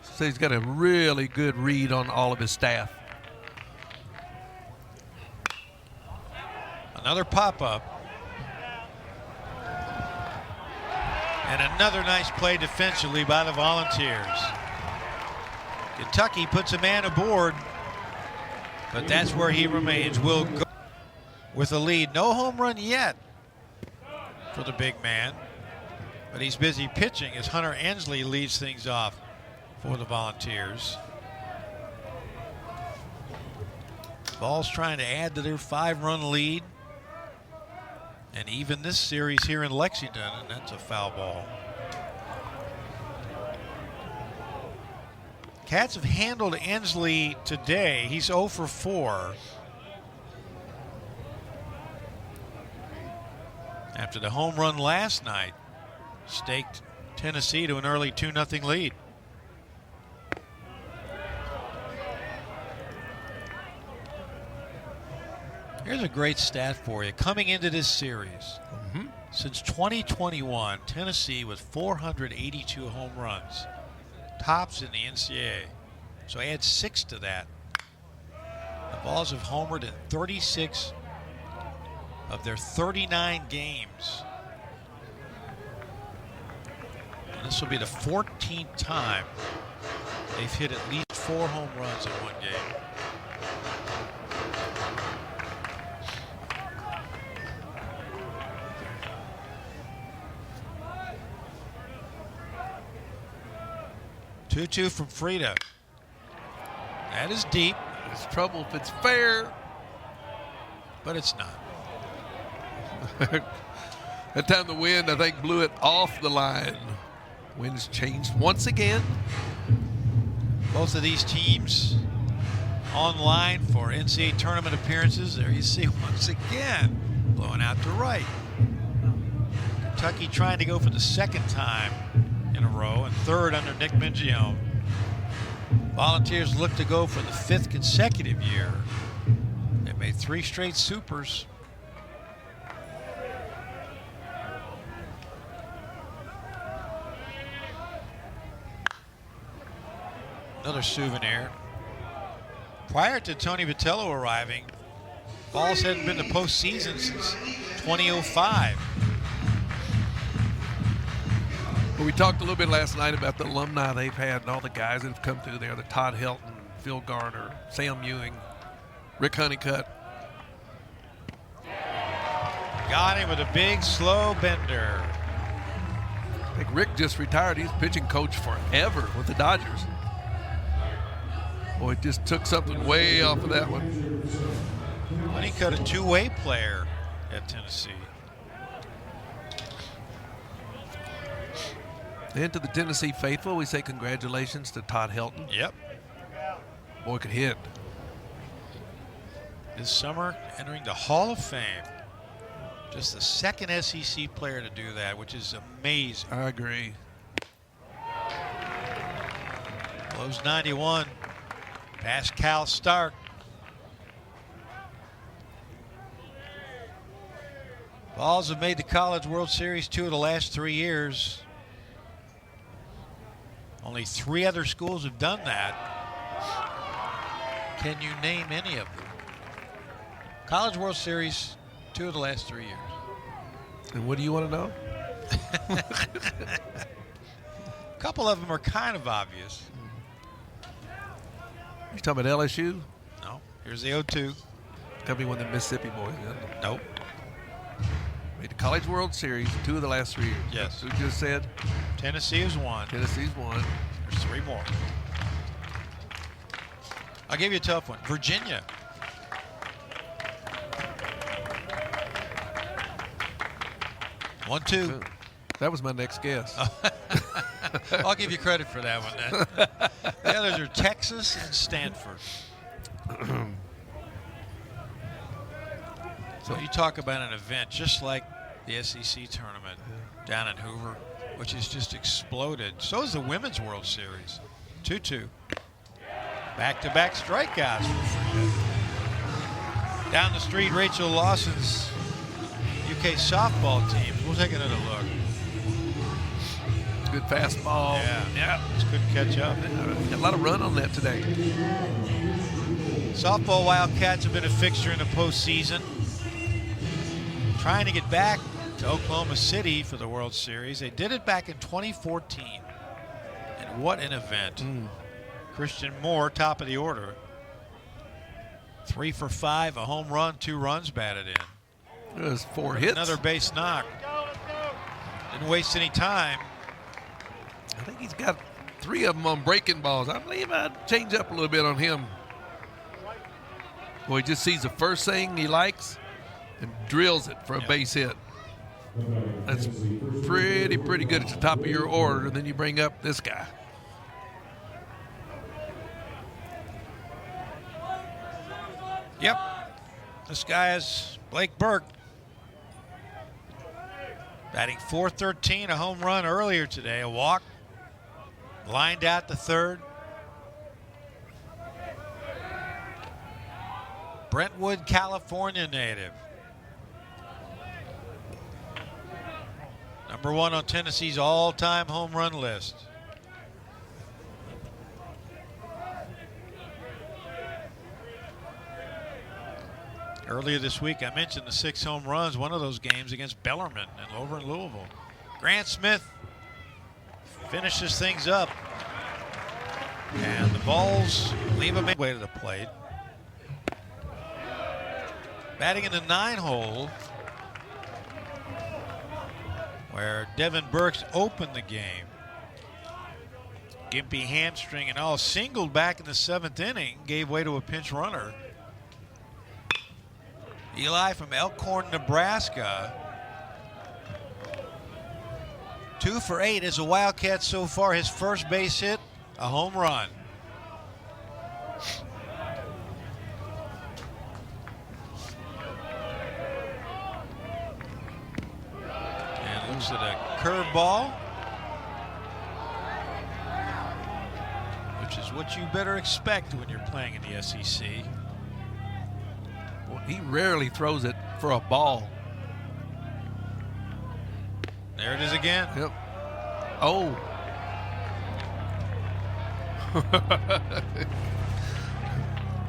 B: So he's got a really good read on all of his staff.
A: Another pop-up. And another nice play defensively by the Volunteers. Kentucky puts a man aboard, but that's where he remains. Will go with a lead. No home run yet for the big man, but he's busy pitching as Hunter Ensley leads things off for the Volunteers. Ball's trying to add to their 5-run lead. And even this series here in Lexington, and that's a foul ball. Cats have handled Ensley today. He's 0 for 4. After the home run last night, staked Tennessee to an early 2-0 lead. Here's a great stat for you. Coming into this series, since 2021, Tennessee with 482 home runs. Tops in the NCAA. So add 6 to that. The Vols have homered in 36 of their 39 games. And this will be the 14th time they've hit at least 4 home runs in one game. Two from Frida. That is deep.
B: It's trouble if it's fair.
A: But it's not.
B: That time the wind, I think, blew it off the line. Wind's changed once again.
A: Both of these teams online for NCAA tournament appearances. There you see once again, blowing out to right. Kentucky trying to go for the 2nd time in a row and 3rd under Nick Mingione. Volunteers look to go for the 5th consecutive year. They made 3 straight supers. Another souvenir. Prior to Tony Vitello arriving, Vols hadn't been to postseason since 2005.
B: Well, we talked a little bit last night about the alumni they've had and all the guys that have come through there. The Todd Helton, Phil Garner, Sam Ewing, Rick Honeycutt.
A: Got him with a big, slow bender.
B: I think Rick just retired. He's pitching coach forever with the Dodgers. Boy, it just took something way off of that one.
A: Honeycutt, a two-way player at Tennessee.
B: And to the Tennessee faithful, we say congratulations to Todd Helton.
A: Yep.
B: Boy could hit.
A: This summer, entering the Hall of Fame. Just the second SEC player to do that, which is amazing.
B: I agree.
A: Blows 91. Past Cal Stark. Vols have made the College World Series 2 of the last 3 years. Only 3 other schools have done that. Can you name any of them? College World Series 2 of the last 3 years.
B: And what do you want to know?
A: A couple of them are kind of obvious.
B: You talking about LSU?
A: No. Here's the 0-2.
B: Gotta be one of the Mississippi boys. Yeah.
A: Nope.
B: Made the College World Series 2 of the last 3 years.
A: Yes.
B: Who just said?
A: Tennessee has won.
B: Tennessee's won.
A: There's 3 more. I'll give you a tough one. Virginia. One, two.
B: That was my next guess.
A: I'll give you credit for that one then. The others are Texas and Stanford. So you talk about an event just like the SEC tournament down in Hoover, which has just exploded. So is the Women's World Series. 2-2. Back-to-back strikeouts for Virginia. Down the street, Rachel Lawson's UK softball teams. We'll take another look.
B: Good fastball.
A: Yeah. Just couldn't catch up.
B: Got a lot of run on that today.
A: Softball Wildcats have been a fixture in the postseason. Trying to get back to Oklahoma City for the World Series. They did it back in 2014. And what an event. Christian Moore, top of the order. 3 for 5, a home run, 2 runs batted in.
B: It was 4 hits.
A: Another base knock. Didn't waste any time.
B: I think he's got 3 of them on breaking balls. I believe I'd change up a little bit on him. Boy, he just sees the first thing he likes and drills it for a base hit. That's pretty good at the top of your order. And then you bring up this guy.
A: Yep. This guy is Blake Burke. Batting .413, a home run earlier today, a walk. Lined out to third. Brentwood, California native. Number 1 on Tennessee's all-time home run list. Earlier this week, I mentioned the 6 home runs, one of those games against Bellarmine and over in Louisville. Grant Smith finishes things up. And the Vols leave him way to the plate. Batting in the 9 hole, where Devin Burks opened the game. Gimpy hamstring and all, singled back in the 7th inning, gave way to a pinch runner. Eli from Elkhorn, Nebraska. 2 for 8 as a Wildcat so far. His first base hit, a home run. And looks at a curveball, which is what you better expect when you're playing in the SEC.
B: He rarely throws it for a ball.
A: There it is again.
B: Yep. Oh.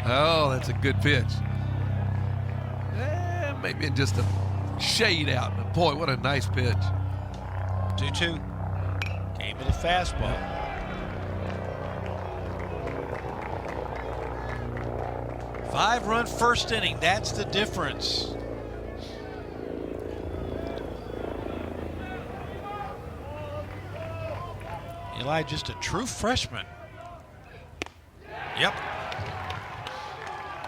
B: Oh, that's a good pitch. Maybe just a shade out. But boy, what a nice pitch.
A: 2-2. Came with a fastball. Five-run first inning. That's the difference. Eli, just a true freshman. Yep.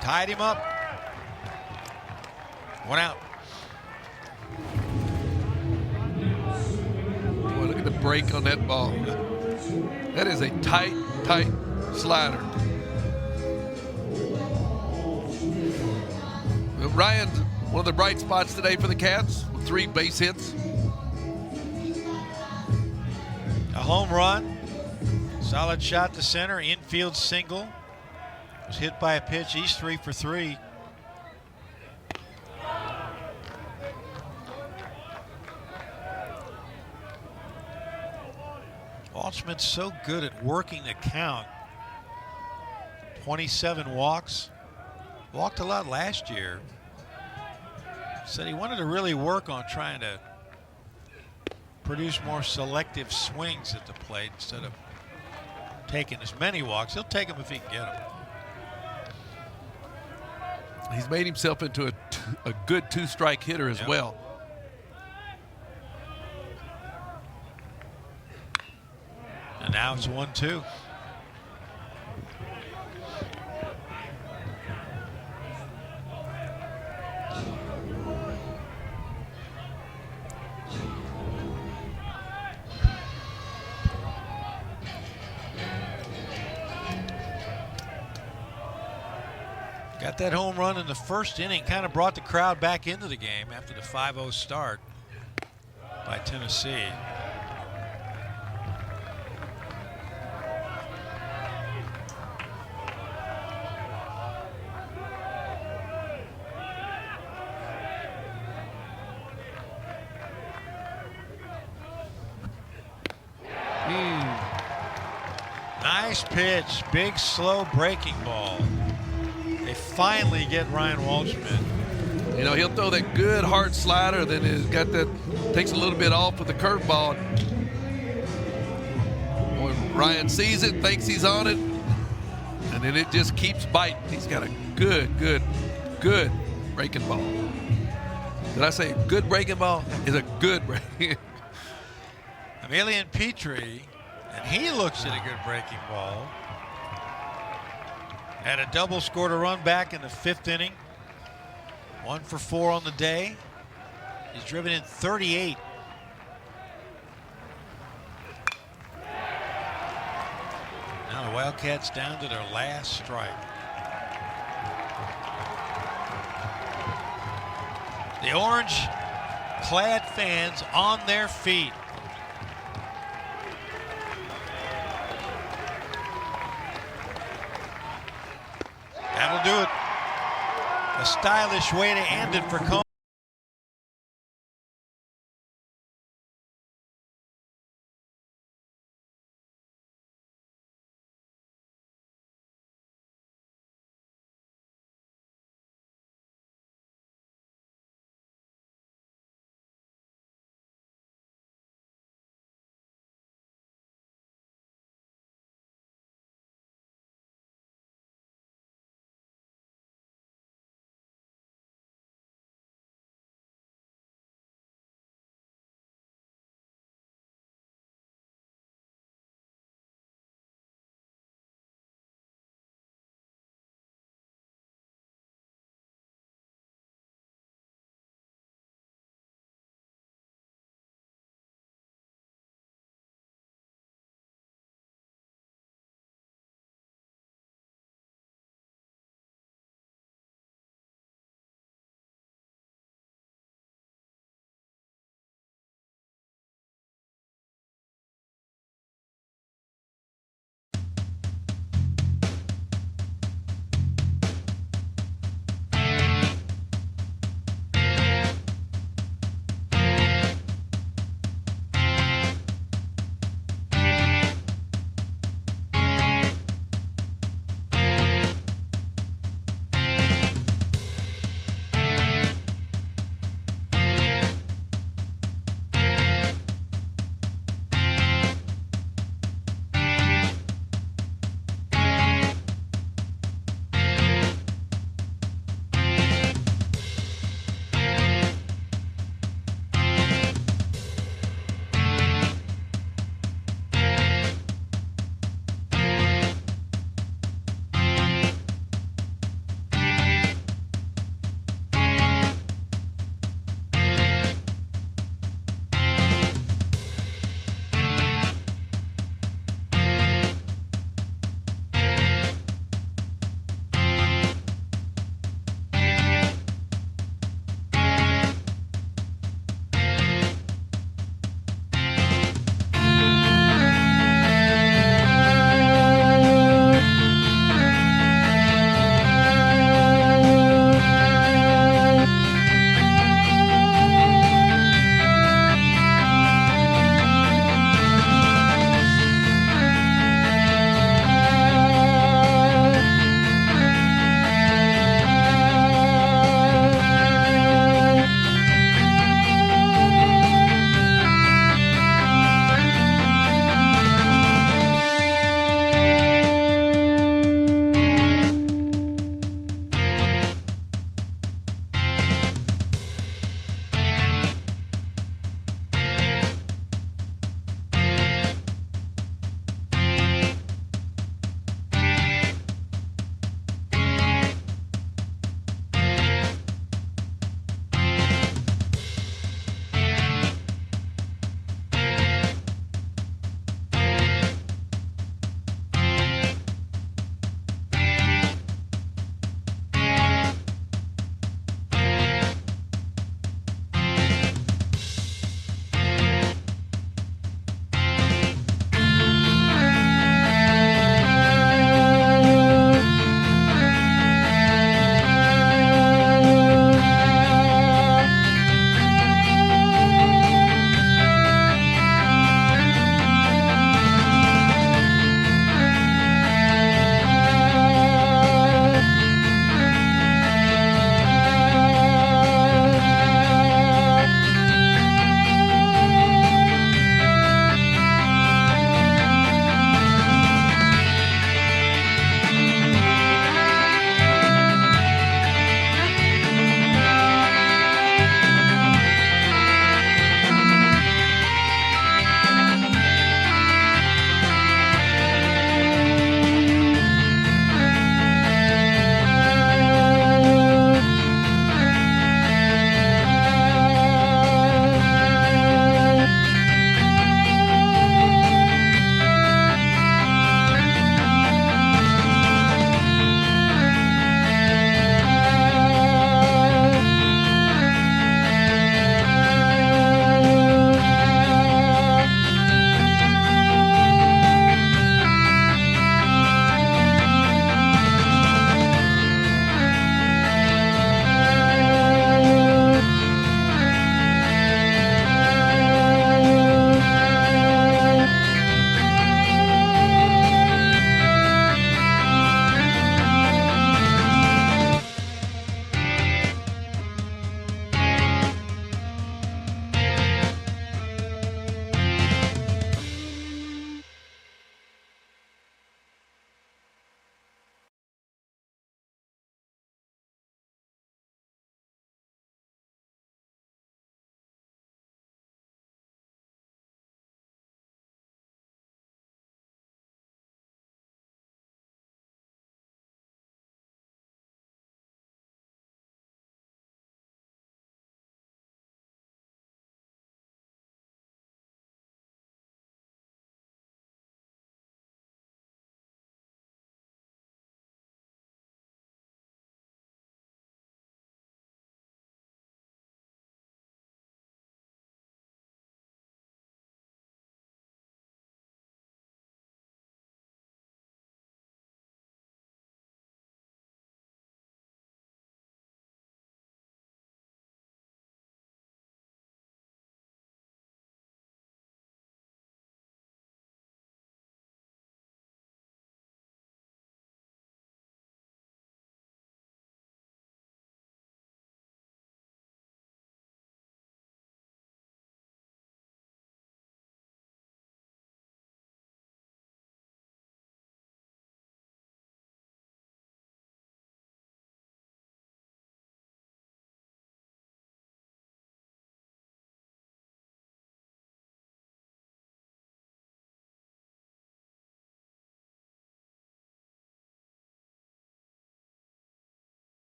A: Tied him up. 1 out.
B: Boy, look at the break on that ball. That is a tight slider. Well, Ryan's one of the bright spots today for the Cats with 3 base hits.
A: A home run. Solid shot to center. Infield single. Was hit by a pitch. He's 3 for 3. Waldschmidt's so good at working the count. 27 walks. Walked a lot last year. Said he wanted to really work on trying to produce more selective swings at the plate instead of taking as many walks. He'll take them if he can get them.
B: He's made himself into a good 2-strike hitter as well.
A: And now it's 1-2. Got that home run in the first inning, kind of brought the crowd back into the game after the 5-0 start by Tennessee. Nice pitch, big slow breaking ball. They finally get Ryan Waldschmidt.
B: You know, he'll throw that good hard slider, then he's got that, takes a little bit off with the curveball. When Ryan sees it, thinks he's on it, and then it just keeps biting. He's got a good breaking ball. Did I say good breaking ball? Is a good breaking.
A: Emilian Petrie, and he looks at a good breaking ball. Had a double, scored a run back in the 5th inning. 1 for 4 on the day. He's driven in 38. Now the Wildcats down to their last strike. The orange-clad fans on their feet. That'll do it. A stylish way to end it for Cohn.